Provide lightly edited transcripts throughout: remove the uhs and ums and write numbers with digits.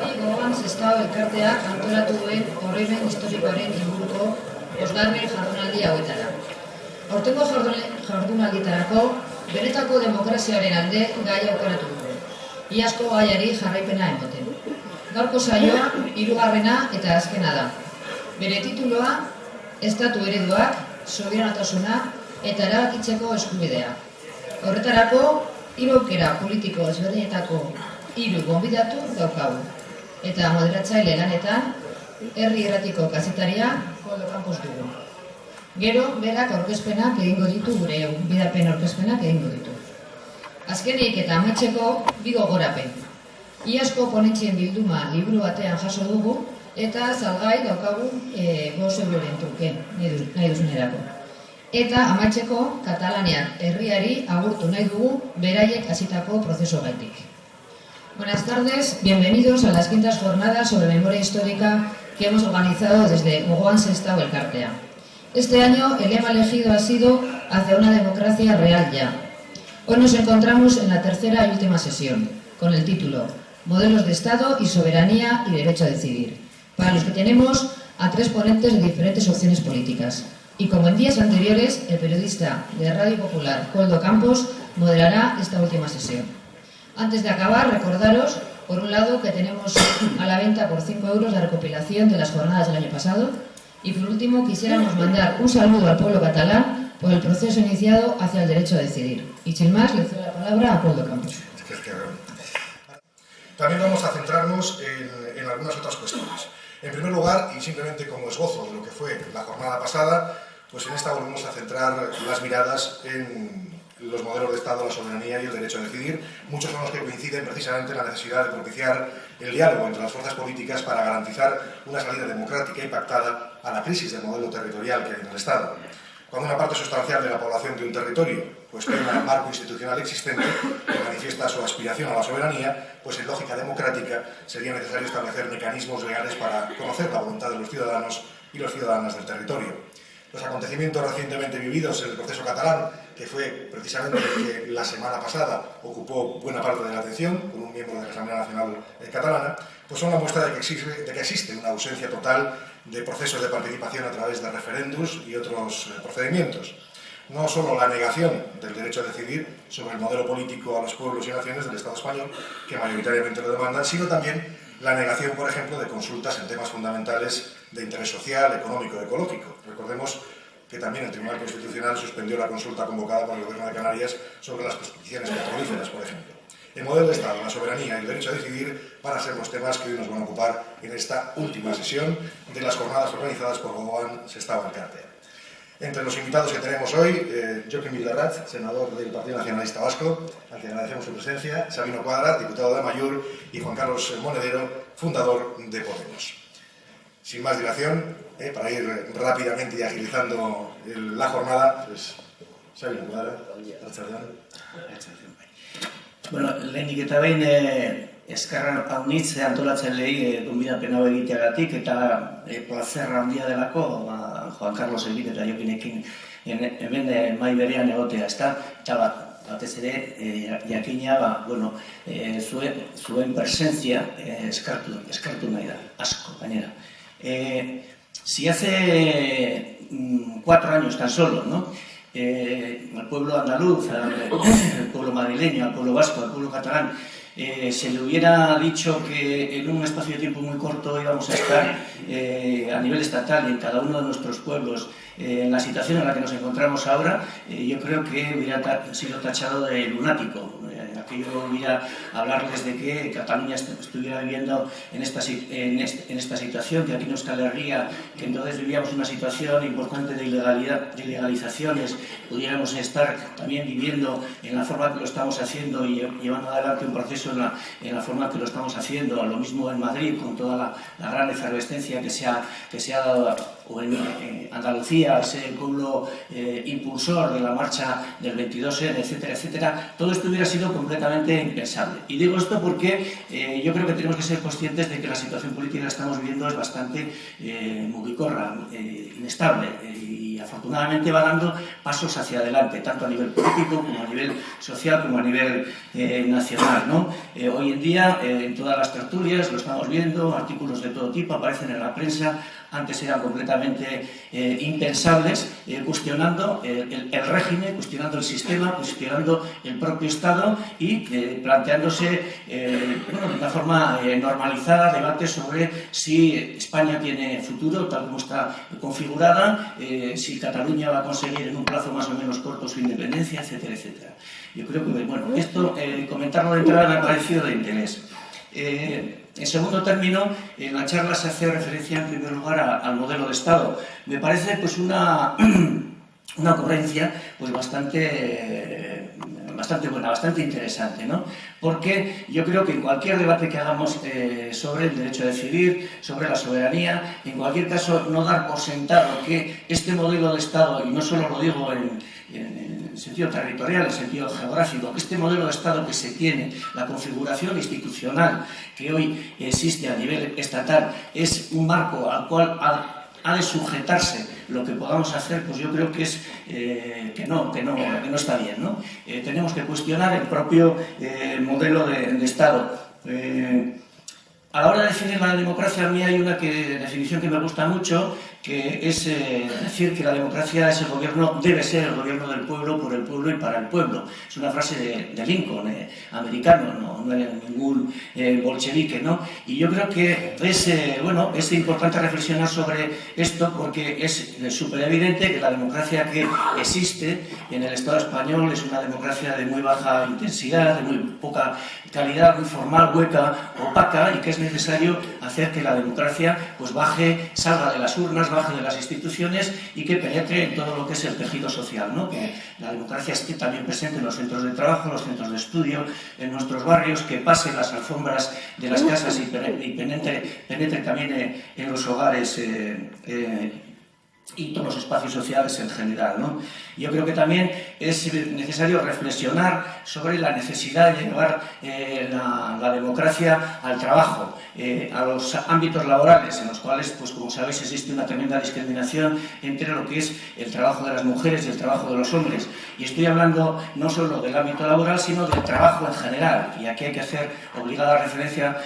Gogoan Sestao elkarteak antolatu duen oroimen historikoaren inguruko bosgarren jardunaldi hauetara. Aurtengo jardunalditarako benetako demokraziaren alde gai aukeratu dugu. Iazko gaiari jarraipena ematen. Gaurko saioa hirugarrena eta azkena da. Bere tituloa Estatu ereduak, sobiranotasuna eta erabakitzeko eskubidea. Horretarako, hiru aukera politiko ezberdinetako hiru gonbidatu daukagu. Eta moderatzaile lanetan, herri irratiko kazetaria Koldo Campos dugu. Gero, berak aurkezpenak egingo ditu, gure gonbidapen aurkezpenak egingo ditu. Azkenik eta amaitzeko bi gogorapen. Iazko ponentzien bilduma liburu batean jaso dugu, eta salgai daukagu 5 euroren truke, nahi duzunerako. Eta amaitzeko Katalaniak herriari agurtu nahi dugu beraiek hasitako prozesu gaitik. Buenas tardes, bienvenidos a las quintas jornadas sobre memoria histórica que hemos organizado desde Gogoan Sestao elkartea. Este año el lema elegido ha sido hacia una democracia real ya. Hoy nos encontramos en la tercera y última sesión, con el título Modelos de Estado y soberanía y derecho a decidir, para los que tenemos a 3 ponentes de diferentes opciones políticas. Y como en días anteriores, el periodista de Radio Popular, Koldo Campos, moderará esta última sesión. Antes de acabar, recordaros, por un lado, que tenemos a la venta por 5 euros la recopilación de las jornadas del año pasado. Y por último, quisiéramos mandar un saludo al pueblo catalán por el proceso iniciado hacia el derecho a decidir. Y sin más, le cedo la palabra a Koldo Campos. También vamos a centrarnos en algunas otras cuestiones. En primer lugar, y simplemente como esbozo de lo que fue la jornada pasada, pues en esta volvemos a centrar las miradas en los modelos de Estado, la soberanía y el derecho a decidir. Muchos son los que coinciden precisamente en la necesidad de propiciar el diálogo entre las fuerzas políticas para garantizar una salida democrática y pactada a la crisis del modelo territorial que hay en el Estado. Cuando una parte sustancial de la población de un territorio cuestiona el marco institucional existente y manifiesta su aspiración a la soberanía, pues en lógica democrática sería necesario establecer mecanismos legales para conocer la voluntad de los ciudadanos y las ciudadanas del territorio. Los acontecimientos recientemente vividos en el proceso catalán, que fue precisamente el que la semana pasada ocupó buena parte de la atención, con un miembro de la Asamblea Nacional Catalana, pues son la muestra de que existe una ausencia total de procesos de participación a través de referéndums y otros procedimientos. No solo la negación del derecho a decidir sobre el modelo político a los pueblos y naciones del Estado español, que mayoritariamente lo demandan, sino también la negación, por ejemplo, de consultas en temas fundamentales de interés social, económico y ecológico. Recordemos que también el Tribunal Constitucional suspendió la consulta convocada por el Gobierno de Canarias sobre las prospecciones petrolíferas, por ejemplo. El modelo de Estado, la soberanía y el derecho a decidir van a ser los temas que hoy nos van a ocupar en esta última sesión de las jornadas organizadas por Gogoan Sestao elkartea. Entre los invitados que tenemos hoy, Joaquín Bildarratz, senador del Partido Nacionalista Vasco, al que agradecemos su presencia, Sabino Cuadra, diputado de Amaiur, y Juan Carlos Monedero, fundador de Podemos. Sin más dilación, para ir rápidamente y agilizando la jornada, pues Sabino Cuadra, Bueno, lehenik eta behin eskerra haunitz antolatzaileei gonbidapen hau egiteagatik eta plazer handia delako Juan Carlos Elbit eta Jokinekin hemen mahai berean egotea, ezta? Eta batez ere jakina zuen presentzia eskartu nahi da, asko gainera. Si hace 4 años tan solo, ¿no? Al pueblo andaluz, al pueblo madrileño, al pueblo vasco, al pueblo catalán, se le hubiera dicho que en un espacio de tiempo muy corto íbamos a estar a nivel estatal y en cada uno de nuestros pueblos en la situación en la que nos encontramos ahora, yo creo que hubiera sido tachado de lunático. Aquello hubiera hablarles de que Cataluña estuviera viviendo en esta situación, que aquí en Euskal Herria, que entonces vivíamos una situación importante de ilegalizaciones, pudiéramos estar también viviendo en la forma que lo estamos haciendo y llevando adelante un proceso en la forma que lo estamos haciendo. Lo mismo en Madrid, con toda la gran efervescencia que se ha dado o en Andalucía, ese pueblo impulsor de la marcha del 22N, etcétera, etcétera, todo esto hubiera sido completamente impensable. Y digo esto porque yo creo que tenemos que ser conscientes de que la situación política que estamos viviendo es bastante mugicorra, inestable, y afortunadamente va dando pasos hacia adelante, tanto a nivel político como a nivel social como a nivel nacional, ¿no? Hoy en día, en todas las tertulias, lo estamos viendo, artículos de todo tipo aparecen en la prensa. Antes eran completamente impensables, cuestionando el régimen, cuestionando el sistema, cuestionando el propio Estado y planteándose bueno, de una forma normalizada debates sobre si España tiene futuro, tal como está configurada, si Cataluña va a conseguir en un plazo más o menos corto su independencia, etcétera, etcétera. Yo creo que, bueno, esto, comentarlo de entrada me ha parecido de interés. En segundo término, en la charla se hace referencia en primer lugar al modelo de Estado. Me parece pues una ocurrencia pues bastante buena, bastante interesante, ¿no? Porque yo creo que en cualquier debate que hagamos sobre el derecho a decidir, sobre la soberanía, en cualquier caso no dar por sentado que este modelo de Estado, y no solo lo digo en sentido territorial, en sentido geográfico, que este modelo de Estado que se tiene, la configuración institucional que hoy existe a nivel estatal, es un marco al cual ha de sujetarse lo que podamos hacer, pues yo creo que es que no está bien, ¿no? Tenemos que cuestionar el propio modelo de Estado. A la hora de definir la democracia, a mí hay una definición que me gusta mucho, que es decir que la democracia es el gobierno, debe ser el gobierno del pueblo, por el pueblo y para el pueblo. Es una frase de Lincoln, americano, no es ningún bolchevique, ¿no? Y yo creo que es importante reflexionar sobre esto porque es súper evidente que la democracia que existe en el Estado español es una democracia de muy baja intensidad, de muy poca calidad, muy formal, hueca, opaca, y que es necesario hacer que la democracia pues salga de las urnas, baje de las instituciones y que penetre en todo lo que es el tejido social, ¿no? Que la democracia esté también presente en los centros de trabajo, en los centros de estudio, en nuestros barrios, que pase las alfombras de las casas y penetre también en los hogares y todos los espacios sociales en general, ¿no? Yo creo que también es necesario reflexionar sobre la necesidad de llevar la democracia al trabajo, a los ámbitos laborales, en los cuales, pues como sabéis, existe una tremenda discriminación entre lo que es el trabajo de las mujeres y el trabajo de los hombres. Y estoy hablando no solo del ámbito laboral, sino del trabajo en general. Y aquí hay que hacer obligada referencia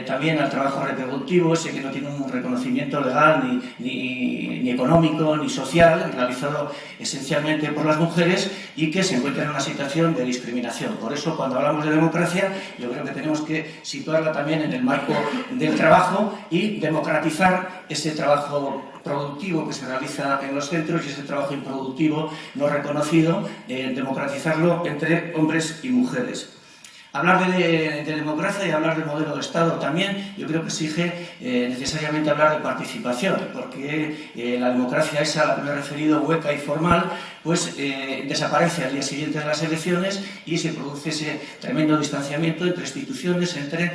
también al trabajo reproductivo, ese que no tiene un reconocimiento legal ni económico ni social, realizado esencialmente por las mujeres y que se encuentra en una situación de discriminación. Por eso, cuando hablamos de democracia, yo creo que tenemos que situarla también en el marco del trabajo y democratizar ese trabajo productivo que se realiza en los centros y ese trabajo improductivo no reconocido, democratizarlo entre hombres y mujeres. Hablar de democracia y hablar de modelo de Estado también, yo creo que exige necesariamente hablar de participación, porque la democracia esa a la que me he referido, hueca y formal, pues desaparece al día siguiente de las elecciones y se produce ese tremendo distanciamiento entre instituciones, entre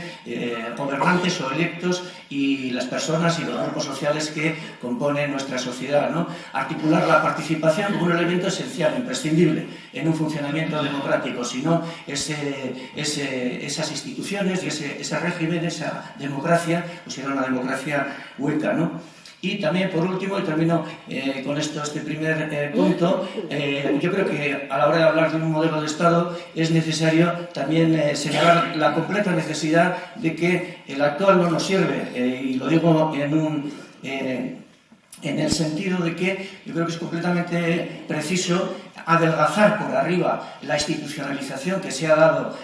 gobernantes o electos y las personas y los grupos sociales que componen nuestra sociedad, ¿no? Articular la participación como un elemento esencial, imprescindible en un funcionamiento democrático, si no esas instituciones y ese régimen, esa democracia, pues era una democracia hueca, ¿no? Y también, por último, y termino con este primer punto, yo creo que a la hora de hablar de un modelo de Estado es necesario también señalar la completa necesidad de que el actual no nos sirve, y lo digo en el sentido de que yo creo que es completamente preciso adelgazar por arriba la institucionalización que se ha dado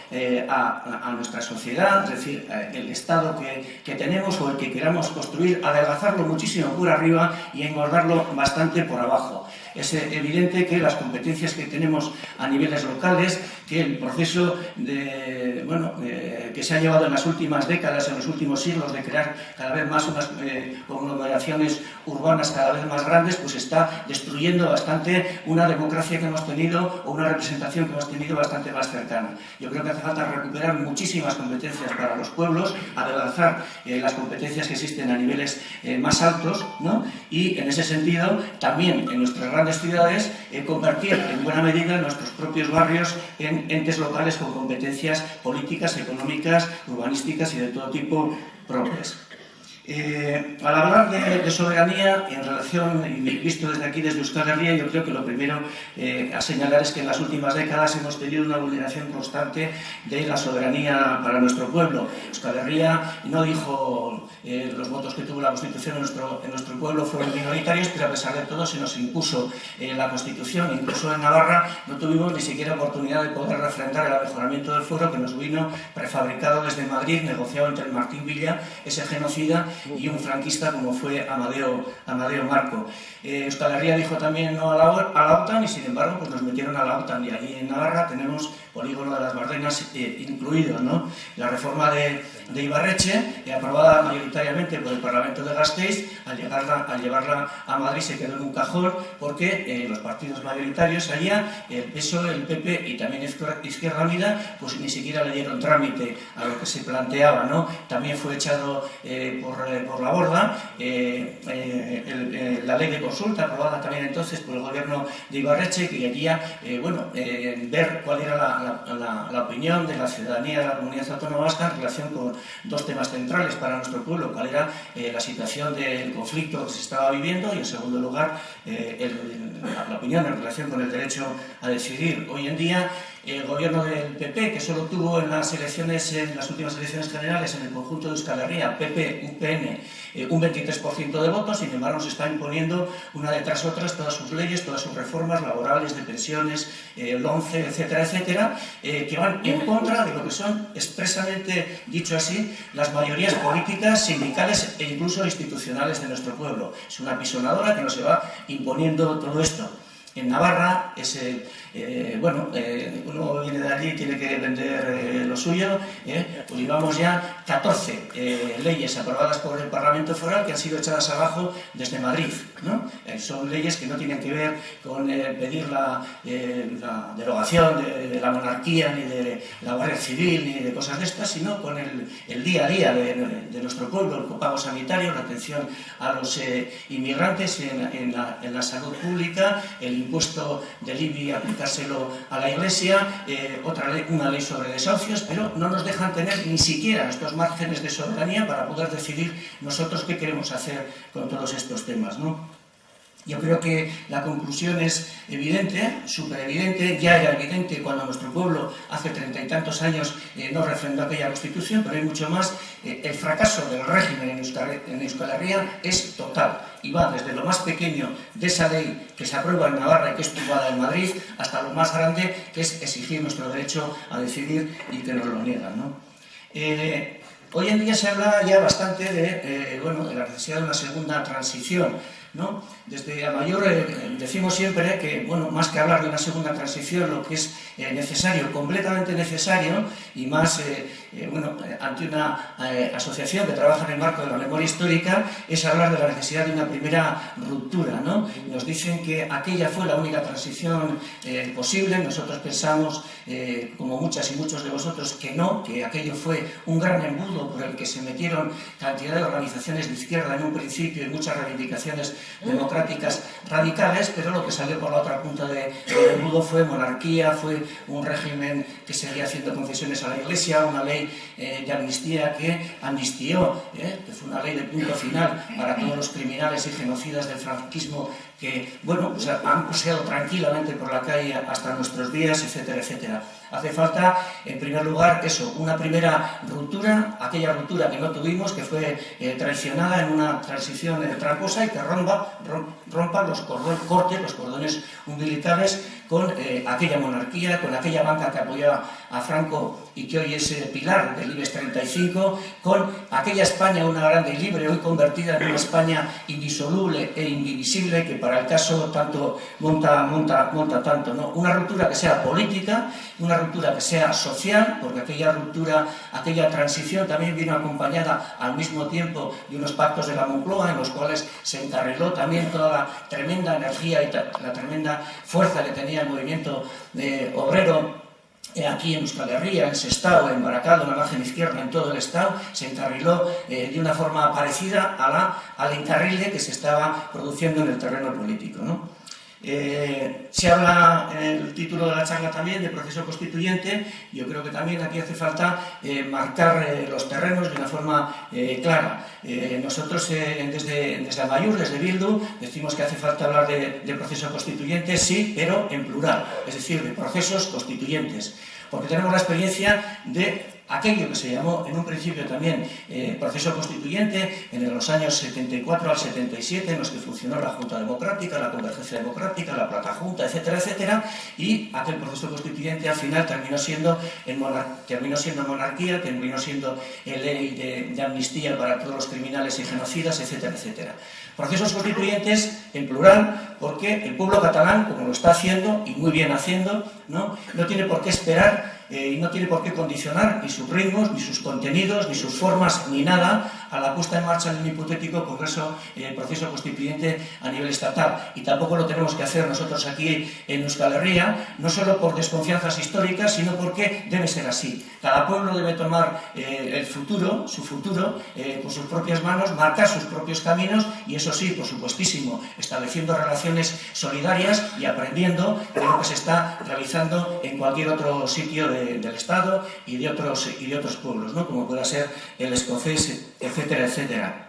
a nuestra sociedad, es decir, el Estado que tenemos o el que queramos construir, adelgazarlo muchísimo por arriba y engordarlo bastante por abajo. Es evidente que las competencias que tenemos a niveles locales, que el proceso que se ha llevado en las últimas décadas, en los últimos siglos, de crear cada vez más unas conglomeraciones urbanas cada vez más grandes, pues está destruyendo bastante una democracia que hemos tenido o una representación que hemos tenido bastante más cercana. Yo creo que hace falta recuperar muchísimas competencias para los pueblos, adelgazar las competencias que existen a niveles más altos, ¿no? Y en ese sentido también en nuestras grandes ciudades convertir en buena medida nuestros propios barrios en entes locales con competencias políticas, económicas, urbanísticas y de todo tipo propias. Al hablar de soberanía, en relación, y visto desde aquí, desde Euskal Herria, yo creo que lo primero a señalar es que en las últimas décadas hemos tenido una vulneración constante de la soberanía para nuestro pueblo. Euskal Herria no dijo los votos que tuvo la Constitución en nuestro pueblo fueron minoritarios, pero a pesar de todo se nos impuso la Constitución. Incluso en Navarra no tuvimos ni siquiera oportunidad de poder refrendar el mejoramiento del fuero que nos vino prefabricado desde Madrid, negociado entre el Martín Villa, ese genocida, y un franquista como fue Amadeo Marco. Euskal Herria dijo también no a la OTAN y sin embargo pues nos metieron a la OTAN, y allí en Navarra tenemos polígono de las Bardenas incluido, ¿no? La reforma de Ibarretxe, aprobada mayoritariamente por el Parlamento de Gasteiz, al llevarla a Madrid se quedó en un cajón porque los partidos mayoritarios allá, el PSOE, el PP y también Izquierda Unida, pues ni siquiera le dieron trámite a lo que se planteaba, ¿no? También fue echado por la borda la ley de consulta, aprobada también entonces por el gobierno de Ibarretxe, que quería ver cuál era la opinión de la ciudadanía de la Comunidad Autónoma Vasca en relación con dos temas centrales para nuestro pueblo: cuál era la situación del conflicto que se estaba viviendo y, en segundo lugar, la opinión en relación con el derecho a decidir. Hoy en día el gobierno del PP, que solo tuvo en las últimas elecciones generales en el conjunto de Euskal Herria, PP, UPN, un 23% de votos, sin embargo se está imponiendo una detrás otras todas sus leyes, todas sus reformas laborales, de pensiones, el 11, etcétera, etcétera, que van en contra de lo que son, expresamente dicho así, las mayorías políticas, sindicales e incluso institucionales de nuestro pueblo. Es una apisonadora que nos se va imponiendo todo esto. En Navarra uno viene de allí y tiene que vender lo suyo, pues llevamos ya 14 leyes aprobadas por el Parlamento Foral que han sido echadas abajo desde Madrid, ¿no? Son leyes que no tienen que ver con pedir la derogación de la monarquía, ni de la Guardia Civil, ni de cosas de estas, sino con el día a día de nuestro pueblo, el copago sanitario, la atención a los inmigrantes en la salud pública, el impuesto del IBI, aplicárselo a la Iglesia, una ley sobre desahucios, pero no nos dejan tener ni siquiera estos márgenes de soberanía para poder decidir nosotros qué queremos hacer con todos estos temas, ¿no? Yo creo que la conclusión es evidente, súper evidente. Ya era evidente cuando nuestro pueblo hace 30 y tantos años no refrendó aquella Constitución, pero hay mucho más. El fracaso del régimen en Euskal Herria es total y va desde lo más pequeño de esa ley que se aprueba en Navarra y que es tumbada en Madrid, hasta lo más grande, que es exigir nuestro derecho a decidir y que nos lo niegan, ¿no? Hoy en día se habla ya bastante de la necesidad de una segunda transición, ¿no? Desde Amaiur decimos siempre que, más que hablar de una segunda transición, lo que es necesario, completamente necesario, y más ante una asociación que trabaja en el marco de la memoria histórica, es hablar de la necesidad de una primera ruptura, ¿no? Nos dicen que aquella fue la única transición posible. Nosotros pensamos, como muchas y muchos de vosotros, que no, que aquello fue un gran embudo por el que se metieron cantidad de organizaciones de izquierda en un principio y muchas reivindicaciones democráticas radicales, pero lo que salió por la otra punta del embudo fue monarquía, fue un régimen que seguía haciendo concesiones a la Iglesia, una ley de amnistía que amnistió, que fue una ley de punto final para todos los criminales y genocidas del franquismo que, han paseado tranquilamente por la calle hasta nuestros días, etcétera, etcétera. Hace falta, en primer lugar, una primera ruptura, aquella ruptura que no tuvimos, que fue traicionada en una transición tramposa, y que rompa los cordones umbilicales con aquella monarquía, con aquella banca que apoyaba a Franco y que hoy es pilar del IBEX 35, con aquella España, una grande y libre, hoy convertida en una España indisoluble e indivisible, que para el caso tanto monta tanto, ¿no? Una ruptura que sea política, una ruptura que sea social, porque aquella ruptura, aquella transición también vino acompañada al mismo tiempo de unos pactos de la Moncloa en los cuales se encarriló también toda la tremenda energía y la tremenda fuerza que tenía el movimiento obrero aquí en Euskal Herria, en Sestao, en Baracaldo, en la margen izquierda, en todo el Estado, se encarriló de una forma parecida al encarrile que se estaba produciendo en el terreno político, ¿no? Se habla en el título de la charla también de proceso constituyente. Yo creo que también aquí hace falta marcar los terrenos de una forma clara. Nosotros desde Amaiur, desde Bildu, decimos que hace falta hablar de proceso constituyente, sí, pero en plural, es decir, de procesos constituyentes, porque tenemos la experiencia de aquello que se llamó en un principio también proceso constituyente en los años 74 al 77, en los que funcionó la Junta Democrática, la Convergencia Democrática, la Plata Junta, etcétera, etcétera, y aquel proceso constituyente al final terminó siendo monarquía, terminó siendo ley de amnistía para todos los criminales y genocidas, etcétera, etcétera. Procesos constituyentes en plural, porque el pueblo catalán, como lo está haciendo, y muy bien haciendo, no tiene por qué esperar y no tiene por qué condicionar ni sus ritmos, ni sus contenidos, ni sus formas, ni nada a la puesta en marcha de un hipotético proceso constituyente a nivel estatal. Y tampoco lo tenemos que hacer nosotros aquí en Euskal Herria, no solo por desconfianzas históricas, sino porque debe ser así. Cada pueblo debe tomar su futuro con sus propias manos, marcar sus propios caminos y eso sí, por supuestísimo, estableciendo relaciones solidarias y aprendiendo de lo que se está realizando en cualquier otro sitio del Estado y de otros pueblos, ¿no? Como pueda ser el escocés, etcétera, etcétera.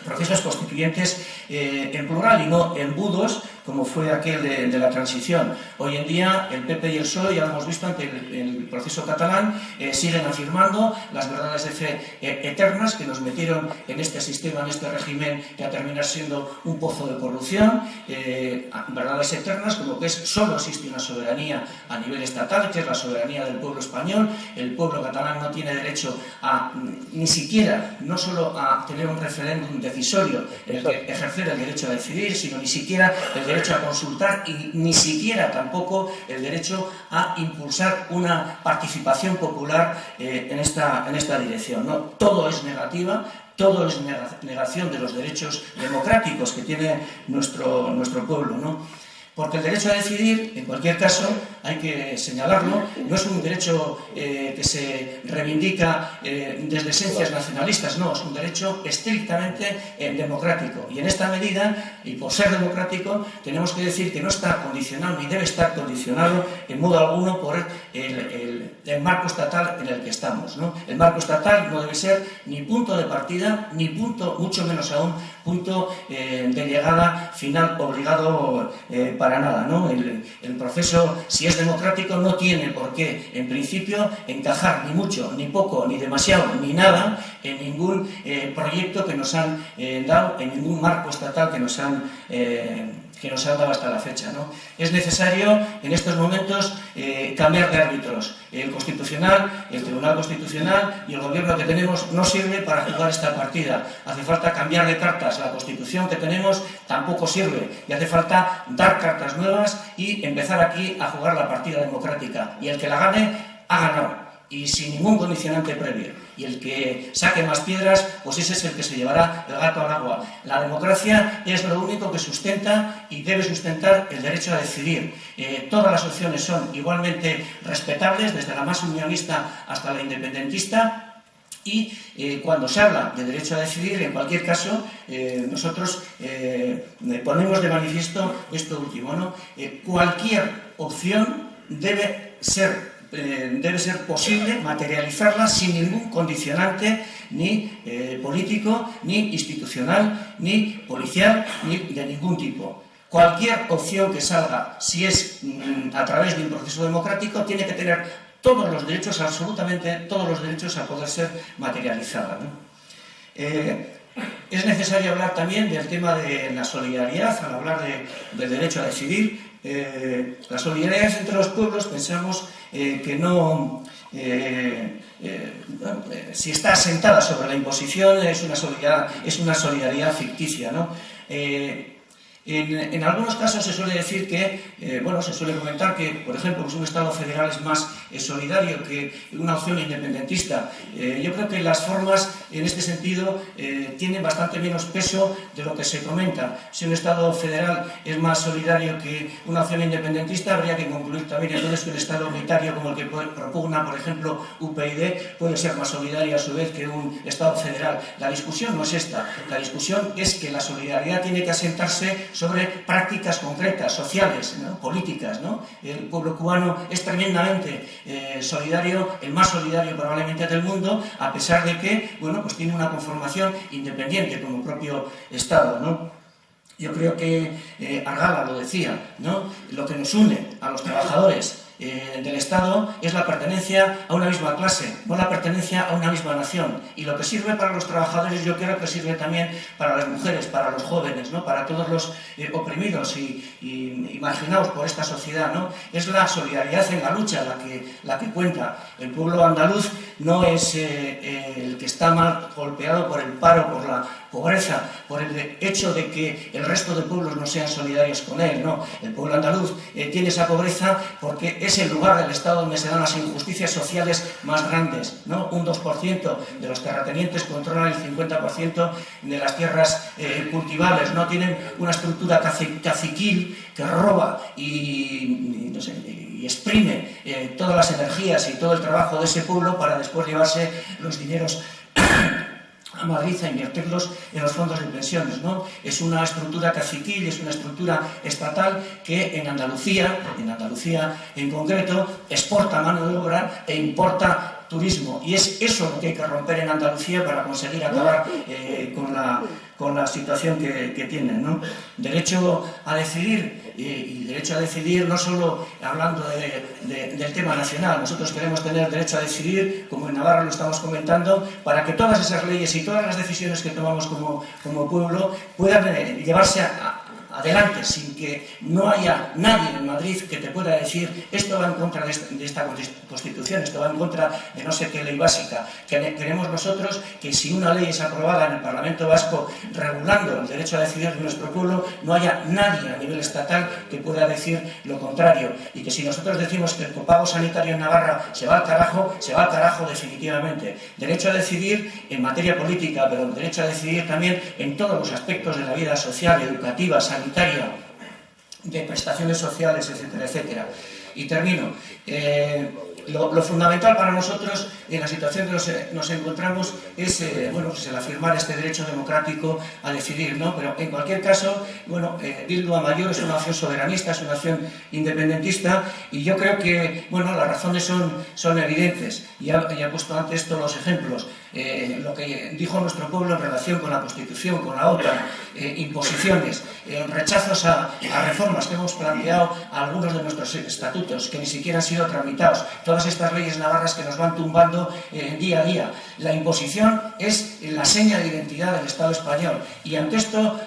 Procesos constituyentes en plural y no embudos, como fue aquel de la transición. Hoy en día el PP y el PSOE, ya lo hemos visto ante el proceso catalán, siguen afirmando las verdades de fe eternas que nos metieron en este sistema, en este régimen que a terminar siendo un pozo de corrupción, verdades eternas como que solo existe una soberanía a nivel estatal, que es la soberanía del pueblo español. El pueblo catalán no tiene derecho a ni siquiera, no solo a tener un referéndum decisorio en el que ejercer el derecho a decidir, sino ni siquiera el derecho a consultar y ni siquiera tampoco el derecho a impulsar una participación popular en esta dirección, ¿no? Todo es negativa, todo es negación de los derechos democráticos que tiene nuestro pueblo, ¿no? Porque el derecho a decidir, en cualquier caso, hay que señalarlo, no es un derecho que se reivindica desde esencias nacionalistas, no, es un derecho estrictamente democrático. Y en esta medida, y por ser democrático, tenemos que decir que no está condicionado, ni debe estar condicionado en modo alguno por el marco estatal en el que estamos, ¿no? El marco estatal no debe ser ni punto de partida, ni punto, mucho menos aún, punto de llegada final obligado para nada, ¿no? El proceso, si es democrático, no tiene por qué, en principio, encajar ni mucho, ni poco, ni demasiado, ni nada en ningún proyecto que nos han dado, en ningún marco estatal que nos han dado hasta la fecha, ¿no? Es necesario, en estos momentos, cambiar de árbitros. El Constitucional, el Tribunal Constitucional y el gobierno que tenemos no sirve para jugar esta partida. Hace falta cambiar de cartas. La Constitución que tenemos tampoco sirve. Y hace falta dar cartas nuevas y empezar aquí a jugar la partida democrática. Y el que la gane, ha ganado. Y sin ningún condicionante previo. Y el que saque más piedras, pues ese es el que se llevará el gato al agua. La democracia es lo único que sustenta y debe sustentar el derecho a decidir. Todas las opciones son igualmente respetables, desde la más unionista hasta la independentista. Y cuando se habla de derecho a decidir, en cualquier caso, nosotros ponemos de manifiesto esto último, ¿no? Cualquier opción debe ser posible materializarla sin ningún condicionante ni político, ni institucional, ni policial, ni de ningún tipo. Cualquier opción que salga, si es a través de un proceso democrático, tiene que tener todos los derechos, absolutamente todos los derechos a poder ser materializada, ¿no? Es necesario hablar también del tema de la solidaridad al hablar del derecho a decidir, La solidaridad entre los pueblos pensamos que no... si está asentada sobre la imposición es una solidaridad ficticia, ¿no? En algunos casos se suele decir que, se suele comentar que, por ejemplo, pues un Estado federal es más solidario que una opción independentista. Yo creo que las formas, en este sentido, tienen bastante menos peso de lo que se comenta. Si un Estado federal es más solidario que una opción independentista, habría que concluir también entonces que un Estado unitario como el que propugna, por ejemplo, UPyD, puede ser más solidario a su vez que un Estado federal. La discusión no es esta. La discusión es que la solidaridad tiene que asentarse sobre prácticas concretas, sociales, ¿no? Políticas, ¿no? El pueblo cubano es tremendamente solidario, el más solidario probablemente del mundo, a pesar de que, pues tiene una conformación independiente como propio Estado, ¿no? Yo creo que Argala lo decía, ¿no? Lo que nos une a los trabajadores del Estado es la pertenencia a una misma clase, no la pertenencia a una misma nación. Y lo que sirve para los trabajadores yo creo que sirve también para las mujeres, para los jóvenes, ¿no? Para todos los oprimidos y marginados por esta sociedad, ¿no? Es la solidaridad en la lucha la que cuenta. El pueblo andaluz no es el que está mal golpeado por el paro, por la pobreza, por el hecho de que el resto de pueblos no sean solidarios con él, no. El pueblo andaluz tiene esa pobreza porque es el lugar del Estado donde se dan las injusticias sociales más grandes, ¿no? Un 2% de los terratenientes controlan el 50% de las tierras cultivables, no tienen una estructura caciquil que roba y exprime todas las energías y todo el trabajo de ese pueblo para después llevarse los dineros a Madrid a invertirlos en los fondos de pensiones, ¿no? Es una estructura caciquil, es una estructura estatal que en Andalucía en concreto, exporta mano de obra e importa turismo. Y es eso lo que hay que romper en Andalucía para conseguir acabar con la situación que tienen, ¿no? Derecho a decidir, y derecho a decidir no solo hablando del tema nacional. Nosotros queremos tener derecho a decidir, como en Navarra lo estamos comentando, para que todas esas leyes y todas las decisiones que tomamos como pueblo puedan llevarse adelante, sin que no haya nadie en Madrid que te pueda decir esto va en contra de esta Constitución, esto va en contra de no sé qué ley básica. Queremos nosotros que si una ley es aprobada en el Parlamento Vasco regulando el derecho a decidir de nuestro pueblo, no haya nadie a nivel estatal que pueda decir lo contrario. Y que si nosotros decimos que el copago sanitario en Navarra se va al carajo definitivamente. Derecho a decidir en materia política, pero derecho a decidir también en todos los aspectos de la vida social, educativa, sanitaria, de prestaciones sociales, etcétera, etcétera. Y termino. Lo fundamental para nosotros en la situación que nos encontramos es pues el afirmar este derecho democrático a decidir, ¿no? Pero en cualquier caso, Bildu a Mayor es una opción soberanista, es una opción independentista, y yo creo que las razones son evidentes. Ya he puesto antes todos los ejemplos. Lo que dijo nuestro pueblo en relación con la Constitución, con la OTAN, imposiciones, rechazos a reformas que hemos planteado a algunos de nuestros estatutos que ni siquiera han sido tramitados, todas estas leyes navarras que nos van tumbando día a día. La imposición es la seña de identidad del Estado español, y ante esto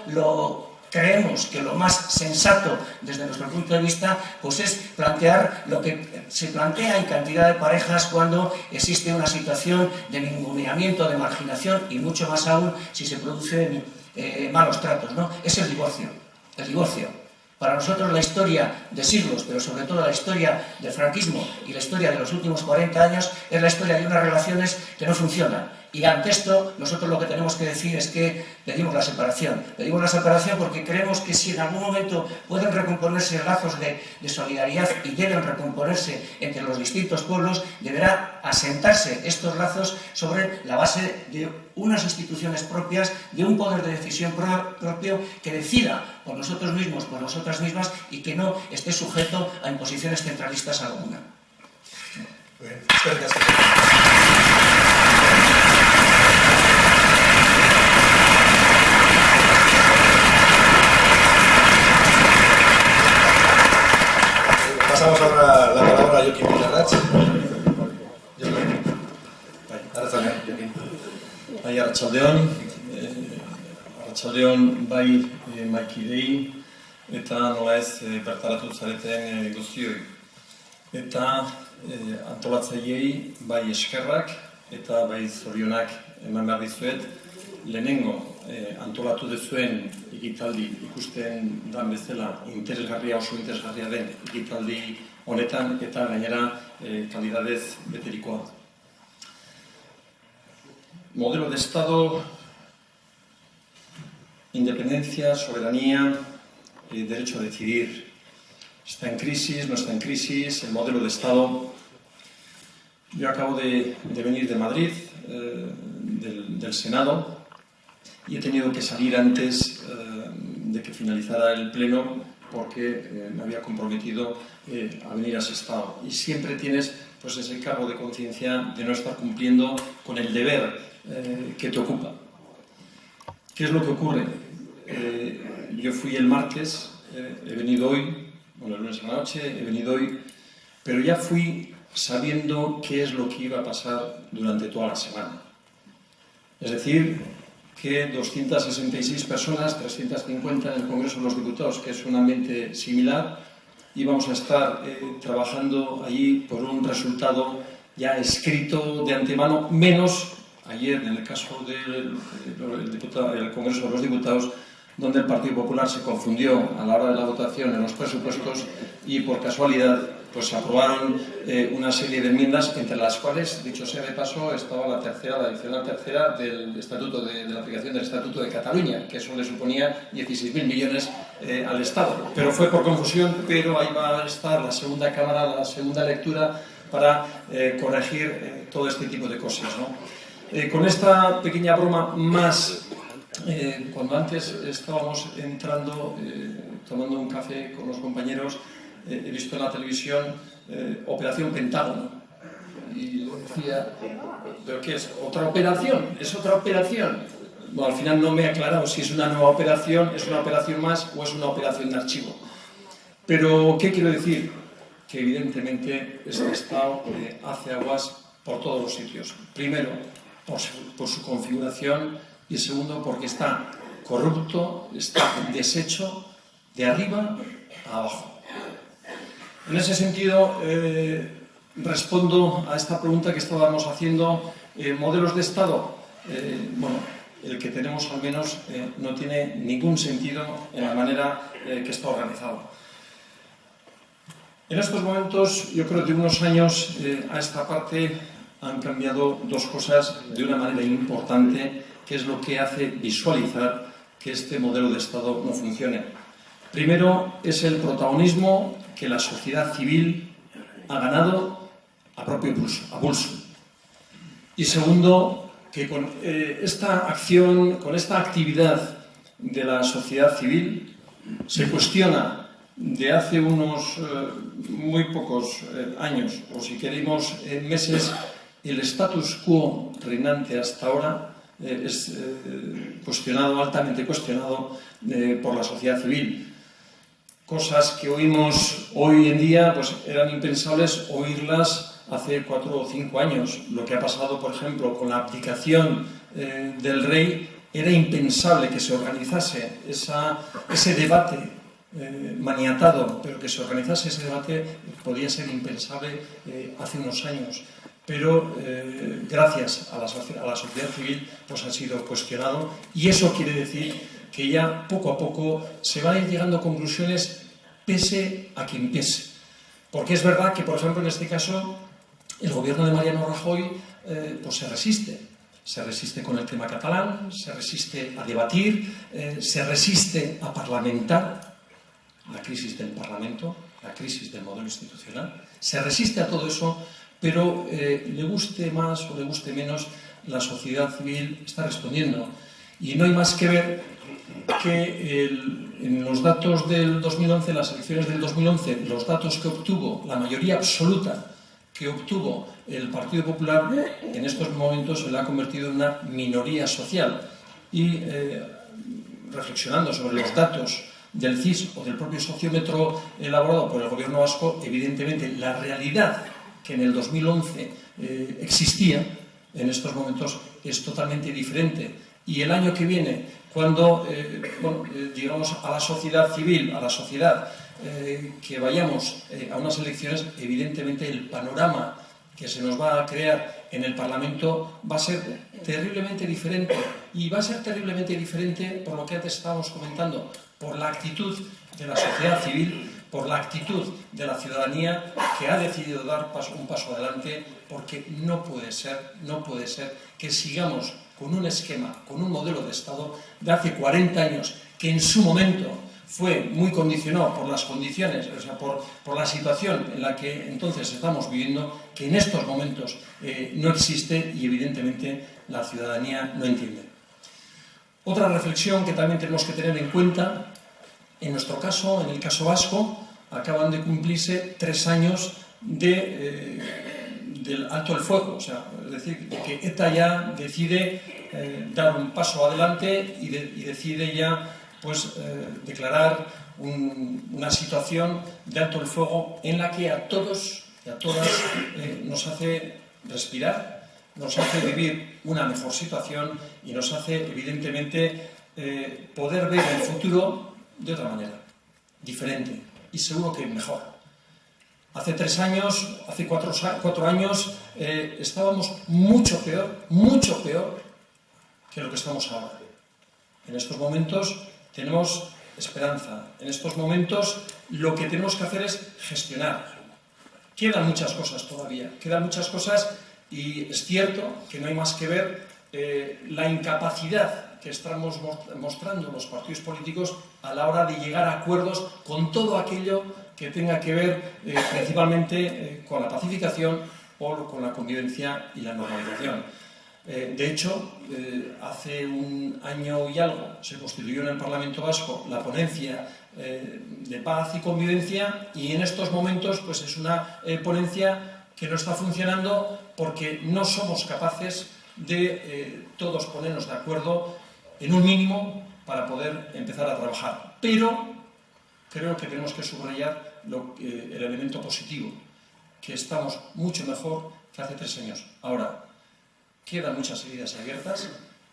creemos que lo más sensato desde nuestro punto de vista pues es plantear lo que se plantea en cantidad de parejas cuando existe una situación de ninguneamiento, de marginación, y mucho más aún si se producen malos tratos, ¿no? Es el divorcio. El divorcio. Para nosotros la historia de siglos, pero sobre todo la historia del franquismo y la historia de los últimos 40 años, es la historia de unas relaciones que no funcionan. Y ante esto, nosotros lo que tenemos que decir es que pedimos la separación. Pedimos la separación porque creemos que si en algún momento pueden recomponerse lazos de solidaridad y deben recomponerse entre los distintos pueblos, deberá asentarse estos lazos sobre la base de unas instituciones propias, de un poder de decisión propio que decida por nosotros mismos, por nosotras mismas, y que no esté sujeto a imposiciones centralistas alguna. Bien, pasamos ahora la palabra a Joaquín Villarrach. Bai, arratsaldeon bai maikidei, eta nola ez bertaratu zareten guztioi. Eta antolatzaileei bai eskerrak eta bai zorionak eman behar dizuet, lehenengo antolatu duzuen ekitaldi ikusten dan bezala interesgarria, oso interesgarria den ekitaldi honetan eta gainera kalidadez beterikoa. Modelo de Estado, independencia, soberanía, derecho a decidir. Está en crisis, no está en crisis, el modelo de Estado. Yo acabo de venir de Madrid, del Senado, y he tenido que salir antes de que finalizara el pleno porque me había comprometido a venir a Sestao. Y siempre tienes pues, ese cargo de conciencia de no estar cumpliendo con el deber que te ocupa. ¿Qué es lo que ocurre? Yo fui el martes, he venido hoy, bueno, el lunes a la noche, he venido hoy, pero ya fui sabiendo qué es lo que iba a pasar durante toda la semana. Es decir, que 266 personas, 350 en el Congreso de los Diputados, que es un ambiente similar, íbamos a estar trabajando allí por un resultado ya escrito de antemano, menos ayer en el caso del Congreso de los Diputados, donde el Partido Popular se confundió a la hora de la votación en los presupuestos y por casualidad pues aprobaron una serie de enmiendas, entre las cuales, dicho sea de paso, estaba la adicional tercera del estatuto de la aplicación del Estatuto de Cataluña, que eso le suponía 16.000 millones al Estado. Pero fue por confusión, pero ahí va a estar la segunda Cámara, la segunda lectura, para corregir todo este tipo de cosas, ¿no? Con esta pequeña broma más, cuando antes estábamos entrando, tomando un café con los compañeros, he visto en la televisión Operación Pentágono. Y decía, ¿pero qué es? ¿Otra operación? ¿Es otra operación? Bueno, al final no me he aclarado si es una nueva operación, es una operación más o es una operación de archivo. Pero, ¿qué quiero decir? Que evidentemente este Estado hace aguas por todos los sitios. Primero, por su configuración, y segundo, porque está corrupto, está deshecho de arriba a abajo. En ese sentido, respondo a esta pregunta que estábamos haciendo. ¿Modelos de Estado? Bueno, el que tenemos al menos no tiene ningún sentido en la manera que está organizado. En estos momentos, yo creo que de unos años a esta parte han cambiado dos cosas de una manera importante, que es lo que hace visualizar que este modelo de Estado no funcione. Primero, es el protagonismo que la sociedad civil ha ganado a propio pulso. Y segundo, que con esta acción, con esta actividad de la sociedad civil, se cuestiona de hace unos muy pocos años, o si queremos meses, el status quo reinante hasta ahora es cuestionado, altamente cuestionado por la sociedad civil. Cosas que oímos hoy en día pues eran impensables oírlas hace 4 o 5 años. Lo que ha pasado, por ejemplo, con la abdicación del rey, era impensable que se organizase ese debate maniatado, pero que se organizase ese debate podía ser impensable hace unos años. Pero gracias a la sociedad civil pues ha sido cuestionado, y eso quiere decir que ya poco a poco se van a ir llegando a conclusiones pese a quien pese. Porque es verdad que, por ejemplo, en este caso, el gobierno de Mariano Rajoy pues se resiste con el tema catalán, se resiste a debatir, se resiste a parlamentar la crisis del Parlamento, la crisis del modelo institucional, se resiste a todo eso, pero le guste más o le guste menos, la sociedad civil está respondiendo. Y no hay más que ver que en los datos del 2011, las elecciones del 2011, los datos que obtuvo, la mayoría absoluta que obtuvo el Partido Popular, en estos momentos se le ha convertido en una minoría social. Y reflexionando sobre los datos del CIS o del propio sociómetro elaborado por el Gobierno vasco, evidentemente la realidad que en el 2011 existía, en estos momentos es totalmente diferente. y el año que viene, cuando digamos a la sociedad civil, a la sociedad, que vayamos a unas elecciones, evidentemente el panorama que se nos va a crear en el Parlamento va a ser terriblemente diferente, y va a ser terriblemente diferente por lo que antes estábamos comentando, por la actitud de la sociedad civil, por la actitud de la ciudadanía que ha decidido dar un paso adelante, porque no puede ser que sigamos con un esquema, con un modelo de Estado de hace 40 años, que en su momento fue muy condicionado por las condiciones, o sea, por la situación en la que entonces estamos viviendo, que en estos momentos no existe y evidentemente la ciudadanía no entiende. Otra reflexión que también tenemos que tener en cuenta, en nuestro caso, en el caso vasco, acaban de cumplirse 3 años del alto el fuego, o sea, es decir, que ETA ya decide dar un paso adelante y decide ya pues declarar una situación de alto el fuego en la que a todos y a todas nos hace respirar, nos hace vivir una mejor situación y nos hace evidentemente poder ver el futuro de otra manera, diferente y seguro que mejor. Hace 3 años, hace 4 años estábamos mucho peor que lo que estamos ahora. En estos momentos tenemos esperanza. En estos momentos lo que tenemos que hacer es gestionar. Quedan muchas cosas todavía, quedan muchas cosas, y es cierto que no hay más que ver la incapacidad que estamos mostrando los partidos políticos a la hora de llegar a acuerdos con todo aquello que tenga que ver principalmente con la pacificación o con la convivencia y la normalización. De hecho, hace un año y algo se constituyó en el Parlamento Vasco la ponencia de paz y convivencia, y en estos momentos pues es una ponencia que no está funcionando porque no somos capaces de todos ponernos de acuerdo en un mínimo para poder empezar a trabajar. Pero creo que tenemos que subrayar el elemento positivo, que estamos mucho mejor que hace 3 años. Ahora, quedan muchas heridas abiertas,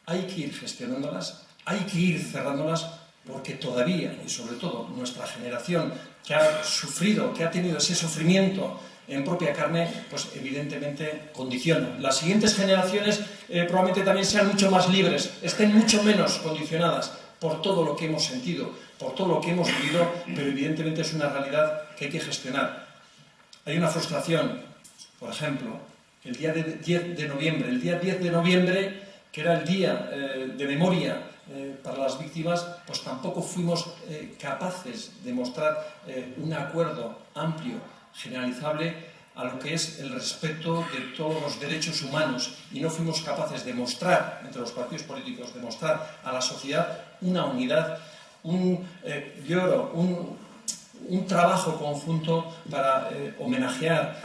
hay que ir gestionándolas, hay que ir cerrándolas, porque todavía, y sobre todo nuestra generación que ha sufrido, que ha tenido ese sufrimiento en propia carne, pues evidentemente condiciona. Las siguientes generaciones probablemente también sean mucho más libres, estén mucho menos condicionadas por todo lo que hemos sentido, por todo lo que hemos vivido, pero evidentemente es una realidad que hay que gestionar. Hay una frustración, por ejemplo, el día 10 de noviembre. El día 10 de noviembre, que era el día de memoria para las víctimas, pues tampoco fuimos capaces de mostrar un acuerdo amplio, generalizable, a lo que es el respeto de todos los derechos humanos, y no fuimos capaces de mostrar, entre los partidos políticos, de mostrar a la sociedad una unidad, un trabajo conjunto para homenajear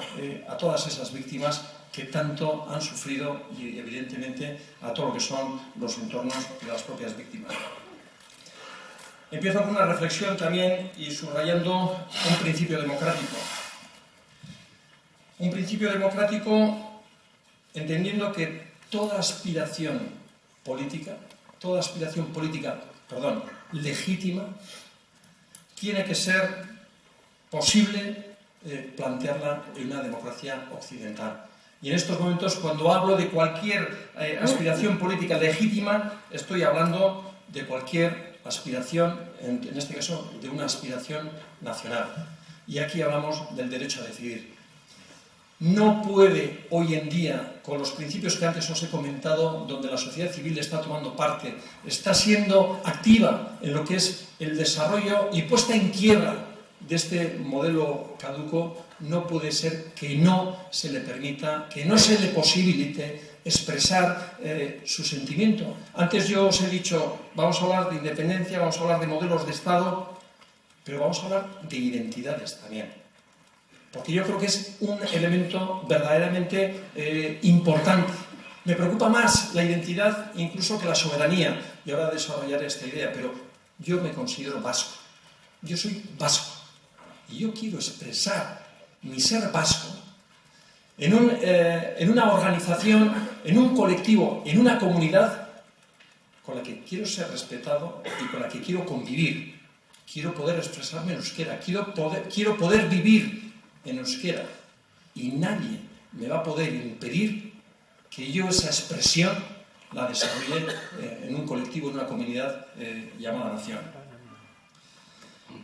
a todas esas víctimas que tanto han sufrido, y evidentemente a todo lo que son los entornos de las propias víctimas. Empiezo con una reflexión también y subrayando un principio democrático. Un principio democrático entendiendo que toda aspiración política, legítima, tiene que ser posible plantearla en una democracia occidental. Y en estos momentos, cuando hablo de cualquier aspiración política legítima, estoy hablando de cualquier aspiración, en este caso, de una aspiración nacional. Y aquí hablamos del derecho a decidir. No puede hoy en día, con los principios que antes os he comentado, donde la sociedad civil está tomando parte, está siendo activa en lo que es el desarrollo y puesta en quiebra de este modelo caduco, no puede ser que no se le permita, que no se le posibilite expresar su sentimiento. Antes yo os he dicho, vamos a hablar de independencia, vamos a hablar de modelos de Estado, pero vamos a hablar de identidades también. Porque yo creo que es un elemento verdaderamente importante. Me preocupa más la identidad incluso que la soberanía, y ahora desarrollaré esta idea, pero yo me considero vasco. Yo soy vasco y yo quiero expresar mi ser vasco en una organización, en un colectivo, en una comunidad con la que quiero ser respetado y con la que quiero convivir. Quiero poder expresarme en euskera, quiero poder vivir en euskera. Y nadie me va a poder impedir que yo esa expresión la desarrolle en un colectivo, en una comunidad llamada nación.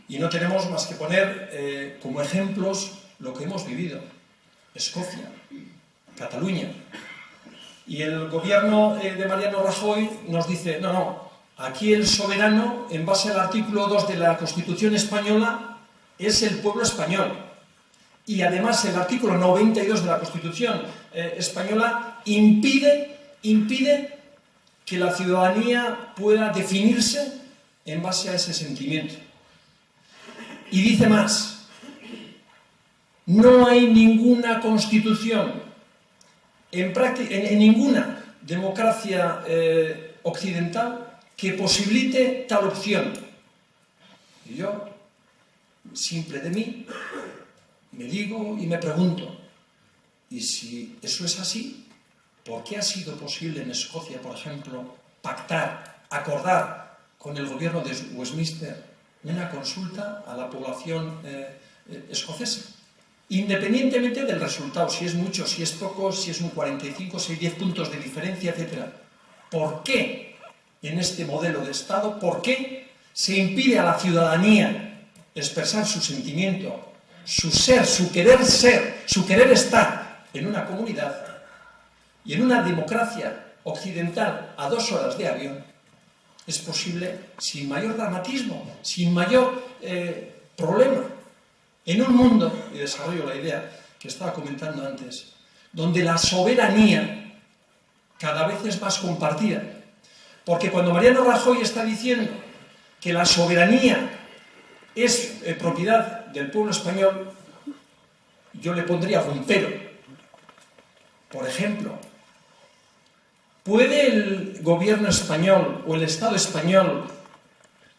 Y no tenemos más que poner como ejemplos lo que hemos vivido. Escocia, Cataluña. Y el gobierno de Mariano Rajoy nos dice, no, aquí el soberano, en base al artículo 2 de la Constitución española, es el pueblo español. Y además el artículo 92 de la Constitución española impide que la ciudadanía pueda definirse en base a ese sentimiento. Y dice más, no hay ninguna constitución, en ninguna democracia occidental que posibilite tal opción. Y yo, simple de mí, me digo y me pregunto, ¿y si eso es así? ¿Por qué ha sido posible en Escocia, por ejemplo, pactar, acordar con el gobierno de Westminster una consulta a la población escocesa? Independientemente del resultado, si es mucho, si es poco, si es un 45, si hay 10 puntos de diferencia, etc. ¿Por qué en este modelo de Estado, por qué se impide a la ciudadanía expresar su sentimiento, su ser, su querer estar en una comunidad y en una democracia occidental a 2 horas de avión? Es posible sin mayor dramatismo, sin mayor problema. En un mundo, y desarrollo la idea que estaba comentando antes, donde la soberanía cada vez es más compartida. Porque cuando Mariano Rajoy está diciendo que la soberanía es propiedad del pueblo español, yo le pondría un pero. Por ejemplo, ¿puede el gobierno español o el Estado español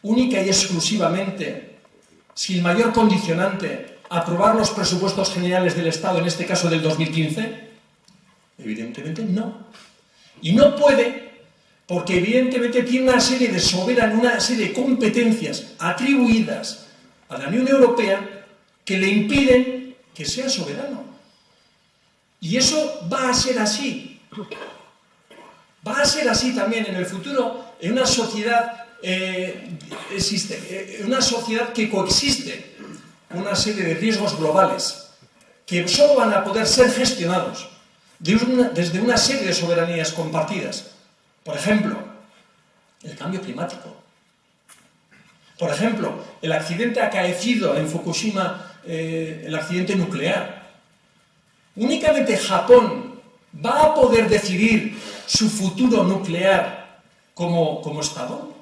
única y exclusivamente, sin mayor condicionante, aprobar los presupuestos generales del Estado, en este caso del 2015? Evidentemente no. Y no puede, porque evidentemente tiene una serie de competencias atribuidas a la Unión Europea que le impiden que sea soberano. Y eso va a ser así. Va a ser así también en el futuro, en una sociedad una sociedad que coexiste con una serie de riesgos globales que solo van a poder ser gestionados desde una serie de soberanías compartidas. Por ejemplo, el cambio climático. Por ejemplo, el accidente acaecido en Fukushima, el accidente nuclear. Únicamente Japón va a poder decidir su futuro nuclear como Estado.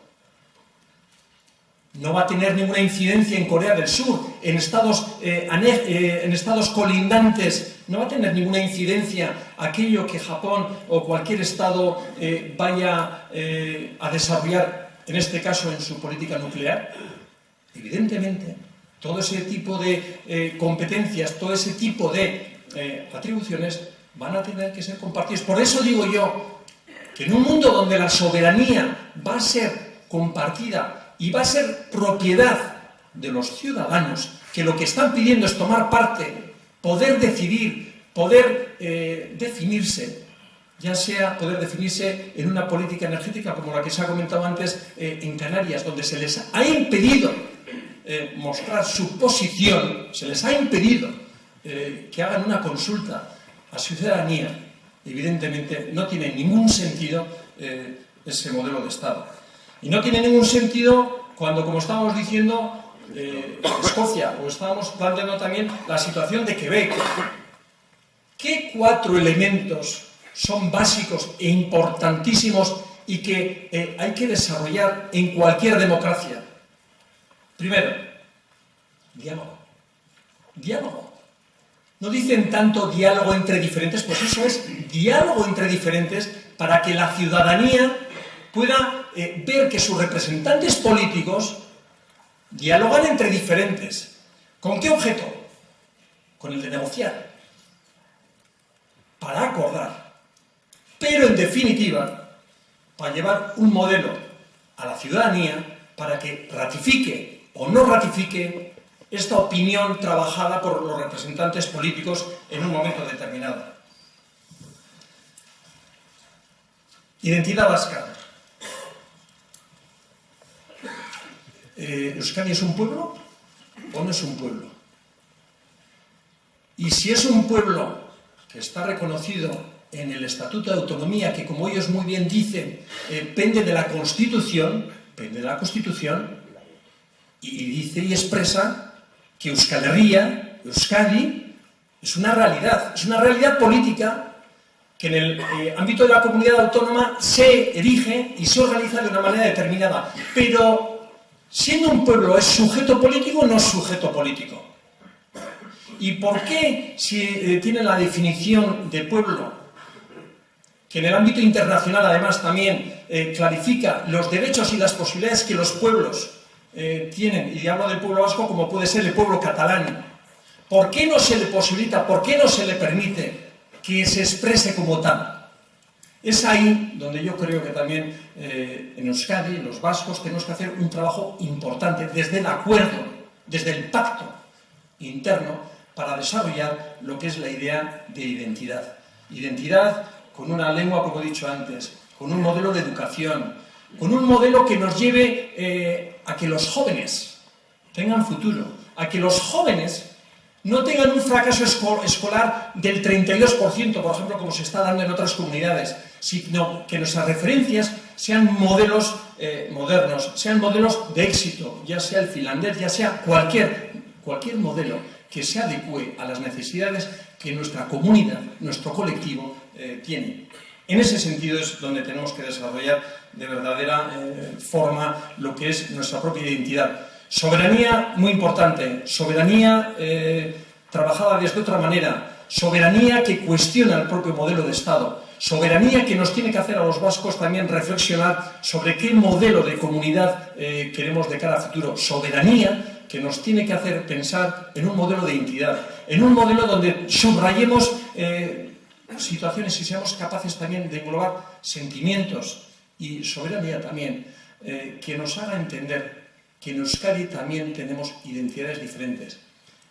No va a tener ninguna incidencia en Corea del Sur, en estados colindantes, no va a tener ninguna incidencia aquello que Japón o cualquier Estado vaya a desarrollar, en este caso en su política nuclear. Evidentemente, todo ese tipo de competencias, todo ese tipo de atribuciones van a tener que ser compartidas. Por eso digo yo que en un mundo donde la soberanía va a ser compartida y va a ser propiedad de los ciudadanos, que lo que están pidiendo es tomar parte, poder decidir, poder definirse, ya sea poder definirse en una política energética como la que se ha comentado antes en Canarias, donde se les ha impedido mostrar su posición, se les ha impedido que hagan una consulta a su ciudadanía. Evidentemente no tiene ningún sentido ese modelo de Estado. Y no tiene ningún sentido cuando, como estábamos diciendo, Escocia, o estábamos planteando también la situación de Quebec. ¿Qué 4 elementos son básicos e importantísimos y que hay que desarrollar en cualquier democracia? Primero, diálogo. Diálogo. No dicen tanto diálogo entre diferentes, pues eso es diálogo entre diferentes para que la ciudadanía pueda ver que sus representantes políticos dialogan entre diferentes. ¿Con qué objeto? Con el de negociar, para acordar. Pero en definitiva, para llevar un modelo a la ciudadanía para que ratifique o no ratifique esta opinión trabajada por los representantes políticos en un momento determinado. Identidad vasca. ¿Euskadi es un pueblo o no es un pueblo? Y si es un pueblo que está reconocido en el Estatuto de Autonomía, que como ellos muy bien dicen, pende de la Constitución, y dice y expresa que Euskal Herria, Euskadi, es una realidad política que en el ámbito de la comunidad autónoma se erige y se organiza de una manera determinada. Pero, siendo un pueblo, ¿es sujeto político o no es sujeto político? ¿Y por qué, si tiene la definición de pueblo, que en el ámbito internacional además también clarifica los derechos y las posibilidades que los pueblos tienen, y hablo del pueblo vasco como puede ser el pueblo catalán, ¿por qué no se le posibilita, por qué no se le permite que se exprese como tal? Es ahí donde yo creo que también en Euskadi, en los vascos, tenemos que hacer un trabajo importante desde el acuerdo, desde el pacto interno, para desarrollar lo que es la idea de identidad. Identidad con una lengua, como he dicho antes, con un modelo de educación, con un modelo que nos lleve a que los jóvenes tengan futuro, a que los jóvenes no tengan un fracaso escolar del 32%, por ejemplo, como se está dando en otras comunidades, sino que nuestras referencias sean modelos modernos, sean modelos de éxito, ya sea el finlandés, ya sea cualquier modelo que se adecue a las necesidades que nuestra comunidad, nuestro colectivo tiene. En ese sentido es donde tenemos que desarrollar de verdadera forma lo que es nuestra propia identidad. Soberanía, muy importante, soberanía trabajada desde otra manera, soberanía que cuestiona el propio modelo de Estado, soberanía que nos tiene que hacer a los vascos también reflexionar sobre qué modelo de comunidad queremos de cara a futuro, soberanía que nos tiene que hacer pensar en un modelo de identidad, en un modelo donde subrayemos situaciones y seamos capaces también de englobar sentimientos y soberanía también, que nos haga entender que en Euskadi también tenemos identidades diferentes.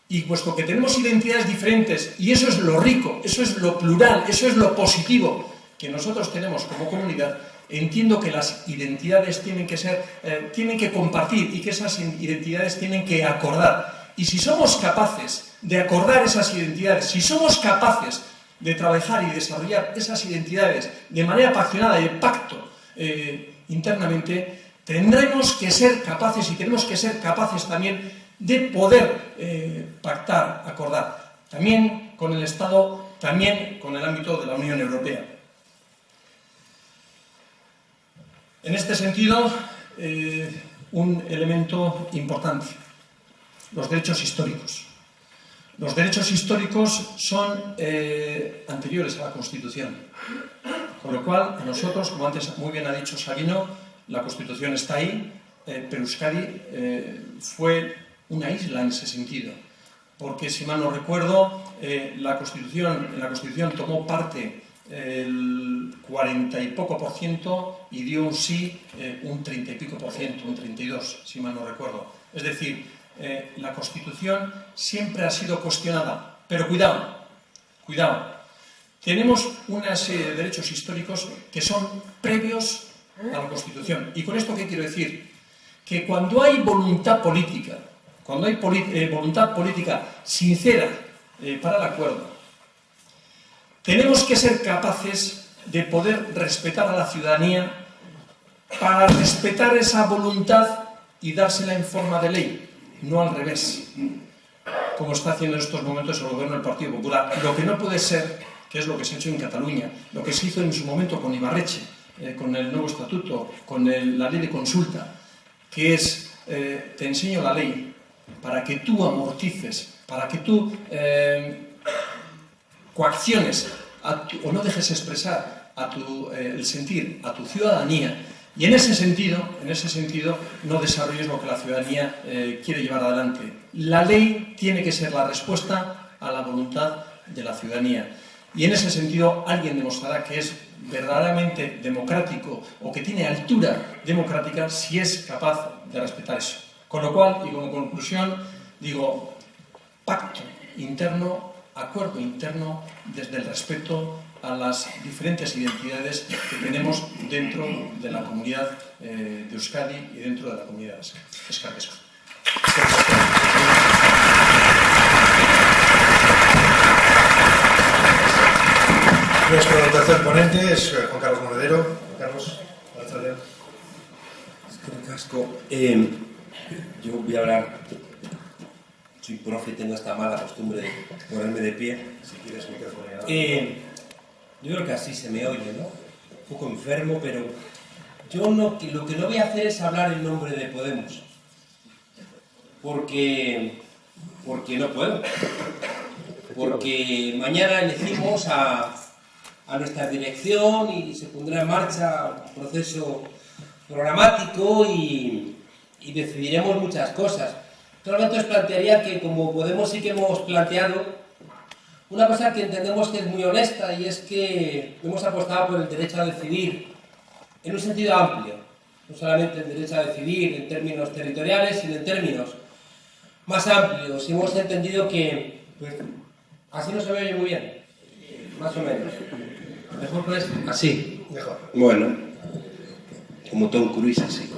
Y puesto que tenemos identidades diferentes, y eso es lo rico, eso es lo plural, eso es lo positivo que nosotros tenemos como comunidad, entiendo que las identidades tienen que compartir y que esas identidades tienen que acordar. Y si somos capaces de acordar esas identidades, si somos capaces de trabajar y desarrollar esas identidades de manera paccionada y de pacto internamente, tendremos que ser capaces y tenemos que ser capaces también de poder pactar, acordar, también con el Estado, también con el ámbito de la Unión Europea. En este sentido, un elemento importante, los derechos históricos. Los derechos históricos son anteriores a la Constitución, con lo cual a nosotros, como antes muy bien ha dicho Sabino, la Constitución está ahí, pero Euskadi fue una isla en ese sentido, porque si mal no recuerdo, en la Constitución tomó parte el 40 y poco por ciento y dio un sí un 30 y pico por ciento, un 32, si mal no recuerdo. Es decir, la Constitución siempre ha sido cuestionada, pero cuidado, tenemos una serie de derechos históricos que son previos a la Constitución. ¿Y con esto qué quiero decir? Que cuando hay voluntad política, voluntad política sincera para el acuerdo, tenemos que ser capaces de poder respetar a la ciudadanía para respetar esa voluntad y dársela en forma de ley, no al revés, como está haciendo en estos momentos el gobierno del Partido Popular. Lo que no puede ser, que es lo que se ha hecho en Cataluña, lo que se hizo en su momento con Ibarretxe, con el nuevo estatuto, con la ley de consulta, que es, te enseño la ley para que tú amortices, para que tú coacciones o no dejes expresar el sentir a tu ciudadanía, y en ese sentido no desarrolles lo que la ciudadanía quiere llevar adelante. La ley tiene que ser la respuesta a la voluntad de la ciudadanía, y en ese sentido alguien demostrará que es verdaderamente democrático o que tiene altura democrática si es capaz de respetar eso. Con lo cual, y como conclusión, digo, pacto interno, acuerdo interno desde el respeto a las diferentes identidades que tenemos dentro de la comunidad de Euskadi y dentro de la comunidad vasca. Eskerrik asko. Nuestro tercer ponente es Juan Carlos Monedero. Carlos, Alzalea. Eskerrik asko. Yo voy a hablar. Soy profe, tengo esta mala costumbre de ponerme de pie. Si quieres, micrófono. Yo creo que así se me oye, ¿no? Un poco enfermo, pero yo lo que no voy a hacer es hablar en nombre de Podemos. Porque no puedo. Porque mañana elegimos a nuestra dirección y se pondrá en marcha un proceso programático y decidiremos muchas cosas. Solamente os plantearía que, como Podemos sí que hemos planteado, una cosa que entendemos que es muy honesta, y es que hemos apostado por el derecho a decidir en un sentido amplio, no solamente el derecho a decidir en términos territoriales, sino en términos más amplios, y hemos entendido que, pues, así no se me oye muy bien, más o menos. Mejor pues así. Mejor. Bueno, como Tom Cruise así.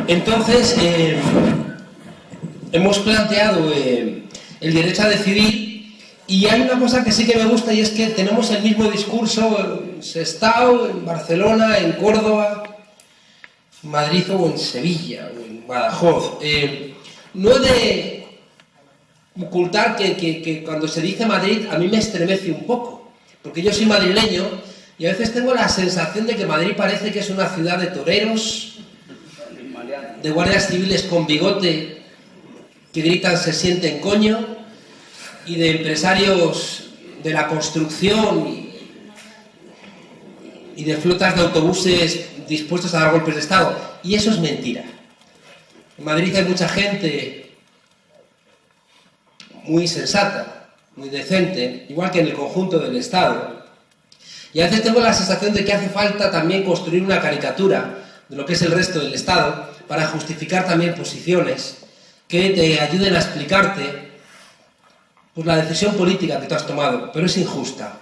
Entonces, hemos planteado el derecho a decidir, y hay una cosa que sí que me gusta, y es que tenemos el mismo discurso en Sestao, en Barcelona, en Córdoba, en Madrid o en Sevilla o en Badajoz. No he de ocultar que cuando se dice Madrid a mí me estremece un poco, porque yo soy madrileño y a veces tengo la sensación de que Madrid parece que es una ciudad de toreros, de guardias civiles con bigote que gritan "se sienten coño", y de empresarios de la construcción y de flotas de autobuses dispuestos a dar golpes de Estado. Y eso es mentira. En Madrid hay mucha gente muy sensata, muy decente, igual que en el conjunto del Estado. Y a veces tengo la sensación de que hace falta también construir una caricatura de lo que es el resto del Estado para justificar también posiciones que te ayuden a explicarte pues la decisión política que tú has tomado, pero es injusta.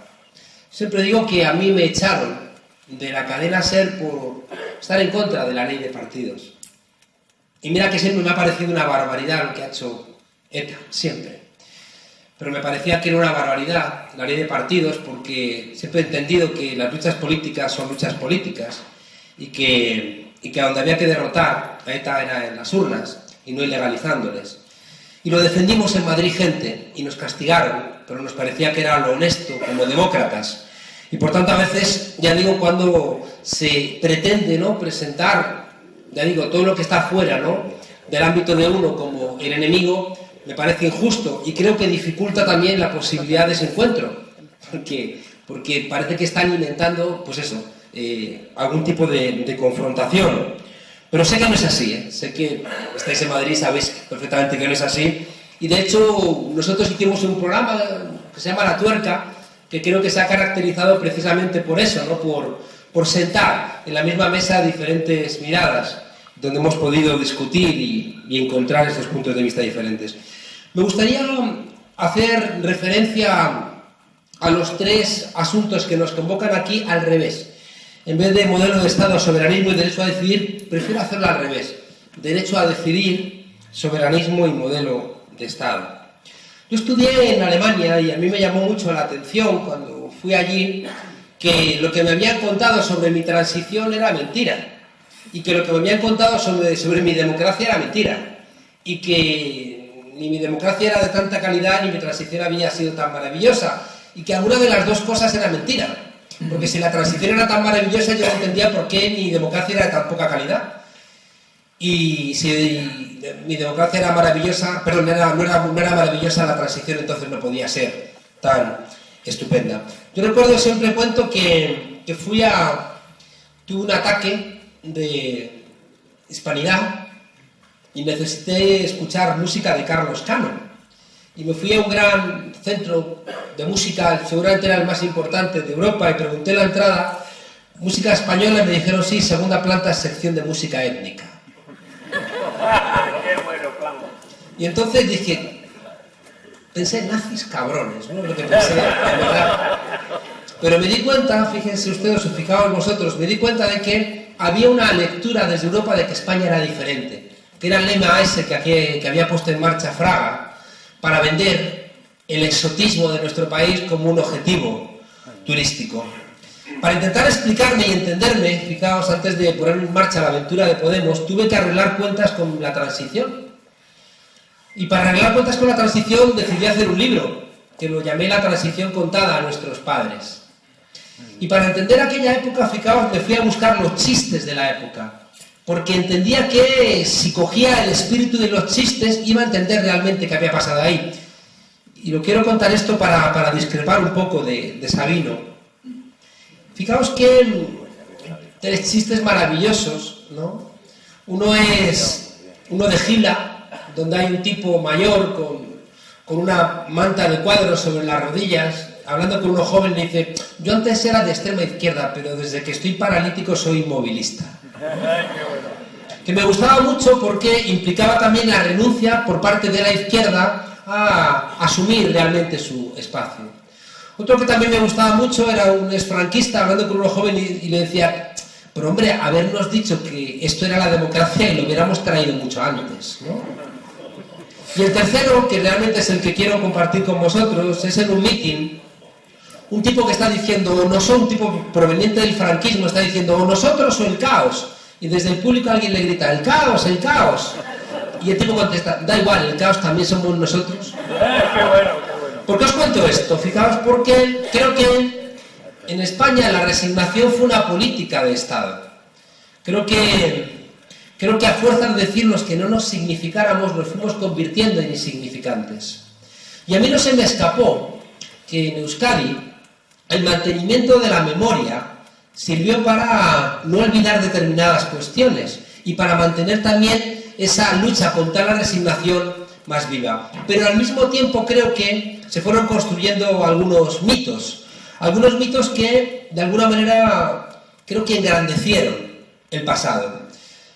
Siempre digo que a mí me echaron de la cadena SER por estar en contra de la ley de partidos. Y mira que siempre me ha parecido una barbaridad lo que ha hecho ETA, siempre. Pero me parecía que era una barbaridad la ley de partidos, porque siempre he entendido que las luchas políticas son luchas políticas y que a donde había que derrotar a ETA era en las urnas y no ilegalizándoles. Y lo defendimos en Madrid, gente, y nos castigaron, pero nos parecía que era lo honesto como demócratas. Y por tanto a veces, ya digo, cuando se pretende, ¿no?, presentar, ya digo, todo lo que está fuera, ¿no?, del ámbito de uno como el enemigo, me parece injusto y creo que dificulta también la posibilidad de ese encuentro, porque parece que están intentando, pues eso, algún tipo de confrontación. Pero sé que no es así, ¿eh? Sé que estáis en Madrid, sabéis perfectamente que no es así. Y de hecho, nosotros hicimos un programa que se llama La Tuerca, que creo que se ha caracterizado precisamente por eso, ¿no?, por sentar en la misma mesa diferentes miradas, donde hemos podido discutir y encontrar estos puntos de vista diferentes. Me gustaría hacer referencia a los tres asuntos que nos convocan aquí al revés. En vez de modelo de Estado, soberanismo y derecho a decidir, prefiero hacerlo al revés. Derecho a decidir, soberanismo y modelo de Estado. Yo estudié en Alemania y a mí me llamó mucho la atención cuando fui allí que lo que me habían contado sobre mi transición era mentira. Y que lo que me habían contado sobre mi democracia era mentira. Y que ni mi democracia era de tanta calidad ni mi transición había sido tan maravillosa. Y que alguna de las dos cosas era mentira. Porque si la transición era tan maravillosa, yo no entendía por qué mi democracia era de tan poca calidad. Y si mi democracia era maravillosa, perdón, no era maravillosa la transición, entonces no podía ser tan estupenda. Yo recuerdo, siempre cuento que tuve un ataque de hispanidad y necesité escuchar música de Carlos Cano. Y me fui a un gran centro de música, seguramente era el más importante de Europa, y pregunté la entrada, música española, y me dijeron sí, segunda planta, sección de música étnica. Y entonces dije, pensé, nazis cabrones, ¿no? Lo que pensé, la verdad. Pero me di cuenta, fíjense ustedes, o fijaos vosotros, me di cuenta de que había una lectura desde Europa de que España era diferente, que era el lema ese que había puesto en marcha Fraga para vender el exotismo de nuestro país como un objetivo turístico. Para intentar explicarme y entenderme, fijaos, antes de poner en marcha la aventura de Podemos, tuve que arreglar cuentas con la transición. Y para arreglar cuentas con la transición decidí hacer un libro, que lo llamé La transición contada a nuestros padres. Y para entender aquella época, fijaos, me fui a buscar los chistes de la época, porque entendía que si cogía el espíritu de los chistes iba a entender realmente qué había pasado ahí. Y lo quiero contar esto para discrepar un poco de Sabino. Fijaos que tres chistes maravillosos, ¿no? Uno de Gila, donde hay un tipo mayor con una manta de cuadros sobre las rodillas, hablando con uno joven, le dice, yo antes era de extrema izquierda, pero desde que estoy paralítico soy inmovilista. Que me gustaba mucho porque implicaba también la renuncia por parte de la izquierda a asumir realmente su espacio. Otro que también me gustaba mucho era un exfranquista hablando con uno joven y le decía, pero hombre, habernos dicho que esto era la democracia y lo hubiéramos traído mucho antes, ¿no? Y el tercero, que realmente es el que quiero compartir con vosotros, es en un mitin, un tipo que está diciendo, un tipo proveniente del franquismo, está diciendo, o nosotros o el caos. Y desde el público alguien le grita, el caos, el caos. Y el tipo contesta, da igual, el caos también somos nosotros. Qué bueno. ¿Por qué os cuento esto? Fijaos, porque creo que en España la resignación fue una política de Estado. Creo que a fuerza de decirnos que no nos significáramos, nos fuimos convirtiendo en insignificantes. Y a mí no se me escapó que en Euskadi el mantenimiento de la memoria sirvió para no olvidar determinadas cuestiones y para mantener también esa lucha contra la resignación más viva. Pero al mismo tiempo creo que se fueron construyendo algunos mitos que de alguna manera creo que engrandecieron el pasado.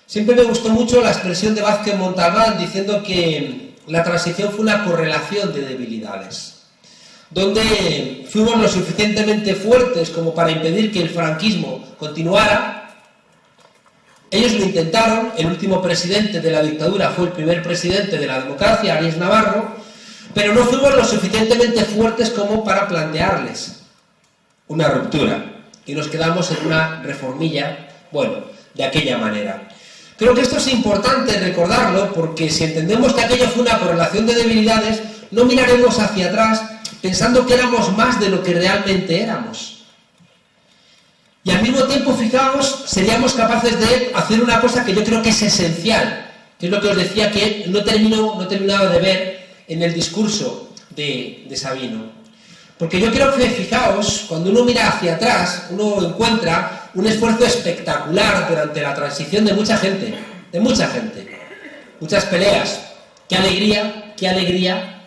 Siempre me gustó mucho la expresión de Vázquez Montalbán diciendo que la transición fue una correlación de debilidades, donde fuimos lo suficientemente fuertes como para impedir que el franquismo continuara. Ellos lo intentaron, el último presidente de la dictadura fue el primer presidente de la democracia, Arias Navarro, pero no fuimos lo suficientemente fuertes como para plantearles una ruptura, y nos quedamos en una reformilla, bueno, de aquella manera. Creo que esto es importante recordarlo, porque si entendemos que aquello fue una correlación de debilidades, no miraremos hacia atrás pensando que éramos más de lo que realmente éramos. Y al mismo tiempo, fijaos, seríamos capaces de hacer una cosa que yo creo que es esencial, que es lo que os decía que no terminaba de ver en el discurso de Sabino. Porque yo creo que, fijaos, cuando uno mira hacia atrás, uno encuentra un esfuerzo espectacular durante la transición de mucha gente, muchas peleas. Qué alegría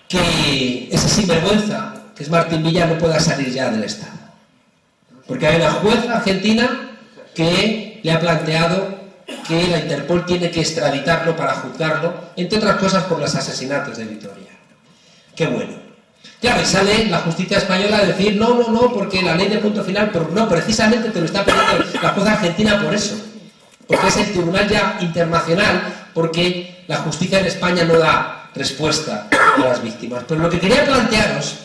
que ese sinvergüenza, que es Martín Villa, no pueda salir ya del Estado. Porque hay una jueza argentina que le ha planteado que la Interpol tiene que extraditarlo para juzgarlo, entre otras cosas por los asesinatos de Vitoria. Qué bueno. Claro, y sale la justicia española a decir, no, porque la ley de punto final, pero no, precisamente te lo está pidiendo la jueza argentina por eso. Porque es el tribunal ya internacional, porque la justicia en España no da respuesta a las víctimas. Pero lo que quería plantearos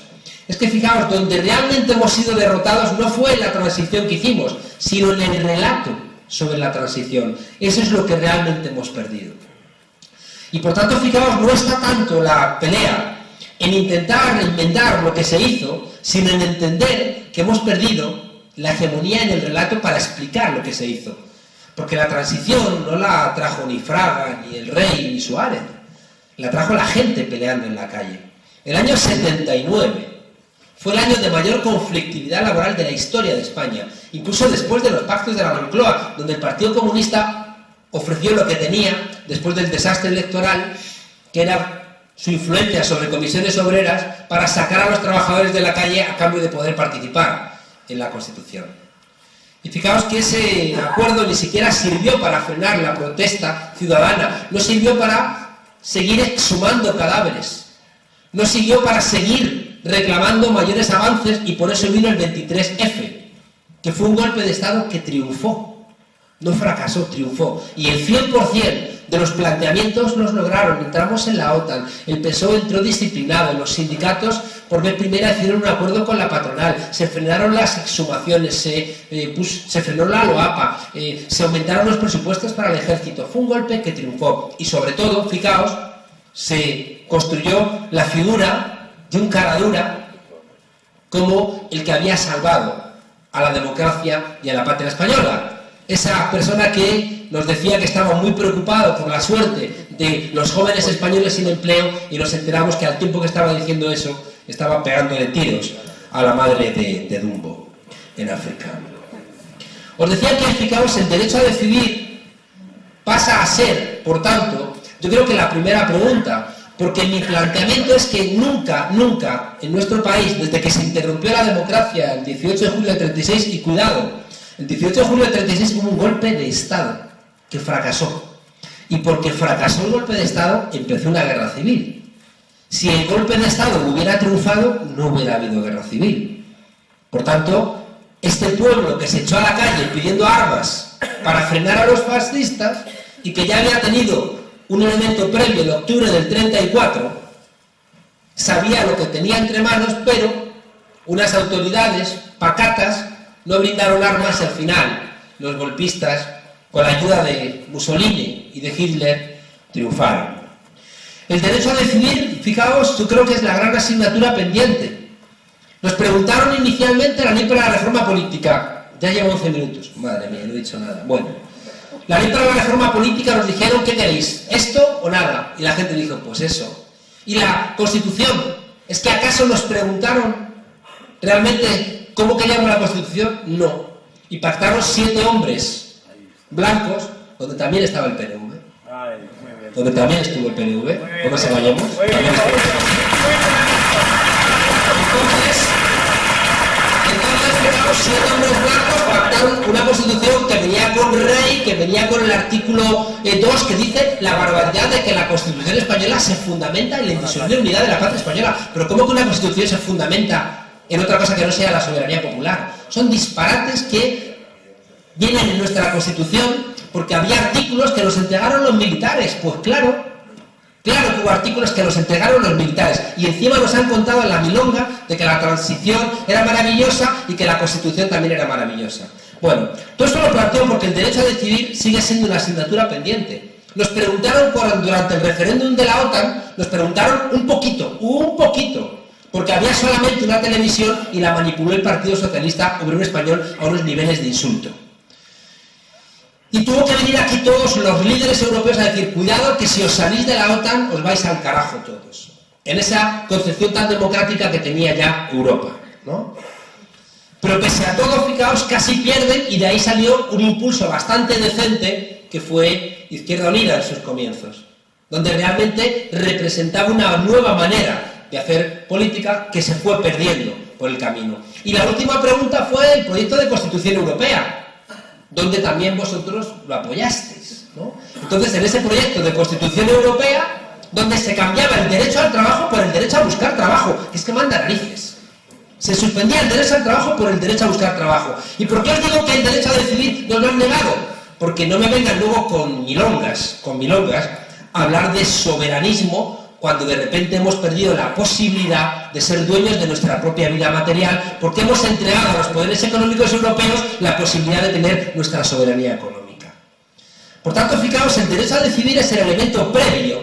es que, fijaos, donde realmente hemos sido derrotados no fue en la transición que hicimos, sino en el relato sobre la transición. Eso es lo que realmente hemos perdido. Y por tanto, fijaos, no está tanto la pelea en intentar enmendar lo que se hizo, sino en entender que hemos perdido la hegemonía en el relato para explicar lo que se hizo. Porque la transición no la trajo ni Fraga, ni el Rey, ni Suárez. La trajo la gente peleando en la calle. El año 79 fue el año de mayor conflictividad laboral de la historia de España, incluso después de los pactos de la Moncloa, donde el Partido Comunista ofreció lo que tenía después del desastre electoral, que era su influencia sobre comisiones obreras para sacar a los trabajadores de la calle a cambio de poder participar en la Constitución. Y fijaos que ese acuerdo ni siquiera sirvió para frenar la protesta ciudadana, no sirvió para seguir exhumando cadáveres, no sirvió para seguir reclamando mayores avances, y por eso vino el 23F, que fue un golpe de Estado que triunfó, no fracasó, triunfó. Y el 100% de los planteamientos los lograron. Entramos en la OTAN, el PSOE entró disciplinado, los sindicatos por vez primera hicieron un acuerdo con la patronal, se frenaron las exhumaciones, se frenó la LOAPA, se aumentaron los presupuestos para el ejército. Fue un golpe que triunfó. Y sobre todo, fijaos, se construyó la figura de un caradura como el que había salvado a la democracia y a la patria española. Esa persona que nos decía que estaba muy preocupado por la suerte de los jóvenes españoles sin empleo, y nos enteramos que al tiempo que estaba diciendo eso, estaba pegándole tiros a la madre de Dumbo en África. Os decía que, fijaos, el derecho a decidir pasa a ser, por tanto, yo creo que la primera pregunta, porque mi planteamiento es que nunca en nuestro país, desde que se interrumpió la democracia el 18 de julio del 36, y cuidado, el 18 de julio del 36 hubo un golpe de Estado que fracasó. Y porque fracasó el golpe de Estado, empezó una guerra civil. Si el golpe de Estado hubiera triunfado, no hubiera habido guerra civil. Por tanto, este pueblo que se echó a la calle pidiendo armas para frenar a los fascistas, y que ya había tenido un elemento previo de octubre del 34, sabía lo que tenía entre manos, pero unas autoridades pacatas no brindaron armas, y al final los golpistas, con la ayuda de Mussolini y de Hitler, triunfaron. El derecho a decidir, fijaos, yo creo que es la gran asignatura pendiente. Nos preguntaron inicialmente la ley para la reforma política. Ya llevo 11 minutos. Madre mía, no he dicho nada. Bueno, la ley para la reforma política, nos dijeron, ¿qué queréis? ¿Esto o nada? Y la gente dijo, pues eso. Y la Constitución, ¿es que acaso nos preguntaron realmente cómo queríamos la Constitución? No. Y pactaron 7 hombres blancos, donde también estaba el PNV. Donde también estuvo el PNV. ¿O no se vayamos? Entonces, fijaos, 7 hombres blancos pactaron una Constitución que venía con rey, que venía con el artículo 2, que dice la barbaridad de que la Constitución española se fundamenta en la indisoluble unidad de la patria española. Pero ¿cómo que una Constitución se fundamenta en otra cosa que no sea la soberanía popular? Son disparates que vienen en nuestra Constitución porque había artículos que nos entregaron los militares. Pues claro que hubo artículos que nos entregaron los militares, y encima nos han contado en la milonga de que la transición era maravillosa y que la Constitución también era maravillosa. Bueno, todo esto lo planteo porque el derecho a decidir sigue siendo una asignatura pendiente. Nos preguntaron durante el referéndum de la OTAN, nos preguntaron un poquito, porque había solamente una televisión y la manipuló el Partido Socialista Obrero Español a unos niveles de insulto. Y tuvo que venir aquí todos los líderes europeos a decir, cuidado que si os salís de la OTAN os vais al carajo todos. En esa concepción tan democrática que tenía ya Europa, ¿no? Pero pese a todo, fijaos, casi pierden, y de ahí salió un impulso bastante decente que fue Izquierda Unida en sus comienzos, donde realmente representaba una nueva manera de hacer política que se fue perdiendo por el camino. Y la última pregunta fue el proyecto de Constitución Europea, donde también vosotros lo apoyasteis, ¿no? Entonces, en ese proyecto de Constitución Europea, donde se cambiaba el derecho al trabajo por el derecho a buscar trabajo, es que manda narices. Se suspendía el derecho al trabajo por el derecho a buscar trabajo. ¿Y por qué os digo que el derecho a decidir nos lo han negado? Porque no me vengan luego con milongas, a hablar de soberanismo, cuando de repente hemos perdido la posibilidad de ser dueños de nuestra propia vida material, porque hemos entregado a los poderes económicos europeos la posibilidad de tener nuestra soberanía económica. Por tanto, fijaos, el derecho a decidir es el elemento previo,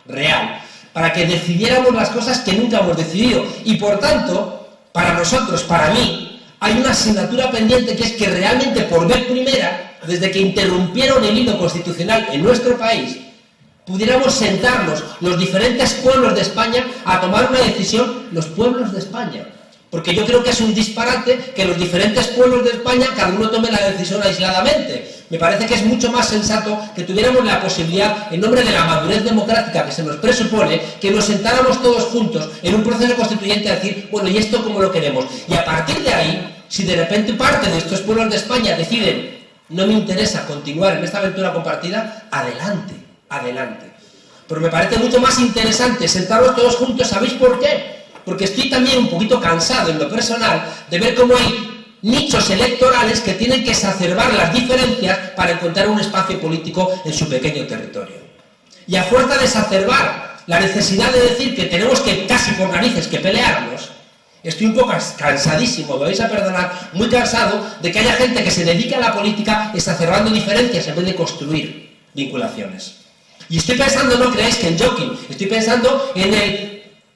real, para que decidiéramos las cosas que nunca hemos decidido. Y por tanto, para nosotros, para mí, hay una asignatura pendiente, que es que realmente por vez primera, desde que interrumpieron el hilo constitucional en nuestro país, pudiéramos sentarnos los diferentes pueblos de España a tomar una decisión, los pueblos de España, Porque yo creo que es un disparate que los diferentes pueblos de España cada uno tome la decisión aisladamente. Me parece que es mucho más sensato que tuviéramos la posibilidad, en nombre de la madurez democrática que se nos presupone, que nos sentáramos todos juntos en un proceso constituyente a decir, bueno, ¿y esto cómo lo queremos? Y a partir de ahí, si de repente parte de estos pueblos de España deciden, no me interesa continuar en esta aventura compartida, adelante, adelante. Pero me parece mucho más interesante sentarnos todos juntos, ¿sabéis por qué? Porque estoy también un poquito cansado en lo personal de ver cómo hay nichos electorales que tienen que exacerbar las diferencias para encontrar un espacio político en su pequeño territorio. Y a fuerza de exacerbar la necesidad de decir que tenemos que, casi por narices, que pelearnos, estoy un poco cansadísimo, me vais a perdonar, muy cansado de que haya gente que se dedique a la política exacerbando diferencias en vez de construir vinculaciones. Y estoy pensando, no creáis que en Joaquín, estoy pensando en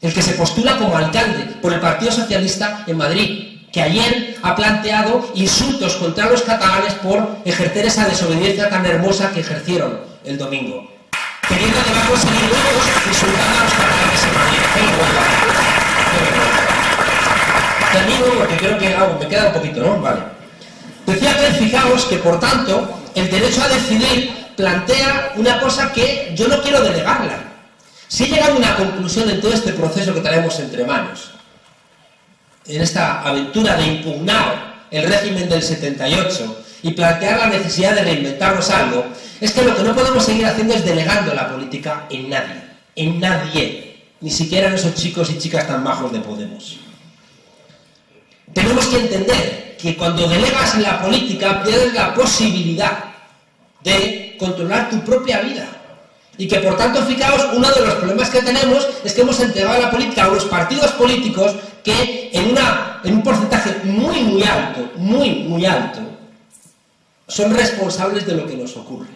el que se postula como alcalde por el Partido Socialista en Madrid, que ayer ha planteado insultos contra los catalanes por ejercer esa desobediencia tan hermosa que ejercieron el domingo, queriendo además conseguir votos insultando a los catalanes en Madrid. Termino porque creo que me queda un poquito, ¿no? Vale. Decía que, fijaos que, por tanto, el derecho a decidir plantea una cosa que yo no quiero delegarla. Si he llegado a una conclusión en todo este proceso que traemos entre manos, en esta aventura de impugnar el régimen del 78 y plantear la necesidad de reinventarnos algo, es que lo que no podemos seguir haciendo es delegando la política en nadie, ni siquiera en esos chicos y chicas tan majos de Podemos. Tenemos que entender que cuando delegas la política pierdes la posibilidad de controlar tu propia vida. Y que, por tanto, fijaos, uno de los problemas que tenemos es que hemos entregado la política a unos partidos políticos que en un porcentaje muy alto, son responsables de lo que nos ocurre.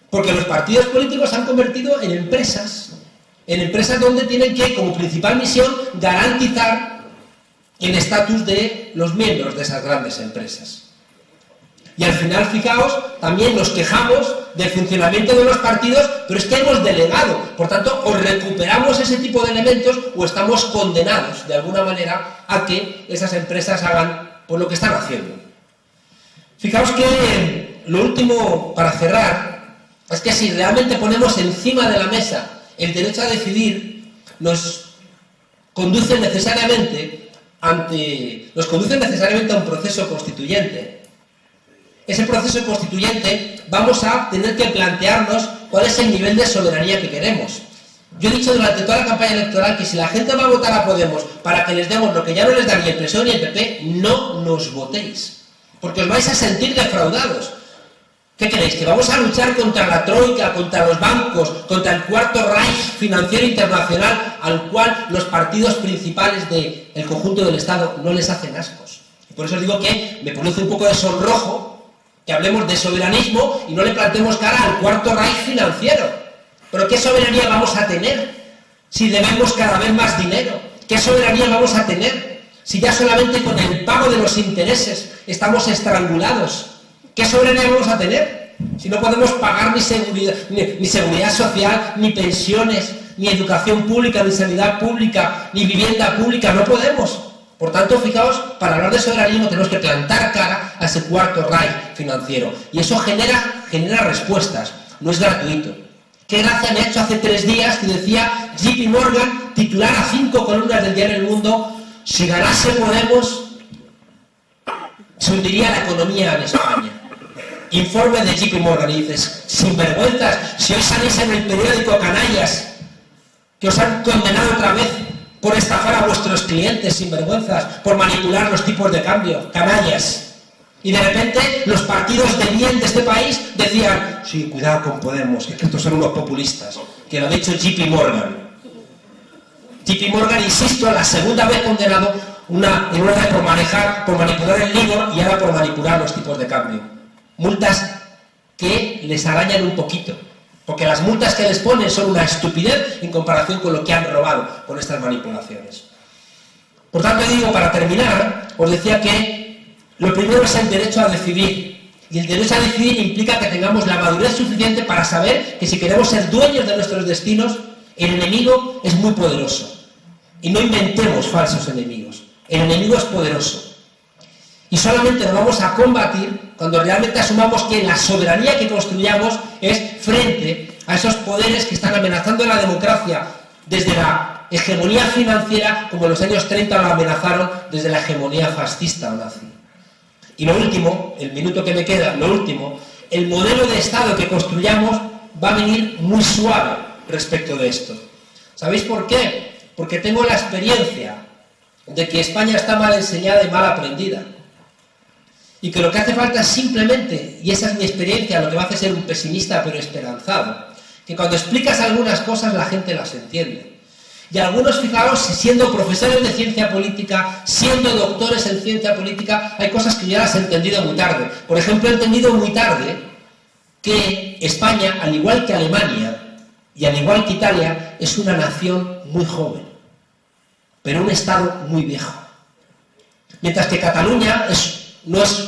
Porque los partidos políticos se han convertido en empresas donde tienen que, como principal misión, garantizar el estatus de los miembros de esas grandes empresas. Y al final, fijaos, también nos quejamos del funcionamiento de los partidos, pero es que hemos delegado. Por tanto, o recuperamos ese tipo de elementos o estamos condenados, de alguna manera, a que esas empresas hagan pues, lo que están haciendo. Fijaos que lo último, para cerrar, es que si realmente ponemos encima de la mesa el derecho a decidir, nos conduce necesariamente a un proceso constituyente. Ese proceso constituyente vamos a tener que plantearnos cuál es el nivel de soberanía que queremos. Yo he dicho durante toda la campaña electoral que si la gente va a votar a Podemos para que les demos lo que ya no les da ni el PSOE ni el PP, no nos votéis, porque os vais a sentir defraudados. ¿Qué queréis? ¿Que vamos a luchar contra la troika, contra los bancos, contra el cuarto Reich financiero internacional al cual los partidos principales del conjunto del Estado no les hacen ascos? Y por eso os digo que me produce un poco de sonrojo que hablemos de soberanismo y no le plantemos cara al cuarto Reich financiero. ¿Pero qué soberanía vamos a tener si debemos cada vez más dinero? ¿Qué soberanía vamos a tener si ya solamente con el pago de los intereses estamos estrangulados? ¿Qué soberanía vamos a tener si no podemos pagar ni seguridad social, ni pensiones, ni educación pública, ni sanidad pública, ni vivienda pública? No podemos. Por tanto, fijaos, para hablar de soberanismo tenemos que plantar cara a ese cuarto Reich financiero. Y eso genera respuestas, no es gratuito. Qué gracia me ha hecho hace 3 días que decía JP Morgan, titular a 5 columnas del diario El Mundo, si ganase Podemos, se hundiría la economía en España. Informe de JP Morgan, y dices, sinvergüenzas, si hoy salís en el periódico canallas, que os han condenado otra vez por estafar a vuestros clientes, sinvergüenzas, por manipular los tipos de cambio, canallas. Y de repente los partidos de bien de este país decían, sí, cuidado con Podemos, que estos son unos populistas, que lo ha dicho JP Morgan. JP Morgan, insisto, la segunda vez condenado en una vez por manipular el LIBOR y ahora por manipular los tipos de cambio. Multas que les arañan un poquito. Porque las multas que les ponen son una estupidez en comparación con lo que han robado con estas manipulaciones. Por tanto, digo, para terminar, os decía que lo primero es el derecho a decidir. Y el derecho a decidir implica que tengamos la madurez suficiente para saber que si queremos ser dueños de nuestros destinos, el enemigo es muy poderoso. Y no inventemos falsos enemigos. El enemigo es poderoso. Y solamente lo vamos a combatir cuando realmente asumamos que la soberanía que construyamos es frente a esos poderes que están amenazando la democracia desde la hegemonía financiera, como en los años 30 lo amenazaron desde la hegemonía fascista o nazi. Y lo último, el minuto que me queda, lo último, el modelo de Estado que construyamos va a venir muy suave respecto de esto. ¿Sabéis por qué? Porque tengo la experiencia de que España está mal enseñada y mal aprendida. Y que lo que hace falta es simplemente, y esa es mi experiencia, lo que me hace ser un pesimista pero esperanzado, que cuando explicas algunas cosas la gente las entiende. Y algunos, fijaos, siendo profesores de ciencia política, siendo doctores en ciencia política, hay cosas que ya las he entendido muy tarde. Por ejemplo, he entendido muy tarde que España, al igual que Alemania y al igual que Italia, es una nación muy joven, pero un Estado muy viejo. Mientras que Cataluña no es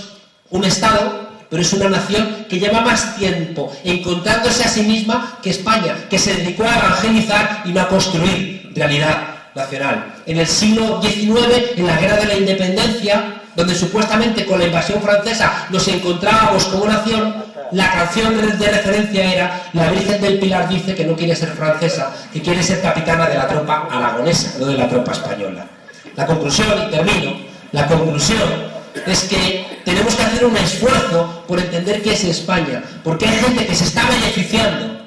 un Estado, pero es una nación que lleva más tiempo encontrándose a sí misma que España, que se dedicó a evangelizar y no a construir realidad nacional. En el siglo XIX, en la Guerra de la Independencia, donde supuestamente con la invasión francesa nos encontrábamos como nación, la canción de referencia era La Virgen del Pilar dice que no quiere ser francesa, que quiere ser capitana de la tropa aragonesa, no de la tropa española. La conclusión, y termino, la conclusión es que tenemos que hacer un esfuerzo por entender qué es España, porque hay gente que se está beneficiando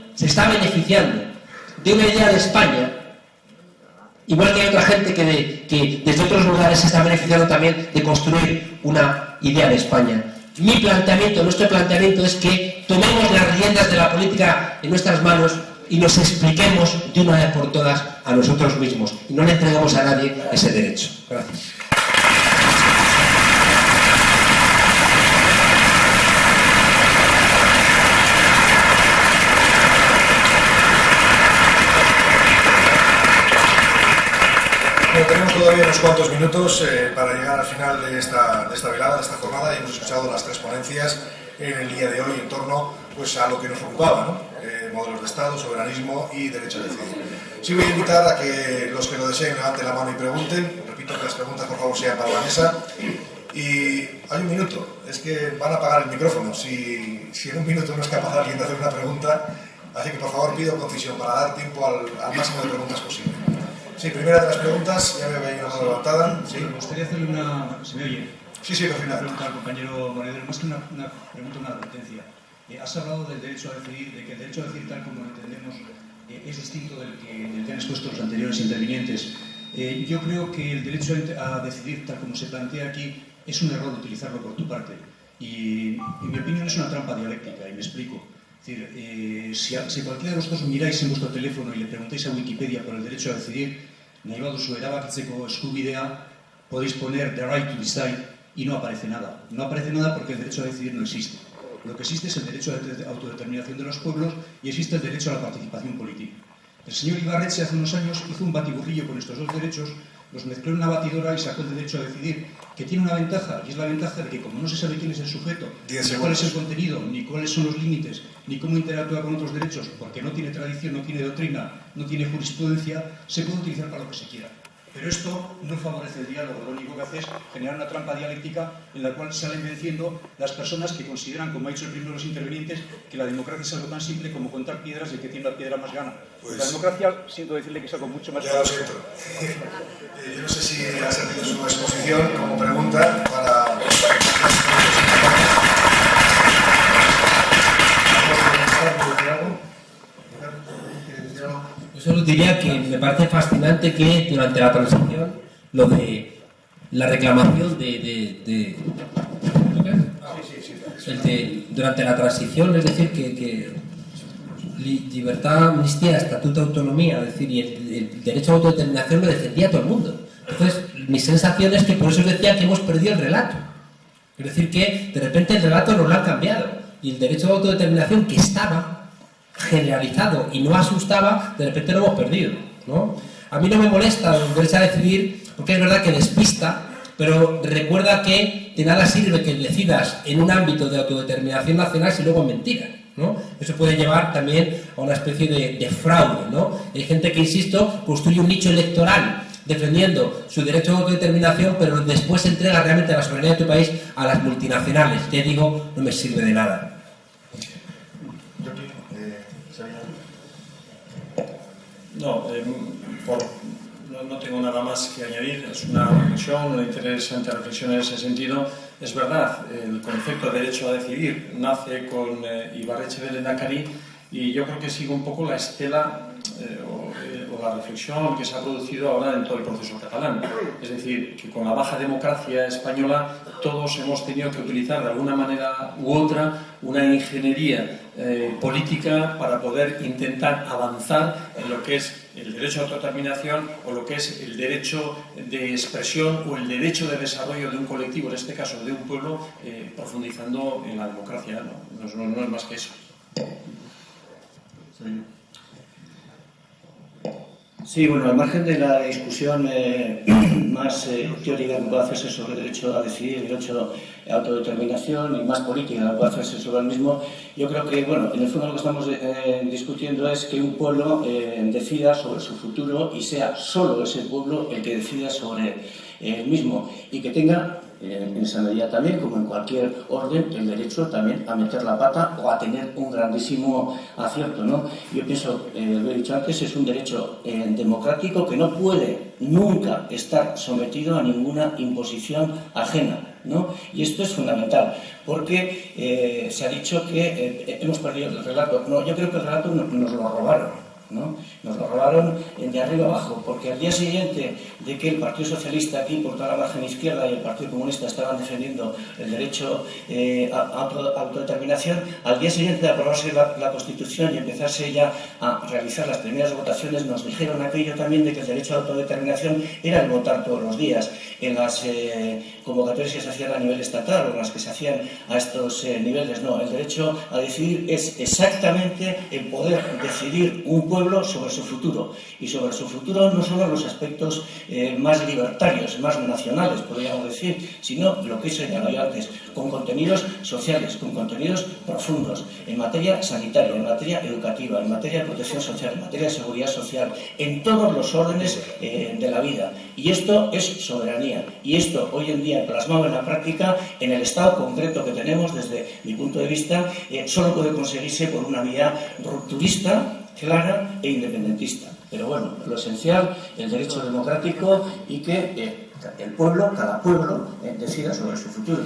de una idea de España, igual que hay otra gente que desde otros lugares se está beneficiando también de construir una idea de España. Mi planteamiento, nuestro planteamiento es que tomemos las riendas de la política en nuestras manos y nos expliquemos de una vez por todas a nosotros mismos y no le entreguemos a nadie ese derecho. Gracias. Tenemos todavía unos cuantos minutos para llegar al final de esta velada, de esta jornada, y hemos escuchado las tres ponencias en el día de hoy en torno pues, a lo que nos ocupaba, ¿no? Modelos de Estado, soberanismo y derecho a decidir. Sí voy a invitar a que los que lo deseen levanten la mano y pregunten. Repito que las preguntas por favor sean para la mesa. Y hay un minuto, es que van a apagar el micrófono si en un minuto no es capaz alguien de hacer una pregunta, así que por favor pido concisión para dar tiempo al máximo de preguntas posible. Sí, primera de las preguntas, ya veo que hay una mano levantada. Sí. Me gustaría hacerle una... ¿Se me oye? Sí, al final. Una pregunta al compañero Monedero, más que una pregunta, una advertencia. Has hablado del derecho a decidir, de que el derecho a decidir tal como lo entendemos es distinto del que han expuesto los anteriores intervinientes. Yo creo que el derecho a decidir tal como se plantea aquí es un error utilizarlo por tu parte. Y en mi opinión es una trampa dialéctica, y me explico. Es decir, si cualquiera de vosotros miráis en vuestro teléfono y le preguntáis a Wikipedia por el derecho a decidir, nahi baduzu erabakitzeko eskubidea, podéis poner the right to decide y no aparece nada. No aparece nada porque el derecho a decidir no existe. Lo que existe es el derecho a autodeterminación de los pueblos y existe el derecho a la participación política. El señor Ibarretxe hace unos años hizo un batiburrillo con estos dos derechos, los mezcló en una batidora y sacó el derecho a decidir, que tiene una ventaja, y es la ventaja de que como no se sabe quién es el sujeto, ni cuál es el contenido, ni cuáles son los límites, ni cómo interactúa con otros derechos, porque no tiene tradición, no tiene doctrina, no tiene jurisprudencia, se puede utilizar para lo que se quiera. Pero esto no favorece el diálogo, lo único que hace es generar una trampa dialéctica en la cual salen venciendo las personas que consideran, como ha dicho el primero de los intervinientes, que la democracia es algo tan simple como contar piedras y el que tiene la piedra más gana. Pues la democracia, siento decirle que es algo mucho más... Ya lo siento. Yo no sé si ha servido su exposición como pregunta para... Yo solo diría que me parece fascinante que durante la transición lo de la reclamación durante la transición, es decir, que libertad, amnistía, estatuto de autonomía, es decir, y el derecho a autodeterminación lo defendía todo el mundo. Entonces, mi sensación es que por eso os decía que hemos perdido el relato. Es decir, que de repente el relato nos lo han cambiado y el derecho a autodeterminación que estaba generalizado y no asustaba, de repente lo hemos perdido, ¿no? A mí no me molesta el derecho a decidir, porque es verdad que despista, pero recuerda que de nada sirve que decidas en un ámbito de autodeterminación nacional si luego es mentira, ¿no? Eso puede llevar también a una especie de fraude, ¿no? Hay gente que, insisto, construye un nicho electoral defendiendo su derecho a autodeterminación, pero después entrega realmente la soberanía de tu país a las multinacionales. Te digo, no me sirve de nada. No, no tengo nada más que añadir. Es una reflexión, una interesante reflexión en ese sentido. Es verdad, el concepto de derecho a decidir nace con Ibarretxe Lehendakari y yo creo que sigue un poco la estela o la reflexión que se ha producido ahora en todo el proceso catalán. Es decir, que con la baja democracia española todos hemos tenido que utilizar de alguna manera u otra una ingeniería política para poder intentar avanzar en lo que es el derecho a autodeterminación o lo que es el derecho de expresión o el derecho de desarrollo de un colectivo, en este caso de un pueblo, profundizando en la democracia. No es más que eso. Sí, bueno, al margen de la discusión más teórica que puede hacerse sobre el derecho a decidir, el derecho a autodeterminación y más política que puede hacerse sobre el mismo, yo creo que, bueno, en el fondo lo que estamos discutiendo es que un pueblo decida sobre su futuro y sea solo ese pueblo el que decida sobre el mismo y que tenga, en esa medida también, como en cualquier orden, el derecho también a meter la pata o a tener un grandísimo acierto, ¿no? Yo pienso, lo he dicho antes, es un derecho democrático que no puede nunca estar sometido a ninguna imposición ajena, ¿no? Y esto es fundamental, porque se ha dicho que hemos perdido el relato. No, yo creo que el relato nos lo robaron, ¿no? Nos lo robaron de arriba abajo, porque al día siguiente de que el Partido Socialista aquí por toda la margen izquierda y el Partido Comunista estaban defendiendo el derecho a autodeterminación, al día siguiente de aprobarse la Constitución y empezarse ya a realizar las primeras votaciones, nos dijeron aquello también de que el derecho a autodeterminación era el votar todos los días en las convocatorias que se hacían a nivel estatal o en las que se hacían a estos niveles. No, el derecho a decidir es exactamente el poder decidir un pueblo sobre su futuro, y sobre su futuro no solo los aspectos más libertarios, más nacionales, podríamos decir, sino lo que he señalado antes, con contenidos sociales, con contenidos profundos, en materia sanitaria, en materia educativa, en materia de protección social, en materia de seguridad social, en todos los órdenes de la vida. Y esto es soberanía, y esto hoy en día plasmado en la práctica, en el estado concreto que tenemos, desde mi punto de vista, solo puede conseguirse por una vía rupturista, clara e independentista. Pero bueno, lo esencial, el derecho democrático y que el pueblo, cada pueblo, decida sobre su futuro.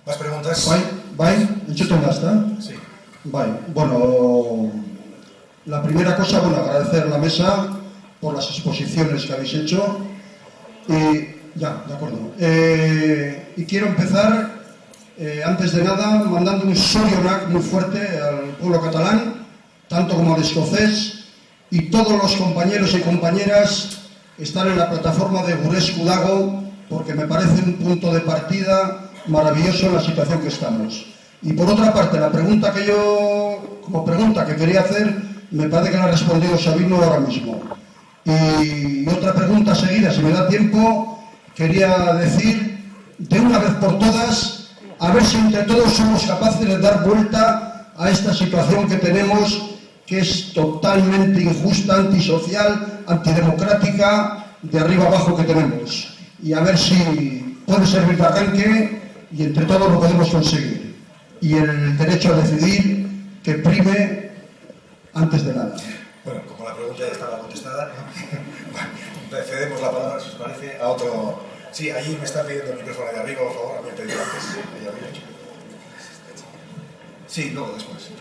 ¿Más preguntas? Bai, entzuten da, ezta? Sí. Bai, bueno, la primera cosa, bueno, agradecer a la mesa por las exposiciones que habéis hecho. Ya, de acuerdo. Y quiero empezar, antes de nada, mandando un sorionac muy fuerte al pueblo catalán, tanto como al escocés, y todos los compañeros y compañeras están en la plataforma de Gurescu Dago, porque me parece un punto de partida maravilloso en la situación que estamos. Y por otra parte, la pregunta que yo, como pregunta que quería hacer, me parece que la ha respondido Sabino ahora mismo. Y otra pregunta seguida, si me da tiempo, quería decir, de una vez por todas, a ver si entre todos somos capaces de dar vuelta a esta situación que tenemos, que es totalmente injusta, antisocial, antidemocrática, de arriba abajo que tenemos. Y a ver si puede servir de arranque y entre todos lo podemos conseguir. Y el derecho a decidir que prime antes de nada. Bueno, como la pregunta ya estaba contestada, ¿no? Cedemos la palabra, si os parece, a otro... Sí, allí me está pidiendo el micrófono de arriba, por favor, me han pedido antes. Allá arriba. Sí, luego después.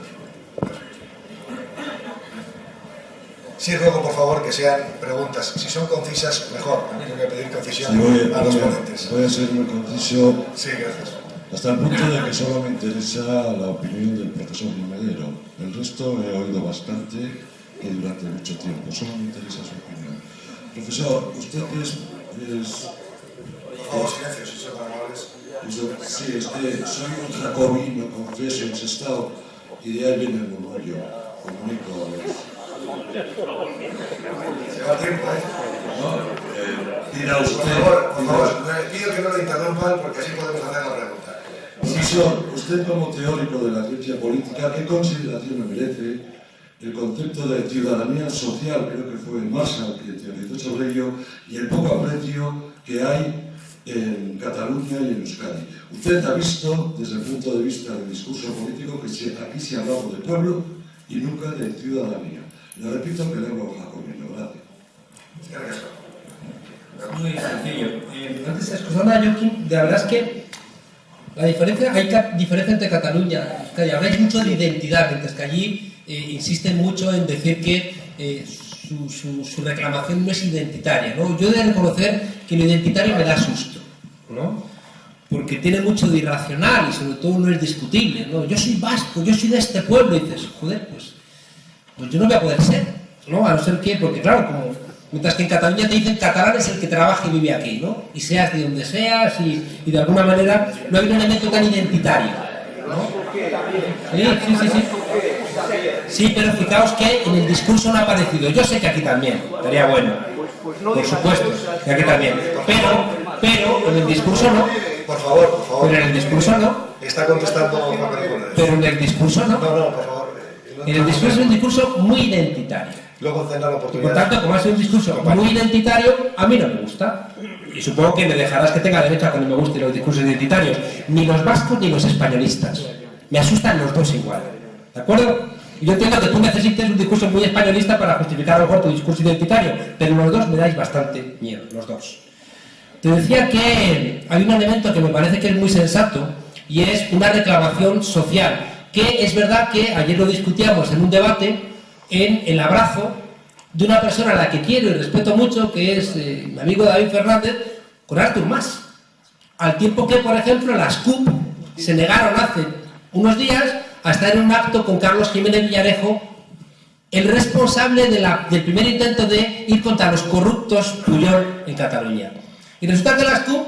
Sí, ruego por favor que sean preguntas. Si son concisas, mejor. A mí me voy a pedir concisión a los ponentes. Voy a ser muy conciso. Sí, gracias. Hasta el punto de que solo me interesa la opinión del profesor Numedero. El resto he oído bastante y durante mucho tiempo. Solo me interesa su opinión. Profesor, usted es... Por favor, silencio, si son amables. Sí, soy un jacobí, me confieso en ese estado, y de ahí viene el murmullo. Comunico a los... Se va tiempo, ¿eh? No, dirá usted... Por favor, le pido que no lo interrumpan porque así podemos hacer la pregunta. Profesor, usted como teórico de la ciencia política, ¿qué consideración me merece el concepto de ciudadanía social, creo que fue Marshall que teorizó sobre ello, y el poco aprecio que hay en Cataluña y en Euskadi. Usted ha visto, desde el punto de vista del discurso político, que aquí se ha hablado de pueblo y nunca de ciudadanía. Le repito que le hablo jacobino. Gracias. Muy sencillo. Antes escuchando a Joaquín, la verdad es que la diferencia, hay diferencia entre Cataluña y Euskadi. Habláis mucho de identidad, mientras que allí insisten mucho en decir que su reclamación no es identitaria, ¿no? Yo he de reconocer que lo identitario me da susto, ¿no? Porque tiene mucho de irracional y sobre todo no es discutible, ¿no? Yo soy vasco, yo soy de este pueblo, y dices, joder, pues yo no voy a poder ser, ¿no? A no ser que, porque claro, como mientras que en Cataluña te dicen catalán es el que trabaja y vive aquí, ¿no? Y seas de donde seas y de alguna manera no hay un elemento tan identitario, ¿no? Sí. Sí, pero fijaos que en el discurso no ha aparecido. Yo sé que aquí también, estaría bueno, por supuesto, que aquí también. Pero en el discurso no. Por favor. Pero en el discurso no. Está contestando Juan Carlos. Pero en el discurso no. No, por favor. En el discurso es un discurso muy identitario. Luego tendrá la oportunidad. Por tanto, como es un discurso muy identitario, a mí no me gusta. Y supongo que me dejarás que tenga derecho a que no me gusten los discursos identitarios. Ni los vascos ni los españolistas. Me asustan los dos igual. ¿De acuerdo? Y yo entiendo que tú necesites un discurso muy españolista para justificar a lo mejor tu discurso identitario, pero los dos me dais bastante miedo, los dos. Te decía que hay un elemento que me parece que es muy sensato y es una reclamación social, que es verdad que ayer lo discutíamos en un debate en el abrazo de una persona a la que quiero y respeto mucho, que es mi amigo David Fernández, con Artur Mas. Al tiempo que, por ejemplo, las CUP se negaron hace unos días a estar en un acto con Carlos Jiménez Villarejo, el responsable del primer intento de ir contra los corruptos Pujol en Cataluña. Y resulta que las CUP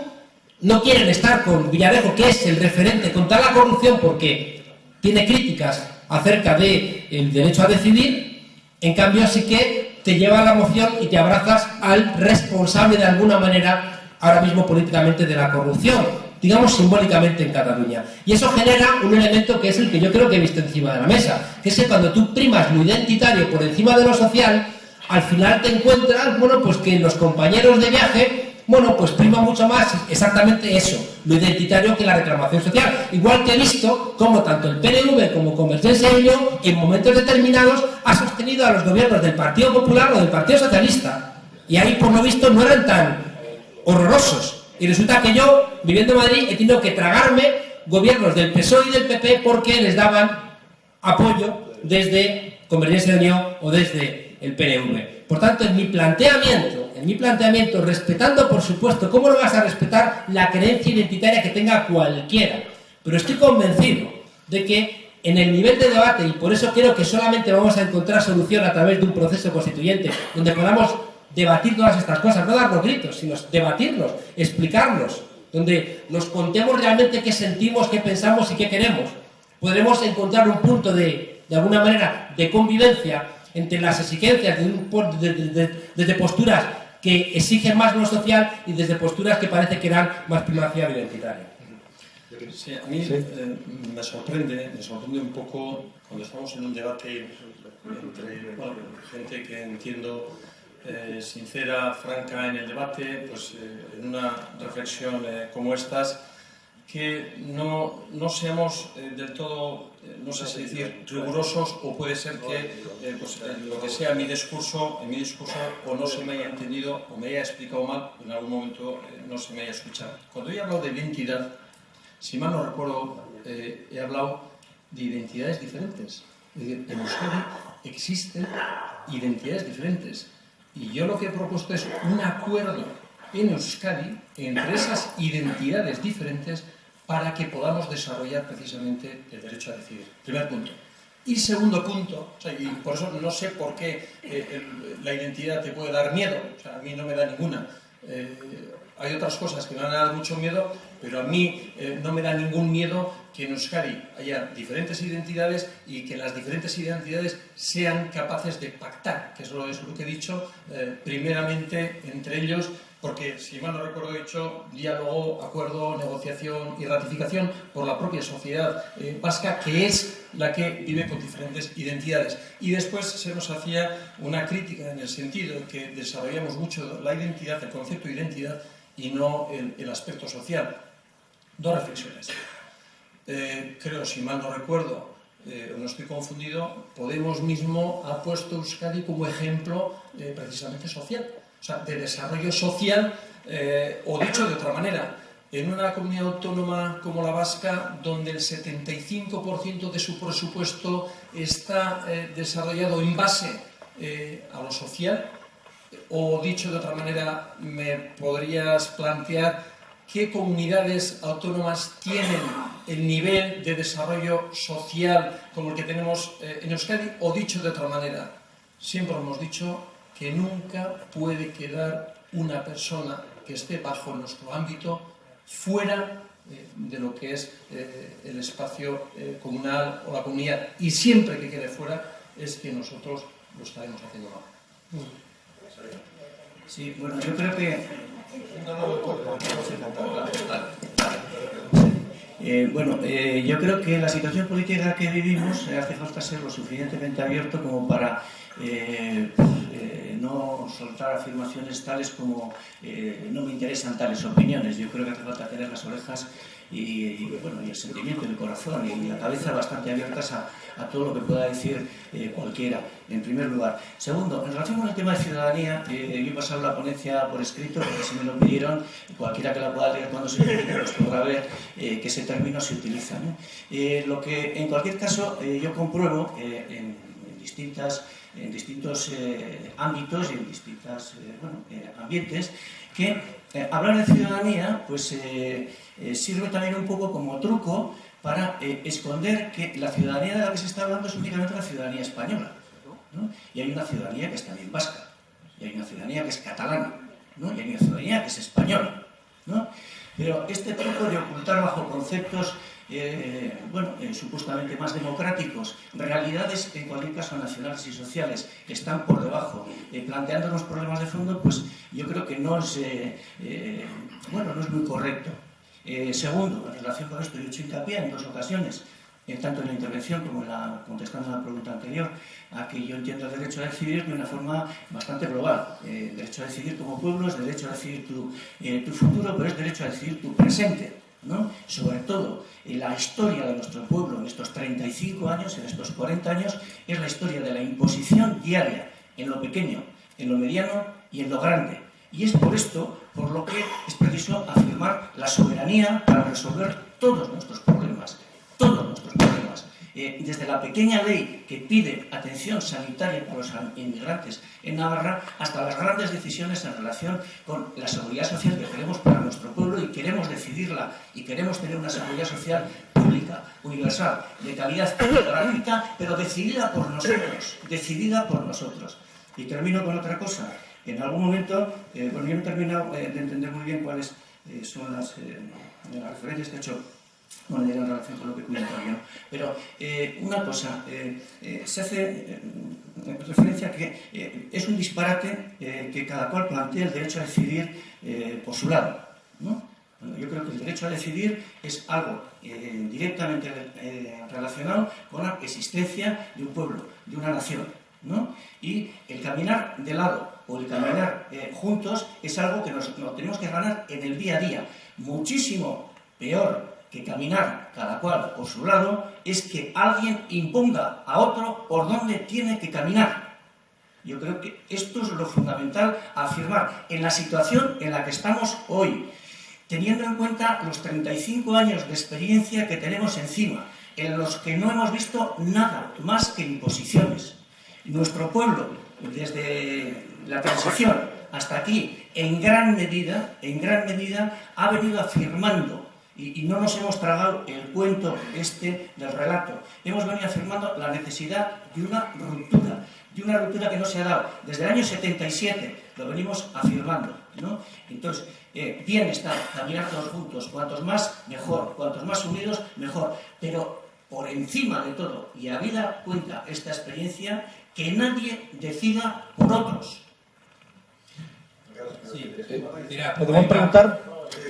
no quieren estar con Villarejo, que es el referente contra la corrupción, porque tiene críticas acerca del derecho a decidir. En cambio, sí que te lleva a la moción y te abrazas al responsable de alguna manera, ahora mismo políticamente, de la corrupción, digamos simbólicamente en Cataluña. Y eso genera un elemento que es el que yo creo que he visto encima de la mesa, que es que cuando tú primas lo identitario por encima de lo social, al final te encuentras, bueno, pues que los compañeros de viaje, bueno, pues prima mucho más exactamente eso, lo identitario, que la reclamación social. Igual que he visto cómo tanto el PNV como Convergencia y Unión, en momentos determinados, ha sostenido a los gobiernos del Partido Popular o del Partido Socialista. Y ahí, por lo visto, no eran tan horrorosos. Y resulta que yo, viviendo en Madrid, he tenido que tragarme gobiernos del PSOE y del PP porque les daban apoyo desde Convergencia de Unión o desde el PNV. Por tanto, en mi planteamiento, respetando, por supuesto, ¿cómo no vas a respetar la creencia identitaria que tenga cualquiera? Pero estoy convencido de que en el nivel de debate, y por eso creo que solamente vamos a encontrar solución a través de un proceso constituyente, donde podamos debatir todas estas cosas, no darnos gritos, sino debatirnos, explicarnos, donde nos contemos realmente qué sentimos, qué pensamos y qué queremos. Podremos encontrar un punto de alguna manera, de convivencia entre las exigencias desde posturas que exigen más lo social y desde posturas que parece que dan más primacía identitaria. Sí, a mí me sorprende un poco cuando estamos en un debate entre gente que entiendo sincera, franca en el debate, pues en una reflexión como estas, que no seamos del todo, no sé si decir, rigurosos, o puede ser que pues, lo que sea en mi discurso o no se me haya entendido o me haya explicado mal, en algún momento no se me haya escuchado. Cuando he hablado de identidad, si mal no recuerdo, he hablado de identidades diferentes. En Euskadi existen identidades diferentes. Y yo lo que he propuesto es un acuerdo en Euskadi entre esas identidades diferentes para que podamos desarrollar precisamente el derecho a decidir. Primer punto. Y segundo punto, o sea, y por eso no sé por qué la identidad te puede dar miedo, o sea, a mí no me da ninguna. Hay otras cosas que me van a dar mucho miedo, pero a mí no me da ningún miedo que en Euskadi haya diferentes identidades y que las diferentes identidades sean capaces de pactar, que eso es lo que he dicho, primeramente entre ellos, porque, si mal no recuerdo, he dicho diálogo, acuerdo, negociación y ratificación por la propia sociedad vasca, que es la que vive con diferentes identidades. Y después se nos hacía una crítica en el sentido de que desarrollamos mucho la identidad, el concepto de identidad, y no el aspecto social. Dos reflexiones. Creo, si mal no recuerdo, no estoy confundido, Podemos mismo ha puesto Euskadi como ejemplo precisamente social, o sea, de desarrollo social, o dicho de otra manera, en una comunidad autónoma como la vasca, donde el 75% de su presupuesto está desarrollado en base a lo social, o dicho de otra manera, me podrías plantear qué comunidades autónomas tienen el nivel de desarrollo social como el que tenemos en Euskadi, o dicho de otra manera, siempre hemos dicho que nunca puede quedar una persona que esté bajo nuestro ámbito fuera de lo que es el espacio comunal o la comunidad, y siempre que quede fuera es que nosotros lo estaremos haciendo mal. Sí, bueno, yo creo que... yo creo que la situación política que vivimos hace falta ser lo suficientemente abierto como para no soltar afirmaciones tales como no me interesan tales opiniones. Yo creo que hace falta tener las orejas y el sentimiento y el corazón y la cabeza bastante abiertas a todo lo que pueda decir cualquiera, en primer lugar. Segundo, en relación con el tema de ciudadanía, yo he pasado la ponencia por escrito, porque si me lo pidieron, cualquiera que la pueda leer cuando se publique, pues podrá ver que ese término se utiliza, ¿no? Lo que, en cualquier caso, yo compruebo en distintos ámbitos y en distintos ambientes, que hablar de ciudadanía pues, sirve también un poco como truco para esconder que la ciudadanía de la que se está hablando es únicamente la ciudadanía española, ¿no? Y hay una ciudadanía que es también vasca, y hay una ciudadanía que es catalana, ¿no? Y hay una ciudadanía que es española, ¿no? Pero este truco de ocultar bajo conceptos supuestamente más democráticos, realidades en cualquier caso nacionales y sociales que están por debajo, planteándonos problemas de fondo, pues yo creo que no es muy correcto. Segundo, en relación con esto, yo he hecho hincapié en dos ocasiones, tanto en la intervención como contestando a la pregunta anterior, a que yo entiendo el derecho a decidir de una forma bastante global. El derecho a decidir como pueblo es derecho a decidir tu futuro, pero es derecho a decidir tu presente, ¿no? Sobre todo, la historia de nuestro pueblo en estos 35 años, en estos 40 años, es la historia de la imposición diaria en lo pequeño, en lo mediano y en lo grande. Y es por esto por lo que es preciso afirmar la soberanía para resolver todos nuestros problemas, desde la pequeña ley que pide atención sanitaria para los inmigrantes en Navarra hasta las grandes decisiones en relación con la seguridad social que queremos para nuestro pueblo y queremos decidirla y queremos tener una seguridad social pública, universal, de calidad geográfica, pero decidida por nosotros. Y termino con otra cosa. En algún momento, yo no he terminado de entender muy bien cuáles son las referencias que he hecho en relación con lo que comentaba yo. Pero una cosa, se hace referencia a que es un disparate que cada cual plantee el derecho a decidir por su lado, ¿no? Bueno, yo creo que el derecho a decidir es algo directamente relacionado con la existencia de un pueblo, de una nación, ¿no? Y el caminar de lado o el caminar juntos es algo que nos tenemos que ganar en el día a día. Muchísimo peor que caminar cada cual por su lado es que alguien imponga a otro por dónde tiene que caminar. Yo creo que esto es lo fundamental a afirmar en la situación en la que estamos hoy, teniendo en cuenta los 35 años de experiencia que tenemos encima, en los que no hemos visto nada más que imposiciones. Nuestro pueblo, desde la transición hasta aquí, en gran medida, ha venido afirmando, y no nos hemos tragado el cuento del relato, hemos venido afirmando la necesidad de una ruptura que no se ha dado. Desde el año 77 lo venimos afirmando, ¿no? Entonces, bien está caminar todos juntos, cuantos más mejor, cuantos más unidos mejor, pero por encima de todo, y habida cuenta esta experiencia, que nadie decida por otros. Sí, mira, ¿Podemos preguntar?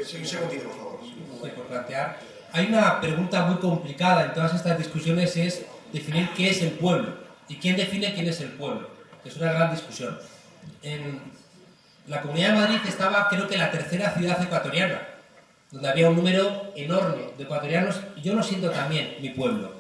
Sí, un segundito, por favor. Sí, por plantear. Hay una pregunta muy complicada en todas estas discusiones, es definir qué es el pueblo y quién define quién es el pueblo. Es una gran discusión. En la Comunidad de Madrid estaba, creo que, la tercera ciudad ecuatoriana, donde había un número enorme de ecuatorianos, y yo lo siento también, mi pueblo.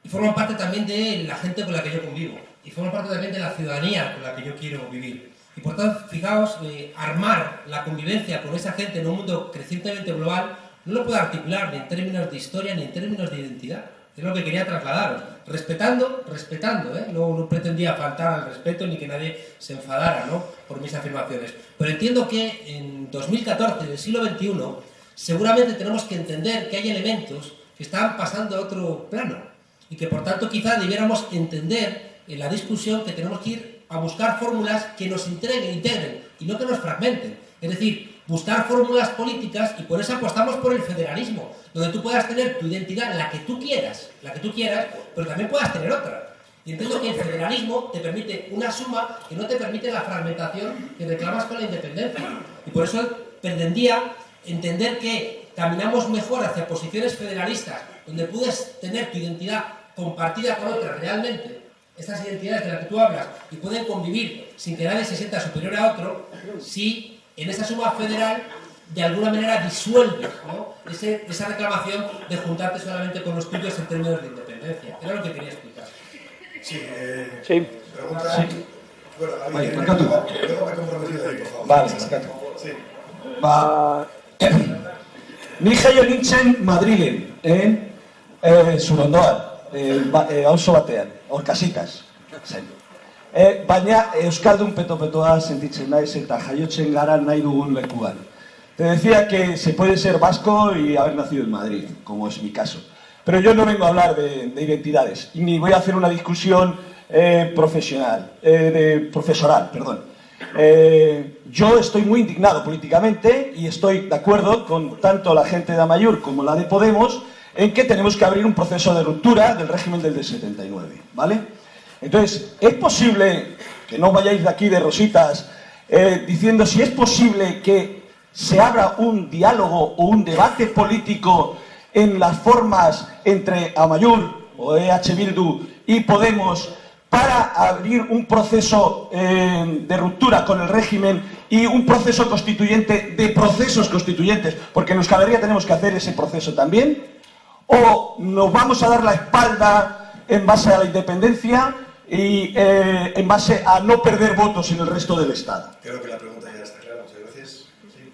Y forman parte también de la gente con la que yo convivo, y forman parte también de la ciudadanía con la que yo quiero vivir. Y por tanto, fijaos, armar la convivencia con esa gente en un mundo crecientemente global no lo puedo articular ni en términos de historia ni en términos de identidad. Es lo que quería trasladaros. Respetando, no pretendía faltar al respeto ni que nadie se enfadara, ¿no?, por mis afirmaciones. Pero entiendo que en 2014, en el siglo XXI, seguramente tenemos que entender que hay elementos que están pasando a otro plano y que por tanto quizá debiéramos entender en la discusión que tenemos que ir a buscar fórmulas que nos integren y no que nos fragmenten. Es decir, buscar fórmulas políticas, y por eso apostamos por el federalismo, donde tú puedas tener tu identidad, la que tú quieras, pero también puedas tener otra. Y entiendo que el federalismo te permite una suma que no te permite la fragmentación que reclamas con la independencia. Y por eso pretendía entender que caminamos mejor hacia posiciones federalistas, donde puedes tener tu identidad compartida con otras realmente, estas identidades de las que tú hablas, y pueden convivir sin que nadie se sienta superior a otro, si en esa suma federal de alguna manera disuelves, ¿no?, esa reclamación de juntarte solamente con los tuyos en términos de independencia. Era lo que quería explicar. Sí, Sí. pregunta... Sí. Bueno, Bai, luego me he comprometido ahí, por favor. Vale, barkatu. Sí. Ba, ni jaio nintzen Madrilen, Zurondoan, auzo batean, hor kasitas, zen. Baina euskaldun peto-petoa sentitzen naiz eta jaiotzen gara nahi dugun lekuan. Te decía que se puede ser vasco y haber nacido en Madrid, como es mi caso. Pero yo no vengo a hablar de identidades, ni voy a hacer una discusión profesoral. Yo estoy muy indignado políticamente y estoy de acuerdo con tanto la gente de Amaiur como la de Podemos en que tenemos que abrir un proceso de ruptura del régimen del 79, ¿vale? Entonces, ¿es posible, que no vayáis de aquí de rositas, diciendo si es posible que se abra un diálogo o un debate político en las formas entre Amaiur o EH Bildu y Podemos para abrir un proceso de ruptura con el régimen y un proceso constituyente de procesos constituyentes? Porque en Euskal Herria tenemos que hacer ese proceso también. ¿O nos vamos a dar la espalda en base a la independencia y en base a no perder votos en el resto del Estado? Creo que la pregunta ya está clara. Muchas gracias. Sí.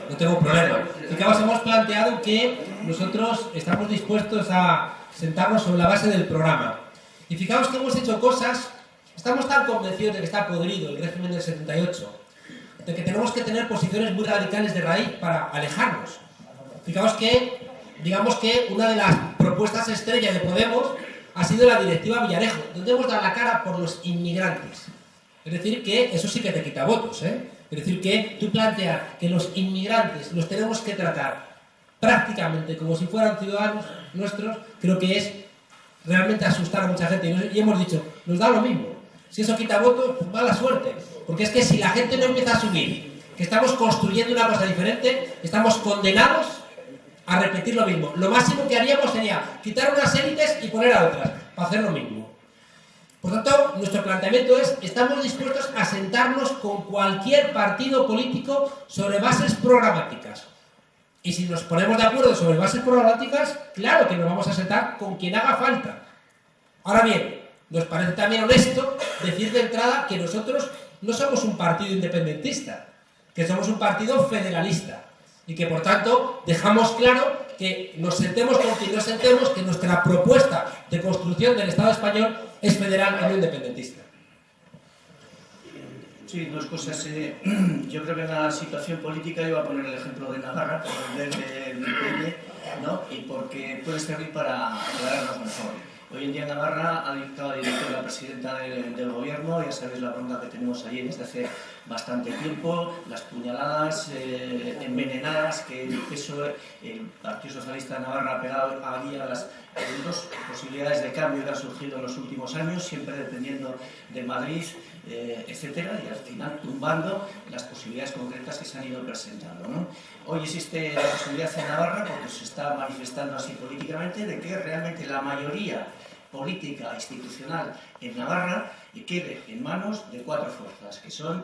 No tengo problema. Fijaos, hemos planteado que nosotros estamos dispuestos a sentarnos sobre la base del programa. Y fijaos que hemos hecho cosas, estamos tan convencidos de que está podrido el régimen del 78, de que tenemos que tener posiciones muy radicales de raíz para alejarnos. Fijaos que, digamos que una de las propuestas estrella de Podemos ha sido la directiva Villarejo, donde hemos dado la cara por los inmigrantes. Es decir, que eso sí que te quita votos, ¿eh? Es decir, que tú planteas que los inmigrantes los tenemos que tratar prácticamente como si fueran ciudadanos nuestros, creo que es realmente asustar a mucha gente. Y hemos dicho, nos da lo mismo. Si eso quita votos, pues mala suerte. Porque es que si la gente no empieza a asumir que estamos construyendo una cosa diferente, estamos condenados a repetir lo mismo. Lo máximo que haríamos sería quitar unas élites y poner a otras, para hacer lo mismo. Por tanto, nuestro planteamiento es, estamos dispuestos a sentarnos con cualquier partido político sobre bases programáticas. Y si nos ponemos de acuerdo sobre bases programáticas, claro que nos vamos a sentar con quien haga falta. Ahora bien, nos parece también honesto decir de entrada que nosotros no somos un partido independentista, que somos un partido federalista y que por tanto dejamos claro que nos sentemos con quien nos sentemos, que nuestra propuesta de construcción del Estado español es federal y no independentista. Sí, dos cosas. Yo creo que en la situación política, yo voy a poner el ejemplo de Navarra, por el del PN, ¿no? Y porque puede servir para aclararnos mejor. Hoy en día Navarra ha dictado a director la presidenta del gobierno, ya sabéis la bronca que tenemos allí desde hace bastante tiempo, las puñaladas en envenenadas que el PSOE, el Partido Socialista de Navarra, ha pegado allí a las dos posibilidades de cambio que han surgido en los últimos años, siempre dependiendo de Madrid, etcétera, y al final tumbando las posibilidades concretas que se han ido presentando, ¿no? Hoy existe la posibilidad en Navarra, porque se está manifestando así políticamente, de que realmente la mayoría política institucional en Navarra quede en manos de 4 fuerzas, que son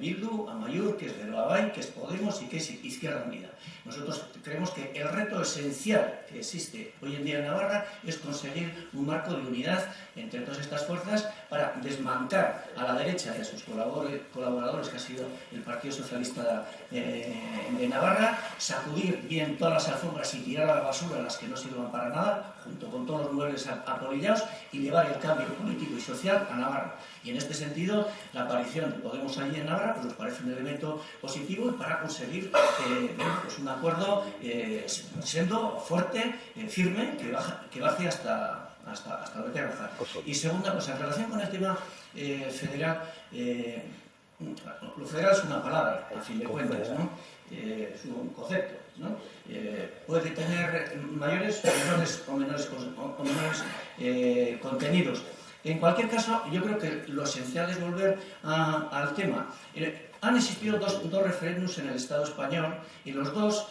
Bildu, Amaiur, que es Geroabay, que es Podemos y que es Izquierda Unida. Nosotros creemos que el reto esencial que existe hoy en día en Navarra es conseguir un marco de unidad entre todas estas fuerzas para desmancar a la derecha y a sus colaboradores, que ha sido el Partido Socialista de Navarra, sacudir bien todas las alfombras y tirar a la basura las que no sirvan para nada, junto con todos los muebles apolillados, y llevar el cambio político y social a Navarra. Y en este sentido, la aparición de Podemos allí en Navarra pues nos parece un elemento positivo y para conseguir pues un acuerdo siendo fuerte, firme, que baje hasta donde tenga que bajar. Y segunda cosa, en relación con el tema federal, lo federal es una palabra, a fin de cuentas, ¿no? Es un concepto, ¿no? Puede tener mayores o menores contenidos. En cualquier caso, yo creo que lo esencial es volver al tema. Han existido dos referéndums en el Estado español y los dos,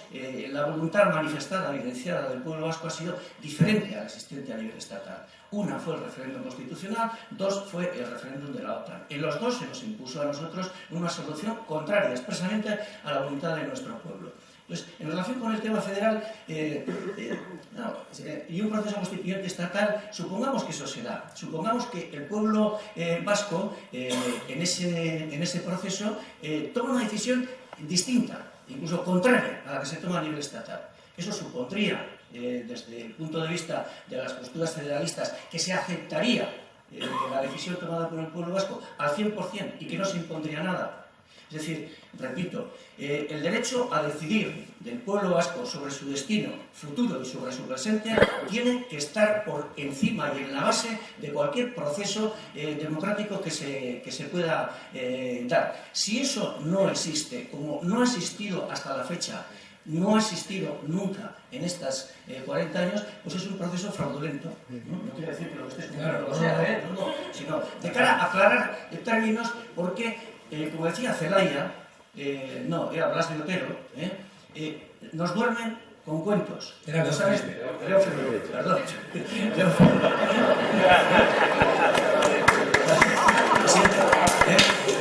la voluntad manifestada, evidenciada del pueblo vasco ha sido diferente a la existente a nivel estatal. Una fue el referéndum constitucional, 2 fue el referéndum de la OTAN. En los dos se nos impuso a nosotros una solución contraria expresamente a la voluntad de nuestro pueblo. Pues, en relación con el tema federal y un proceso constituyente estatal, supongamos que eso se da. Supongamos que el pueblo vasco en ese proceso toma una decisión distinta, incluso contraria a la que se toma a nivel estatal. Eso supondría, desde el punto de vista de las posturas federalistas, que se aceptaría la decisión tomada por el pueblo vasco al 100% y que no se impondría nada. Es decir, repito, el derecho a decidir del pueblo vasco sobre su destino futuro y sobre su presente tiene que estar por encima y en la base de cualquier proceso democrático que se pueda dar. Si eso no existe, como no ha existido hasta la fecha, no ha existido nunca en estas 40 años, pues es un proceso fraudulento. No quiero decir que lo que esté escuchando lo sea, sino de cara a aclarar términos, porque como decía Zelaya, era Blas de Otero, nos duermen con cuentos. Era ¿Sabes? Perdón.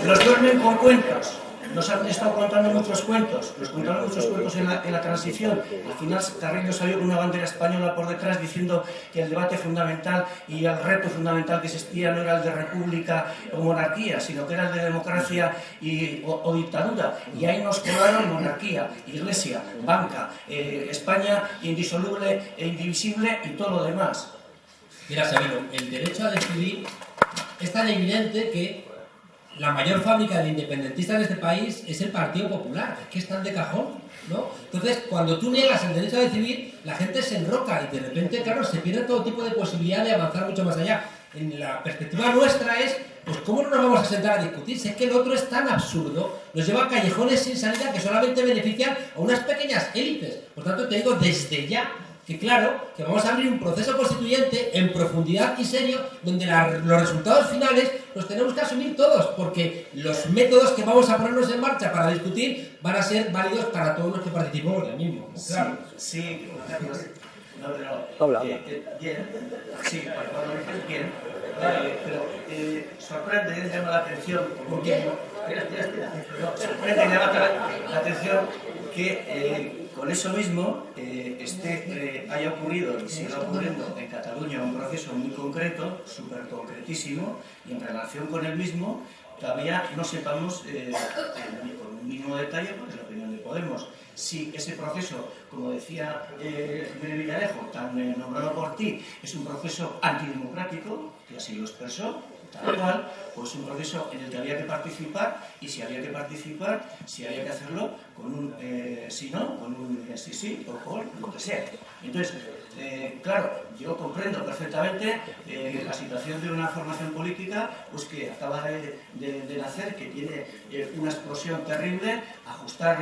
Nos duermen con cuentos. Nos han estado contando muchos cuentos, nos contaron muchos cuentos en la transición. Al final Carrillo salió con una bandera española por detrás diciendo que el debate fundamental y el reto fundamental que existía no era el de república o monarquía, sino que era el de democracia o dictadura. Y ahí nos quedaron monarquía, iglesia, banca, España indisoluble e indivisible y todo lo demás. Mira, Sabino, el derecho a decidir es tan evidente que la mayor fábrica de independentistas de este país es el Partido Popular, es que están de cajón, ¿no? Entonces, cuando tú niegas el derecho a decidir, la gente se enroca y de repente, claro, se pierde todo tipo de posibilidad de avanzar mucho más allá. En la perspectiva nuestra es, pues, ¿cómo no nos vamos a sentar a discutir? Si es que el otro es tan absurdo, nos lleva a callejones sin salida que solamente benefician a unas pequeñas élites. Por tanto, te digo desde ya que claro, que vamos a abrir un proceso constituyente en profundidad y serio, donde los resultados finales los tenemos que asumir todos, porque los métodos que vamos a ponernos en marcha para discutir van a ser válidos para todos los que participamos del mismo. Claro. Sí, Carlos. No, pero... bien. Sí, bien. Pero sorprende, llama la atención, porque... sorprende y llama la atención que con eso mismo haya ocurrido y siga ocurriendo en Cataluña un proceso muy concreto, súper concretísimo, y en relación con el mismo todavía no sepamos con un mínimo detalle, porque es la opinión de Podemos, si ese proceso, como decía Villarejo, tan nombrado por ti, es un proceso antidemocrático, que así lo expresó, tal cual, pues un proceso en el que había que participar, y si había que participar, si había que hacerlo con un sí no, con un sí o con lo que sea. Entonces, claro, yo comprendo perfectamente la situación de una formación política pues que acaba de nacer, que tiene una explosión terrible, ajustar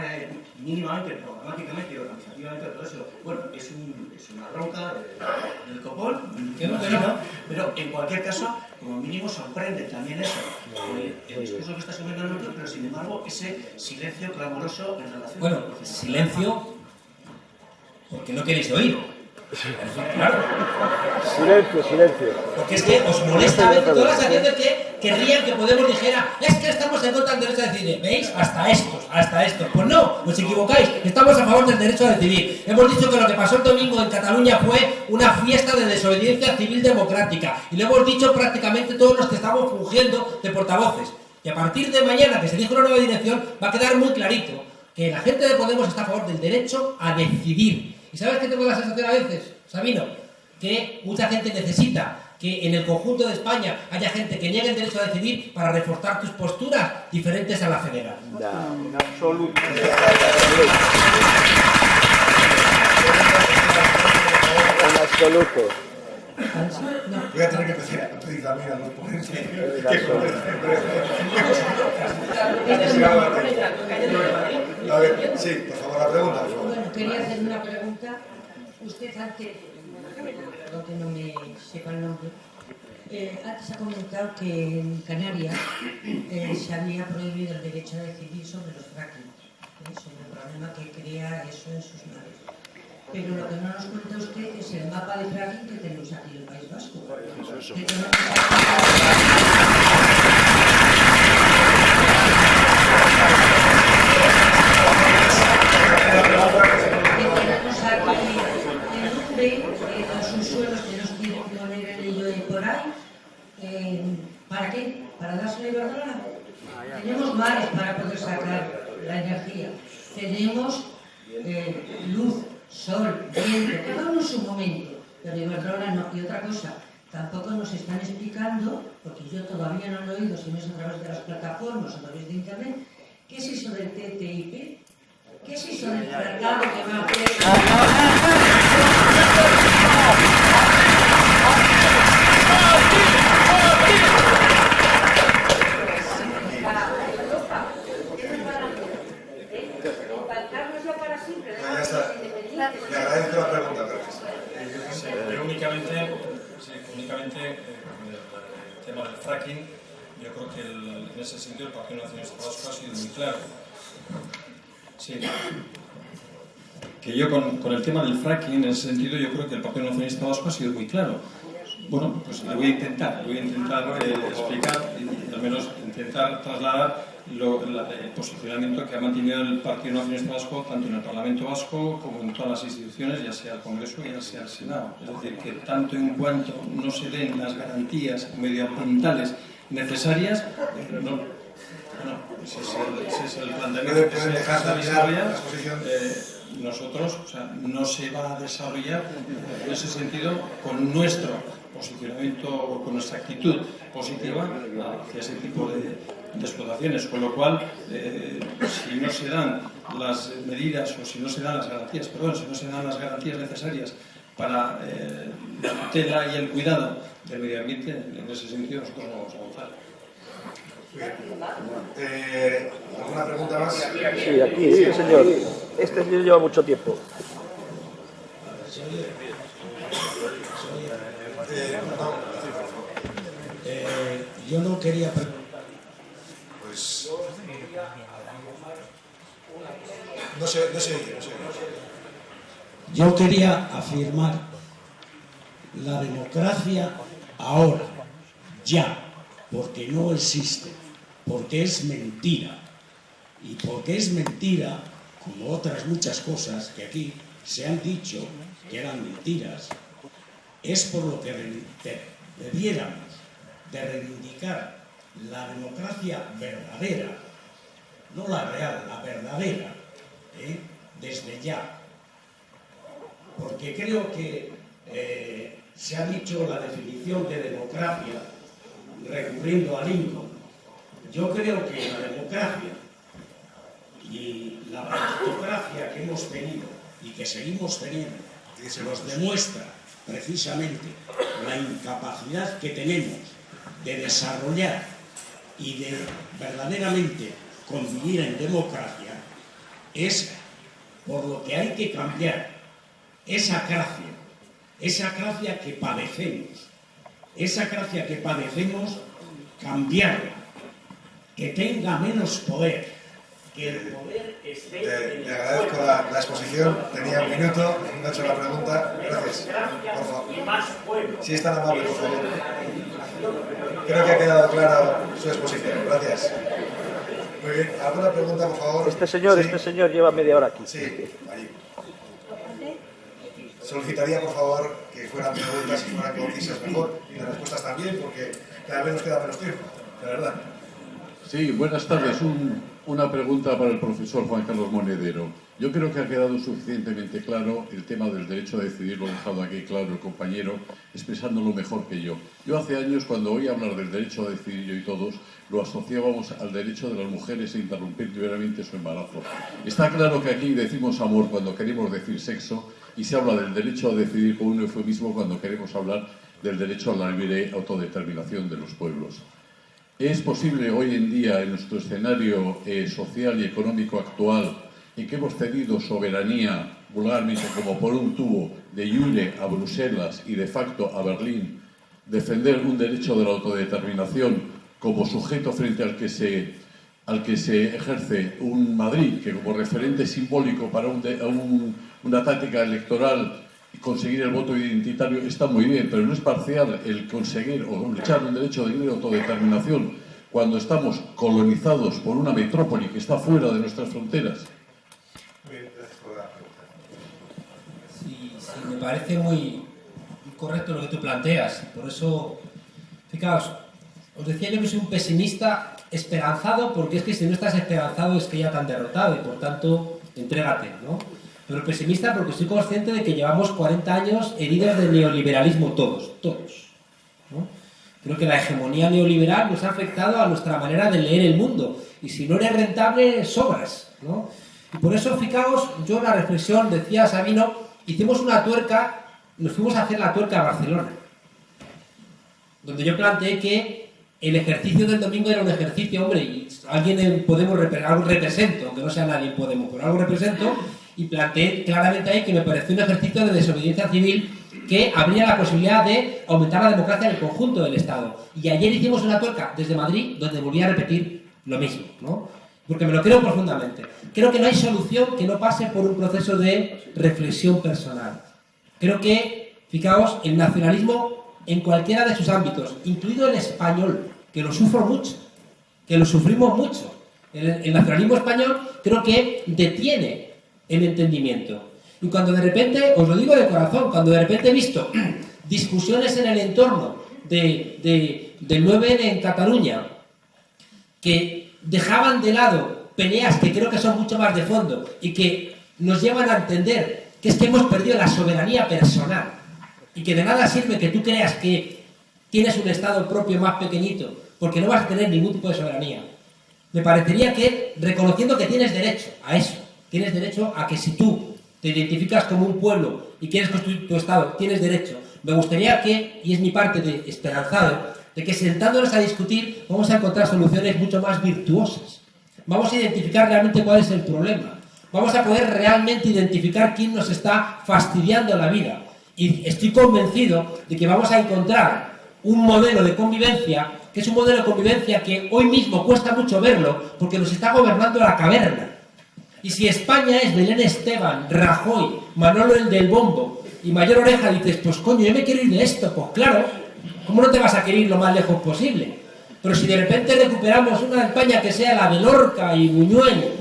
mínimamente, programáticamente y organizativamente todo eso. Bueno, es una bronca del copón, pero en cualquier caso, como mínimo sorprende también eso, el discurso que está subiendo el otro, pero sin embargo ese silencio clamoroso en relación Bueno, con el proceso. silencio, porque no queréis oír. Claro. Silencio. Porque es que os molesta ver todas las acciones que querrían que Podemos dijera, es que estamos en contra del derecho a decidir. ¿Veis? Hasta estos. Pues no, os equivocáis. Estamos a favor del derecho a decidir. Hemos dicho que lo que pasó el domingo en Cataluña fue una fiesta de desobediencia civil democrática. Y lo hemos dicho prácticamente todos los que estamos fungiendo de portavoces. Y a partir de mañana, que se dijo una nueva dirección, va a quedar muy clarito que la gente de Podemos está a favor del derecho a decidir. ¿Y sabes qué tengo la sensación a veces, Sabino? Que mucha gente necesita que en el conjunto de España haya gente que niegue el derecho a decidir para reforzar tus posturas diferentes a la federal. En absoluto. En absoluto. Voy a tener que empezar a pedir también a los ponentes A ver, sí, por favor, la pregunta. Por favor. Bueno, quería hacer una pregunta. Usted antes, perdón que no me sepa el nombre, antes ha comentado que en Canarias se había prohibido el derecho a decidir sobre los fracking, sobre el problema que crea eso en sus mares. Pero lo que no nos cuenta usted es el mapa de fracking que tenemos aquí en el País Vasco. Tenemos aquí en Lumbre, los subsuelos que nos quieren poner el ello de por ahí. ¿Para qué? ¿Para dárselo a Iberdrola? Tenemos mares para poder sacar la energía. Tenemos luz, sol, viento, cada uno en su momento. Pero Iberdrola no. Y otra cosa, tampoco nos están explicando, porque yo todavía no lo he oído, si no es a través de las plataformas o a través de internet, ¿qué es eso del TTIP? ¿Qué es eso del tratado que va a hacer? Ya está. Le agradezco la pregunta, gracias. Sí, yo únicamente con el tema del fracking, yo creo que en ese sentido el Partido Nacionalista Vasco ha sido muy claro. Sí. Que yo con el tema del fracking, en ese sentido, yo creo que el Partido Nacionalista Vasco ha sido muy claro. Bueno, pues le voy a intentar explicar y al menos intentar trasladar el posicionamiento que ha mantenido el Partido Nacionalista Vasco tanto en el Parlamento Vasco como en todas las instituciones, ya sea el Congreso ya sea el Senado. Es decir, que tanto en cuanto no se den las garantías medioambientales necesarias, ese es el planteamiento que se desarrolla. Nosotros, o sea, no se va a desarrollar en ese sentido con nuestro posicionamiento o con nuestra actitud positiva hacia ese tipo de explotaciones, con lo cual si no se dan las medidas o si no se dan las garantías, si no se dan las garantías necesarias para la tutela y el cuidado del medio ambiente, en ese sentido nosotros no vamos a avanzar. ¿Alguna pregunta más? Sí, aquí, sí, señor. Este señor lleva mucho tiempo. Yo no quería preguntar. Pues... No sé. Yo quería afirmar la democracia ahora, ya, porque no existe, porque es mentira. Y porque es mentira, como otras muchas cosas que aquí se han dicho que eran mentiras, es por lo que debiéramos de reivindicar la democracia verdadera, no la real, la verdadera, desde ya. Porque creo que se ha dicho la definición de democracia recurriendo a Lincoln, yo creo que la democracia y la aristocracia que hemos tenido y que seguimos teniendo nos demuestra precisamente la incapacidad que tenemos de desarrollar y de verdaderamente convivir en democracia. Es por lo que hay que cambiar esa gracia que padecemos, cambiarla, que tenga menos poder, que el poder esté... Le agradezco la exposición, tenía un minuto, no he hecho la pregunta, gracias. Por favor. Si es tan amable, por favor. Creo que ha quedado clara su exposición, gracias. Muy bien, ¿alguna pregunta, por favor? Este señor lleva media hora aquí. Sí, ahí. Solicitaría, por favor, que fueran preguntas y fueran concisas mejor, y las respuestas también, porque cada vez nos queda menos tiempo, la verdad. Sí, buenas tardes. Una pregunta para el profesor Juan Carlos Monedero. Yo creo que ha quedado suficientemente claro el tema del derecho a decidir, lo ha dejado aquí claro el compañero, expresándolo mejor que yo. Yo hace años, cuando oí hablar del derecho a decidir, yo y todos, lo asociábamos al derecho de las mujeres a interrumpir libremente su embarazo. Está claro que aquí decimos amor cuando queremos decir sexo, y se habla del derecho a decidir con un eufemismo cuando queremos hablar del derecho a la libre autodeterminación de los pueblos. ¿Es posible hoy en día, en nuestro escenario social y económico actual, en que hemos tenido soberanía, vulgarmente como por un tubo, de iure a Bruselas y de facto a Berlín, defender un derecho de la autodeterminación como sujeto frente al que se ejerce un Madrid, que como referente simbólico para una táctica electoral y conseguir el voto identitario está muy bien, pero no es parcial el conseguir o luchar un derecho de libre autodeterminación cuando estamos colonizados por una metrópoli que está fuera de nuestras fronteras. Bien, gracias por la pregunta. Sí, me parece muy correcto lo que tú planteas. Por eso, fijaos, os decía yo que soy un pesimista esperanzado, porque es que si no estás esperanzado es que ya te han derrotado y por tanto, entrégate, ¿no? Pero pesimista porque soy consciente de que llevamos 40 años heridos del neoliberalismo todos, ¿no? Creo que la hegemonía neoliberal nos ha afectado a nuestra manera de leer el mundo. Y si no eres rentable, sobras, ¿no? Y por eso, fijaos, yo la reflexión, decía Sabino, hicimos una tuerca, nos fuimos a hacer la tuerca a Barcelona, donde yo planteé que el ejercicio del domingo era un ejercicio, hombre, y alguien en Podemos, algo represento, aunque no sea nadie en Podemos, pero algo represento, y planteé claramente ahí que me pareció un ejercicio de desobediencia civil que abría la posibilidad de aumentar la democracia en el conjunto del Estado. Y ayer hicimos una tuerca desde Madrid donde volví a repetir lo mismo, ¿no? Porque me lo creo profundamente. Creo que no hay solución que no pase por un proceso de reflexión personal. Creo que, fijaos, el nacionalismo en cualquiera de sus ámbitos, incluido el español, que lo sufro mucho, que lo sufrimos mucho. El nacionalismo español creo que detiene el entendimiento. Y cuando de repente, os lo digo de corazón, cuando de repente he visto discusiones en el entorno del 9N en Cataluña que dejaban de lado peleas que creo que son mucho más de fondo y que nos llevan a entender que es que hemos perdido la soberanía personal y que de nada sirve que tú creas que tienes un Estado propio más pequeñito porque no vas a tener ningún tipo de soberanía. Me parecería que, reconociendo que tienes derecho a eso, tienes derecho a que si tú te identificas como un pueblo y quieres construir tu Estado, tienes derecho. Me gustaría que, y es mi parte de esperanzado, de que sentándonos a discutir vamos a encontrar soluciones mucho más virtuosas. Vamos a identificar realmente cuál es el problema. Vamos a poder realmente identificar quién nos está fastidiando la vida. Y estoy convencido de que vamos a encontrar un modelo de convivencia, que es un modelo de convivencia que hoy mismo cuesta mucho verlo, porque nos está gobernando la caverna. Y si España es Belén Esteban, Rajoy, Manolo el del Bombo y Mayor Oreja, dices, pues coño, yo me quiero ir de esto. Pues claro, ¿cómo no te vas a querer ir lo más lejos posible? Pero si de repente recuperamos una España que sea la de Lorca y Buñuel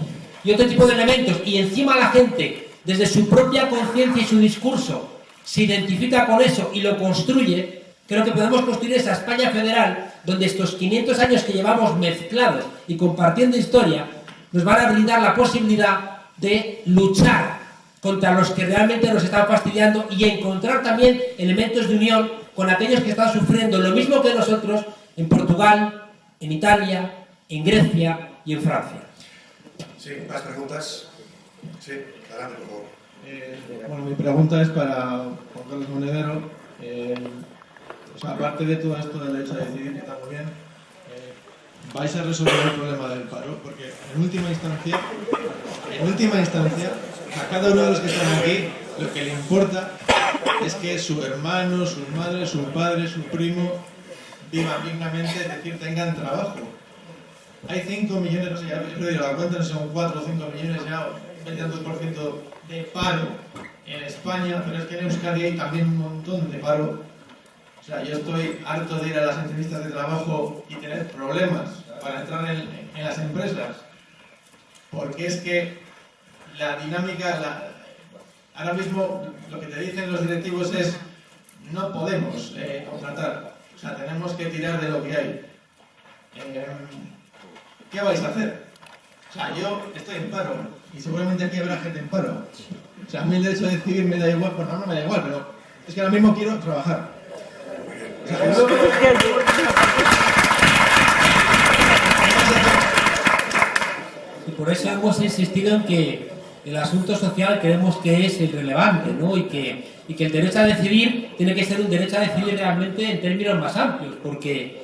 y otro tipo de elementos, y encima la gente, desde su propia conciencia y su discurso, se identifica con eso y lo construye, creo que podemos construir esa España federal donde estos 500 años que llevamos mezclados y compartiendo historia nos van a brindar la posibilidad de luchar contra los que realmente nos están fastidiando y encontrar también elementos de unión con aquellos que están sufriendo lo mismo que nosotros en Portugal, en Italia, en Grecia y en Francia. Sí, ¿más preguntas? Sí, adelante, por favor. Bueno, mi pregunta es para Juan Carlos Monedero. O sea, aparte de todo esto del derecho a decidir, que está muy bien, ¿vais a resolver el problema del paro? Porque en última instancia, a cada uno de los que están aquí, lo que le importa es que su hermano, su madre, su padre, su primo vivan dignamente, es decir, tengan trabajo. Hay 5 millones, no sé, ya he perdido la cuenta, no sé, son 4 o 5 millones ya, 22% de paro en España, pero es que en Euskadi hay también un montón de paro. O sea, yo estoy harto de ir a las entrevistas de trabajo y tener problemas para entrar en las empresas, porque es que la dinámica, ahora mismo lo que te dicen los directivos es no podemos contratar, o sea, tenemos que tirar de lo que hay. ¿Qué vais a hacer? O sea, yo estoy en paro y seguramente aquí habrá gente en paro. O sea, a mí el derecho a decidir me da igual, bueno, no me da igual, pero es que ahora mismo quiero trabajar. O sea, y por eso hemos insistido en que el asunto social creemos que es irrelevante, ¿no? Y que el derecho a decidir tiene que ser un derecho a decidir realmente en términos más amplios, porque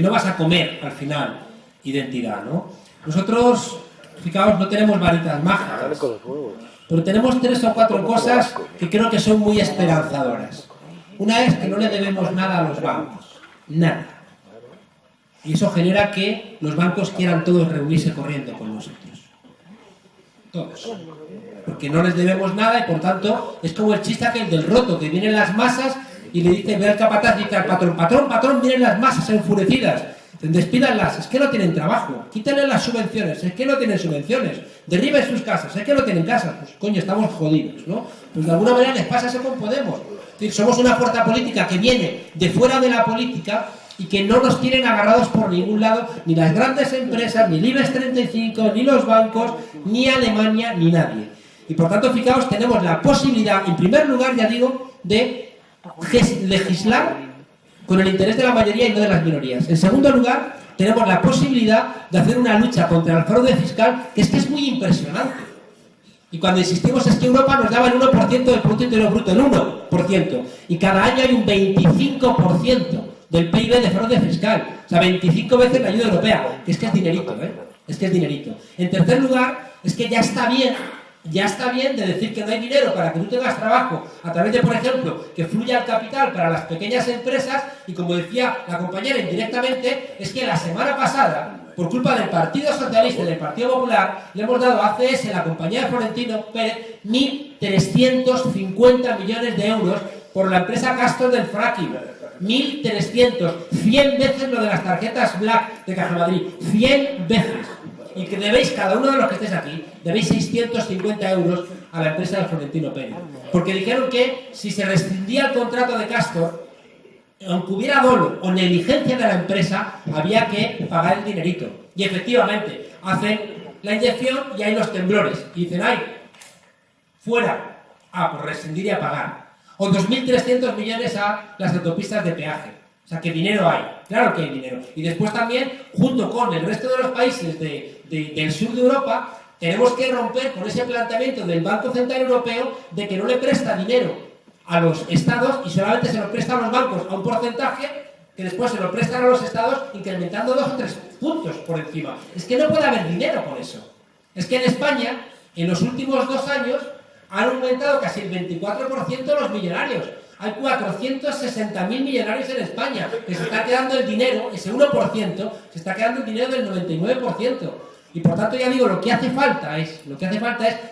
no vas a comer al final identidad, ¿no? Nosotros, fijaos, no tenemos varitas mágicas, pero tenemos 3 o 4 cosas que creo que son muy esperanzadoras. Una es que no le debemos nada a los bancos, nada. Y eso genera que los bancos quieran todos reunirse corriendo con nosotros. Todos. Porque no les debemos nada y por tanto es como el chiste aquel del roto, que vienen las masas y le dice, ve al capataz y dice al patrón, patrón, vienen las masas enfurecidas. Despídanlas, es que no tienen trabajo, quítenle las subvenciones, es que no tienen subvenciones, derriben sus casas, es que no tienen casas, pues coño, estamos jodidos, ¿no? Pues de alguna manera les pasa eso con Podemos. Es decir, somos una fuerza política que viene de fuera de la política y que no nos tienen agarrados por ningún lado, ni las grandes empresas, ni el IBEX 35, ni los bancos, ni Alemania, ni nadie. Y por tanto, fijaos, tenemos la posibilidad, en primer lugar, ya digo, de legislar con el interés de la mayoría y no de las minorías. En segundo lugar, tenemos la posibilidad de hacer una lucha contra el fraude fiscal, que es muy impresionante. Y cuando insistimos es que Europa nos daba el 1% del Producto Interior Bruto, el 1%. Y cada año hay un 25% del PIB de fraude fiscal. O sea, 25 veces la ayuda europea. Que es dinerito, ¿eh? Es que es dinerito. En tercer lugar, es que ya está bien de decir que no hay dinero para que tú tengas trabajo a través de, por ejemplo, que fluya el capital para las pequeñas empresas y, como decía la compañera indirectamente, es que la semana pasada, por culpa del Partido Socialista y del Partido Popular, le hemos dado a ACS, la compañía de Florentino Pérez, 1.350 millones de euros por la empresa Castor del fracking. 1.300, 100 veces lo de las tarjetas Black de Caja Madrid, 100 veces. Y que debéis, cada uno de los que estéis aquí, debéis 650 euros a la empresa de Florentino Pérez. Porque dijeron que si se rescindía el contrato de Castor, aunque hubiera dolo o negligencia de la empresa, había que pagar el dinerito. Y efectivamente, hacen la inyección y hay los temblores. Y dicen, ¡ay! ¡Fuera! Pues rescindir y a pagar. O 2.300 millones a las autopistas de peaje. O sea, que dinero hay. Claro que hay dinero. Y después también, junto con el resto de los países del sur de Europa, tenemos que romper con ese planteamiento del Banco Central Europeo de que no le presta dinero a los estados y solamente se lo presta a los bancos a un porcentaje que después se lo prestan a los estados incrementando 2 o 3 puntos por encima. Es que no puede haber dinero con eso. Es que en España, en los últimos 2 años, han aumentado casi el 24% los millonarios. Hay 460.000 millonarios en España, que se está quedando el dinero, ese 1%, se está quedando el dinero del 99%. Y por tanto, ya digo, lo que hace falta es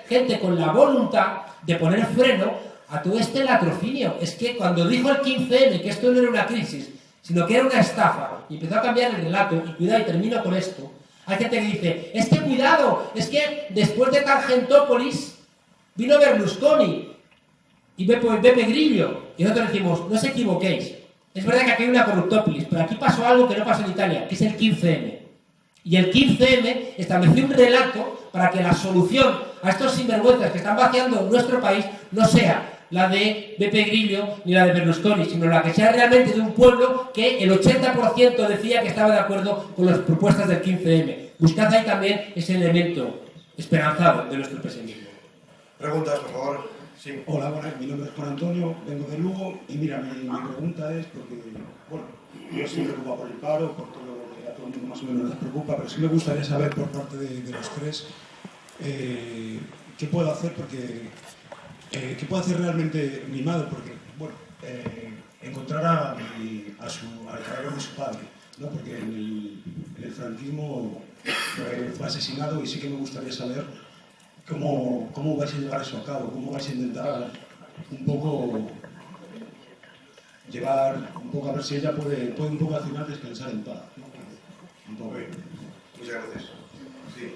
gente con la voluntad de poner freno a todo este latrocinio. Es que cuando dijo el 15M que esto no era una crisis, sino que era una estafa, y empezó a cambiar el relato, y cuidado, y termino con esto, hay gente que dice, es que cuidado, es que después de Tangentopoulos vino Berlusconi, y Beppe Grillo, y nosotros decimos, no os equivoquéis, es verdad que aquí hay una corruptópolis, pero aquí pasó algo que no pasó en Italia, que es el 15M. Y el 15M estableció un relato para que la solución a estos sinvergüenzas que están vaciando nuestro país no sea la de Beppe Grillo ni la de Berlusconi, sino la que sea realmente de un pueblo que el 80% decía que estaba de acuerdo con las propuestas del 15M. Buscad ahí también ese elemento esperanzado de nuestro pesimismo. Preguntas, por favor. Sí. Hola, buenas. Mi nombre es Juan Antonio, vengo de Lugo y mira, mi pregunta es porque, bueno, yo sí me preocupo por el paro, por todo lo que a todo el mundo más o menos les preocupa, pero sí me gustaría saber por parte de los tres qué puedo hacer porque qué puedo hacer realmente mi madre, porque, bueno, encontrar al cadáver de su padre, ¿no? Porque en el franquismo fue asesinado y sí que me gustaría saber ¿Cómo vais a llevar eso a cabo? ¿Cómo vais a intentar un poco llevar, a ver si ella puede un poco al final descansar en paz, ¿no? Un poco. Muchas gracias. Sí.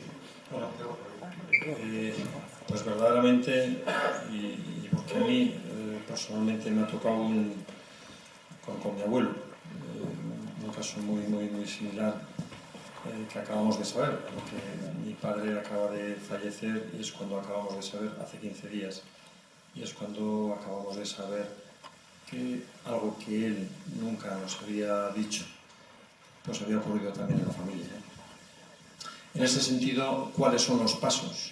Bueno, pues verdaderamente, y porque a mí personalmente me ha tocado con mi abuelo, un caso muy similar, que acabamos de saber, porque mi padre acaba de fallecer y es cuando acabamos de saber, hace 15 días, y es cuando acabamos de saber que algo que él nunca nos había dicho, pues había ocurrido también en la familia. En ese sentido, ¿cuáles son los pasos?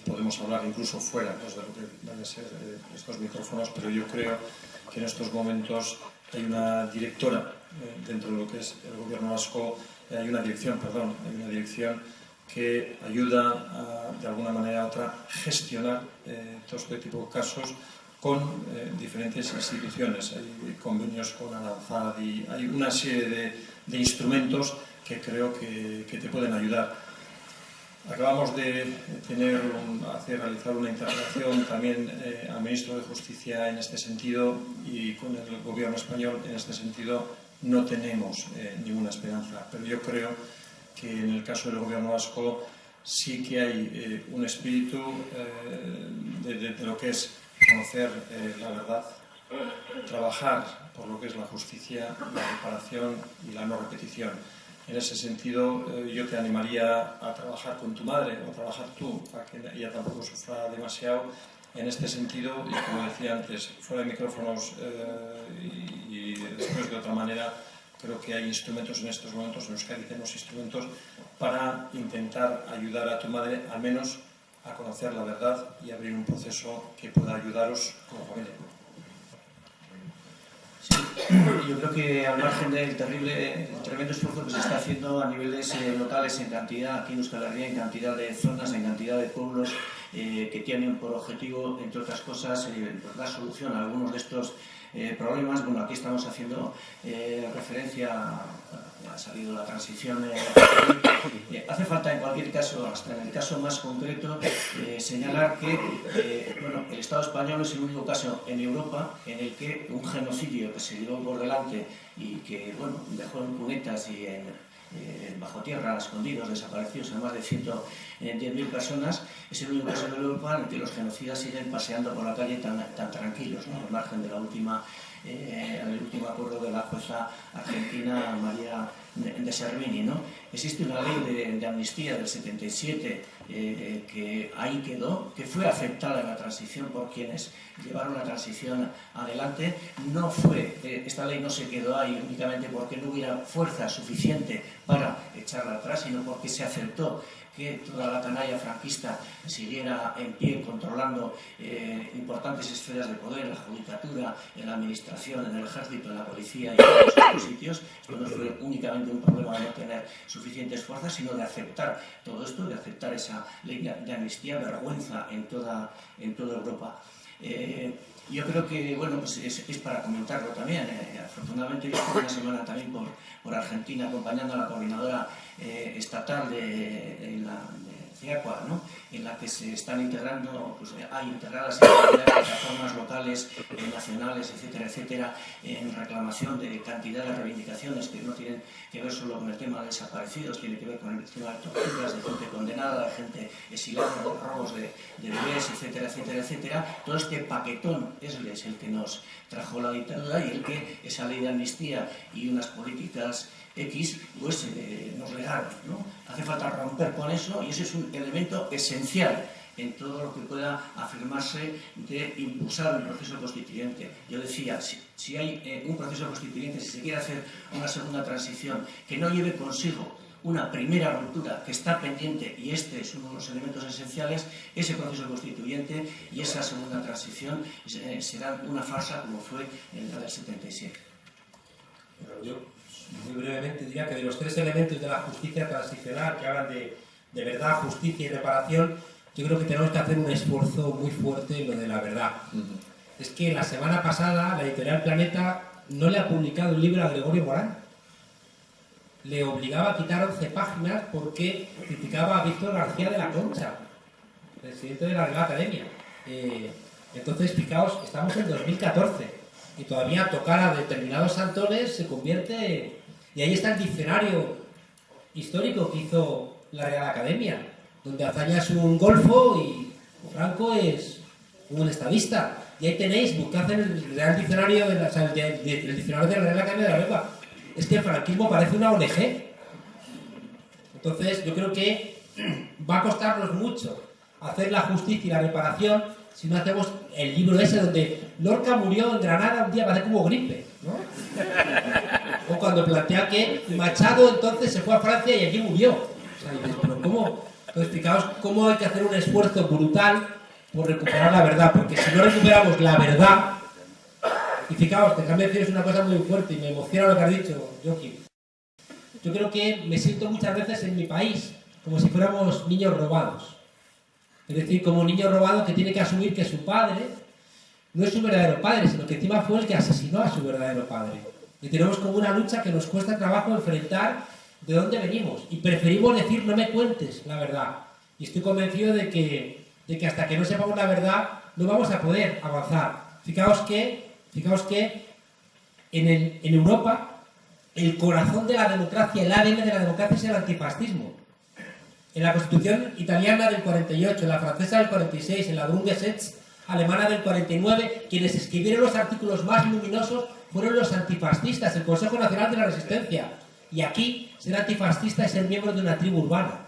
Podemos hablar incluso fuera de lo que van a ser estos micrófonos, pero yo creo que en estos momentos hay una directora dentro de lo que es el gobierno vasco. Hay una dirección que ayuda de alguna manera u otra a gestionar todo este tipo de casos con diferentes instituciones. Hay convenios con Aranzad y hay una serie de instrumentos que creo que te pueden ayudar. Acabamos de realizar una interpelación también al ministro de Justicia en este sentido y con el gobierno español en este sentido. No tenemos ninguna esperanza, pero yo creo que en el caso del gobierno vasco sí que hay un espíritu de lo que es conocer la verdad, trabajar por lo que es la justicia, la reparación y la no repetición. En ese sentido, yo te animaría a trabajar con tu madre o trabajar tú, para que ella tampoco sufra demasiado. En este sentido, y como decía antes, fuera de micrófonos y después de otra manera, creo que hay instrumentos en estos momentos, en Euskadi tenemos instrumentos para intentar ayudar a tu madre, al menos a conocer la verdad y abrir un proceso que pueda ayudaros como familia. Sí, yo creo que al margen del tremendo esfuerzo que se está haciendo a niveles locales en cantidad, aquí en Euskal Herria, en cantidad de zonas, en cantidad de pueblos que tienen por objetivo, entre otras cosas, dar solución a algunos de estos problemas. Bueno, aquí estamos haciendo referencia ha salido la transición. Hace falta en cualquier caso, hasta en el caso más concreto, señalar que bueno, el Estado español es el único caso en Europa en el que un genocidio que se llevó por delante y que bueno, dejó en cunetas y bajo tierra, escondidos, desaparecidos, a más de 110.000 personas, es el único caso de Europa en el que los genocidas siguen paseando por la calle tan tranquilos, ¿no? Al margen de el último acuerdo de la jueza argentina María de Servini, ¿no? Existe una ley de amnistía del 77 que ahí quedó, que fue aceptada en la transición por quienes llevaron la transición adelante. Esta ley no se quedó ahí únicamente porque no hubiera fuerza suficiente para echarla atrás, sino porque se aceptó que toda la canalla franquista siguiera en pie controlando importantes esferas de poder, en la judicatura, en la administración, en el ejército, en la policía y en otros sitios. Esto no fue únicamente un problema de no tener suficientes fuerzas, sino de aceptar todo esto, de aceptar esa ley de amnistía, vergüenza en toda Europa. Yo creo que bueno, pues es para comentarlo también. Afortunadamente yo estuve una semana también por Argentina acompañando a la coordinadora estatal de CEACUA, ¿no? En la que se están integrando, pues hay integradas plataformas locales, nacionales, etcétera, etcétera, en reclamación de cantidad de reivindicaciones que no tienen que ver solo con el tema de desaparecidos, tiene que ver con el tema de torturas, de gente condenada, de gente exiliada, de robos de bebés, etcétera, etcétera, etcétera. Todo este paquetón es el que nos trajo la dictadura y el que esa ley de amnistía y unas políticas X pues nos legaron, ¿no? Hace falta romper con eso y ese es un elemento esencial en todo lo que pueda afirmarse de impulsar un proceso constituyente. Yo decía, si hay un proceso constituyente, si se quiere hacer una segunda transición que no lleve consigo una primera ruptura que está pendiente, y este es uno de los elementos esenciales, ese proceso constituyente y esa segunda transición será una farsa como fue en la del 77. Bueno, yo muy brevemente diría que de los tres elementos de la justicia transicional que hablan de verdad, justicia y reparación, yo creo que tenemos que hacer un esfuerzo muy fuerte en lo de la verdad. Es que la semana pasada la editorial Planeta no le ha publicado un libro a Gregorio Morán. Le obligaba a quitar 11 páginas porque criticaba a Víctor García de la Concha, presidente de la Real Academia. Entonces, fijaos, estamos en 2014 y todavía tocar a determinados santones se convierte... Y ahí está el diccionario histórico que hizo la Real Academia, donde Azaña es un golfo y Franco es un estadista. Y ahí tenéis, buscad en el Real Diccionario, el diccionario de la Real Academia de la Lengua. Es que el franquismo parece una ONG. Entonces, yo creo que va a costarnos mucho hacer la justicia y la reparación si no hacemos el libro ese donde Lorca murió en Granada un día, parece como gripe, ¿no? O cuando plantea que Machado entonces se fue a Francia y allí murió. O sea, dices, pero ¿cómo? Entonces, fijaos cómo hay que hacer un esfuerzo brutal por recuperar la verdad, porque si no recuperamos la verdad... Y fijaos, déjame deciros una cosa muy fuerte y me emociona lo que has dicho, Joaquín. Yo creo que me siento muchas veces en mi país como si fuéramos niños robados. Es decir, como un niño robado que tiene que asumir que su padre no es su verdadero padre, sino que encima fue el que asesinó a su verdadero padre. Y tenemos como una lucha que nos cuesta trabajo enfrentar de dónde venimos. Y preferimos decir, no me cuentes la verdad. Y estoy convencido de que hasta que no sepamos la verdad no vamos a poder avanzar. Fijaos que en Europa el corazón de la democracia, el ADN de la democracia es el antifascismo. En la Constitución italiana del 48, en la francesa del 46, en la Grundgesetz alemana del 49, quienes escribieron los artículos más luminosos fueron los antifascistas, el Consejo Nacional de la Resistencia. Y aquí, ser antifascista es ser miembro de una tribu urbana.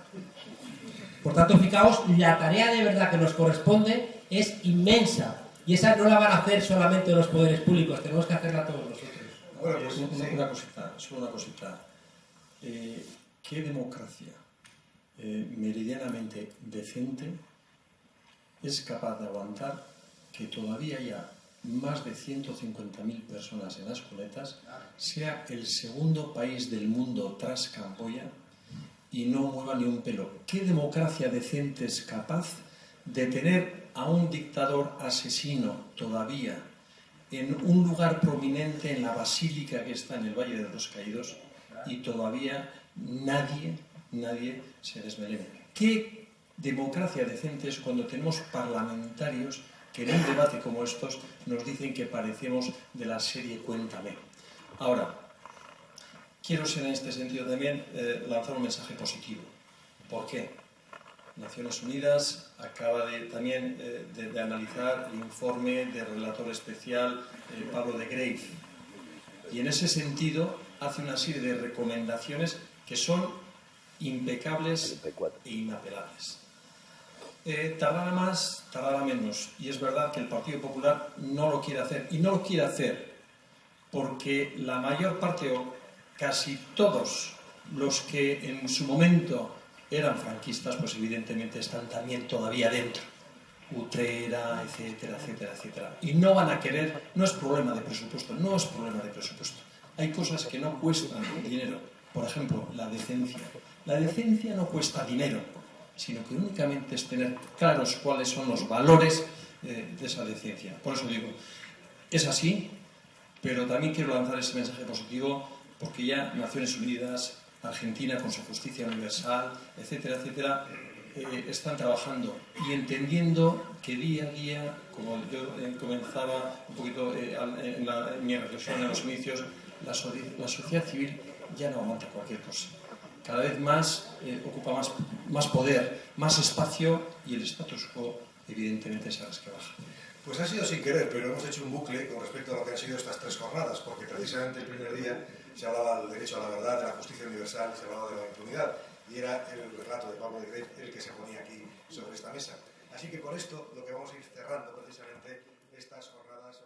Por tanto, fijaos, la tarea de verdad que nos corresponde es inmensa. Y esa no la van a hacer solamente los poderes públicos, tenemos que hacerla todos nosotros. Bueno, pues solo una cosita. ¿Qué democracia meridianamente decente es capaz de aguantar que todavía haya más de 150.000 personas en las cunetas, sea el segundo país del mundo tras Camboya y no mueva ni un pelo? ¿Qué democracia decente es capaz de tener a un dictador asesino todavía en un lugar prominente en la basílica que está en el Valle de los Caídos y todavía nadie se desmelena? ¿Qué democracia decente es cuando tenemos parlamentarios que en un debate como estos nos dicen que parecemos de la serie Cuéntame? Ahora, quiero ser en este sentido también lanzar un mensaje positivo. ¿Por qué? Naciones Unidas acaba también de analizar el informe del relator especial Pablo de Greiff, y en ese sentido hace una serie de recomendaciones que son impecables e inapelables. Tardará más, tardará menos, y es verdad que el Partido Popular no lo quiere hacer, y no lo quiere hacer porque la mayor parte o casi todos los que en su momento eran franquistas, pues evidentemente están también todavía dentro. Utrera, etcétera, etcétera, etcétera. Y no van a querer, no es problema de presupuesto, no es problema de presupuesto. Hay cosas que no cuestan dinero. Por ejemplo, la decencia. La decencia no cuesta dinero, sino que únicamente es tener claros cuáles son los valores de esa decencia. Por eso digo, es así, pero también quiero lanzar ese mensaje positivo porque ya Naciones Unidas, Argentina con su justicia universal, etcétera, etcétera, están trabajando y entendiendo que día a día, como yo comenzaba un poquito en mi reflexión en los inicios, la sociedad civil ya no aguanta cualquier cosa. Cada vez más ocupa más poder, más espacio, y el status quo evidentemente se resquebraja. Pues ha sido sin querer, pero hemos hecho un bucle con respecto a lo que han sido estas tres jornadas, porque precisamente el primer día se hablaba del derecho a la verdad, de la justicia universal, se hablaba de la impunidad, y era el relato de Pablo de Greiff el que se ponía aquí sobre esta mesa. Así que por esto lo que vamos a ir cerrando precisamente estas jornadas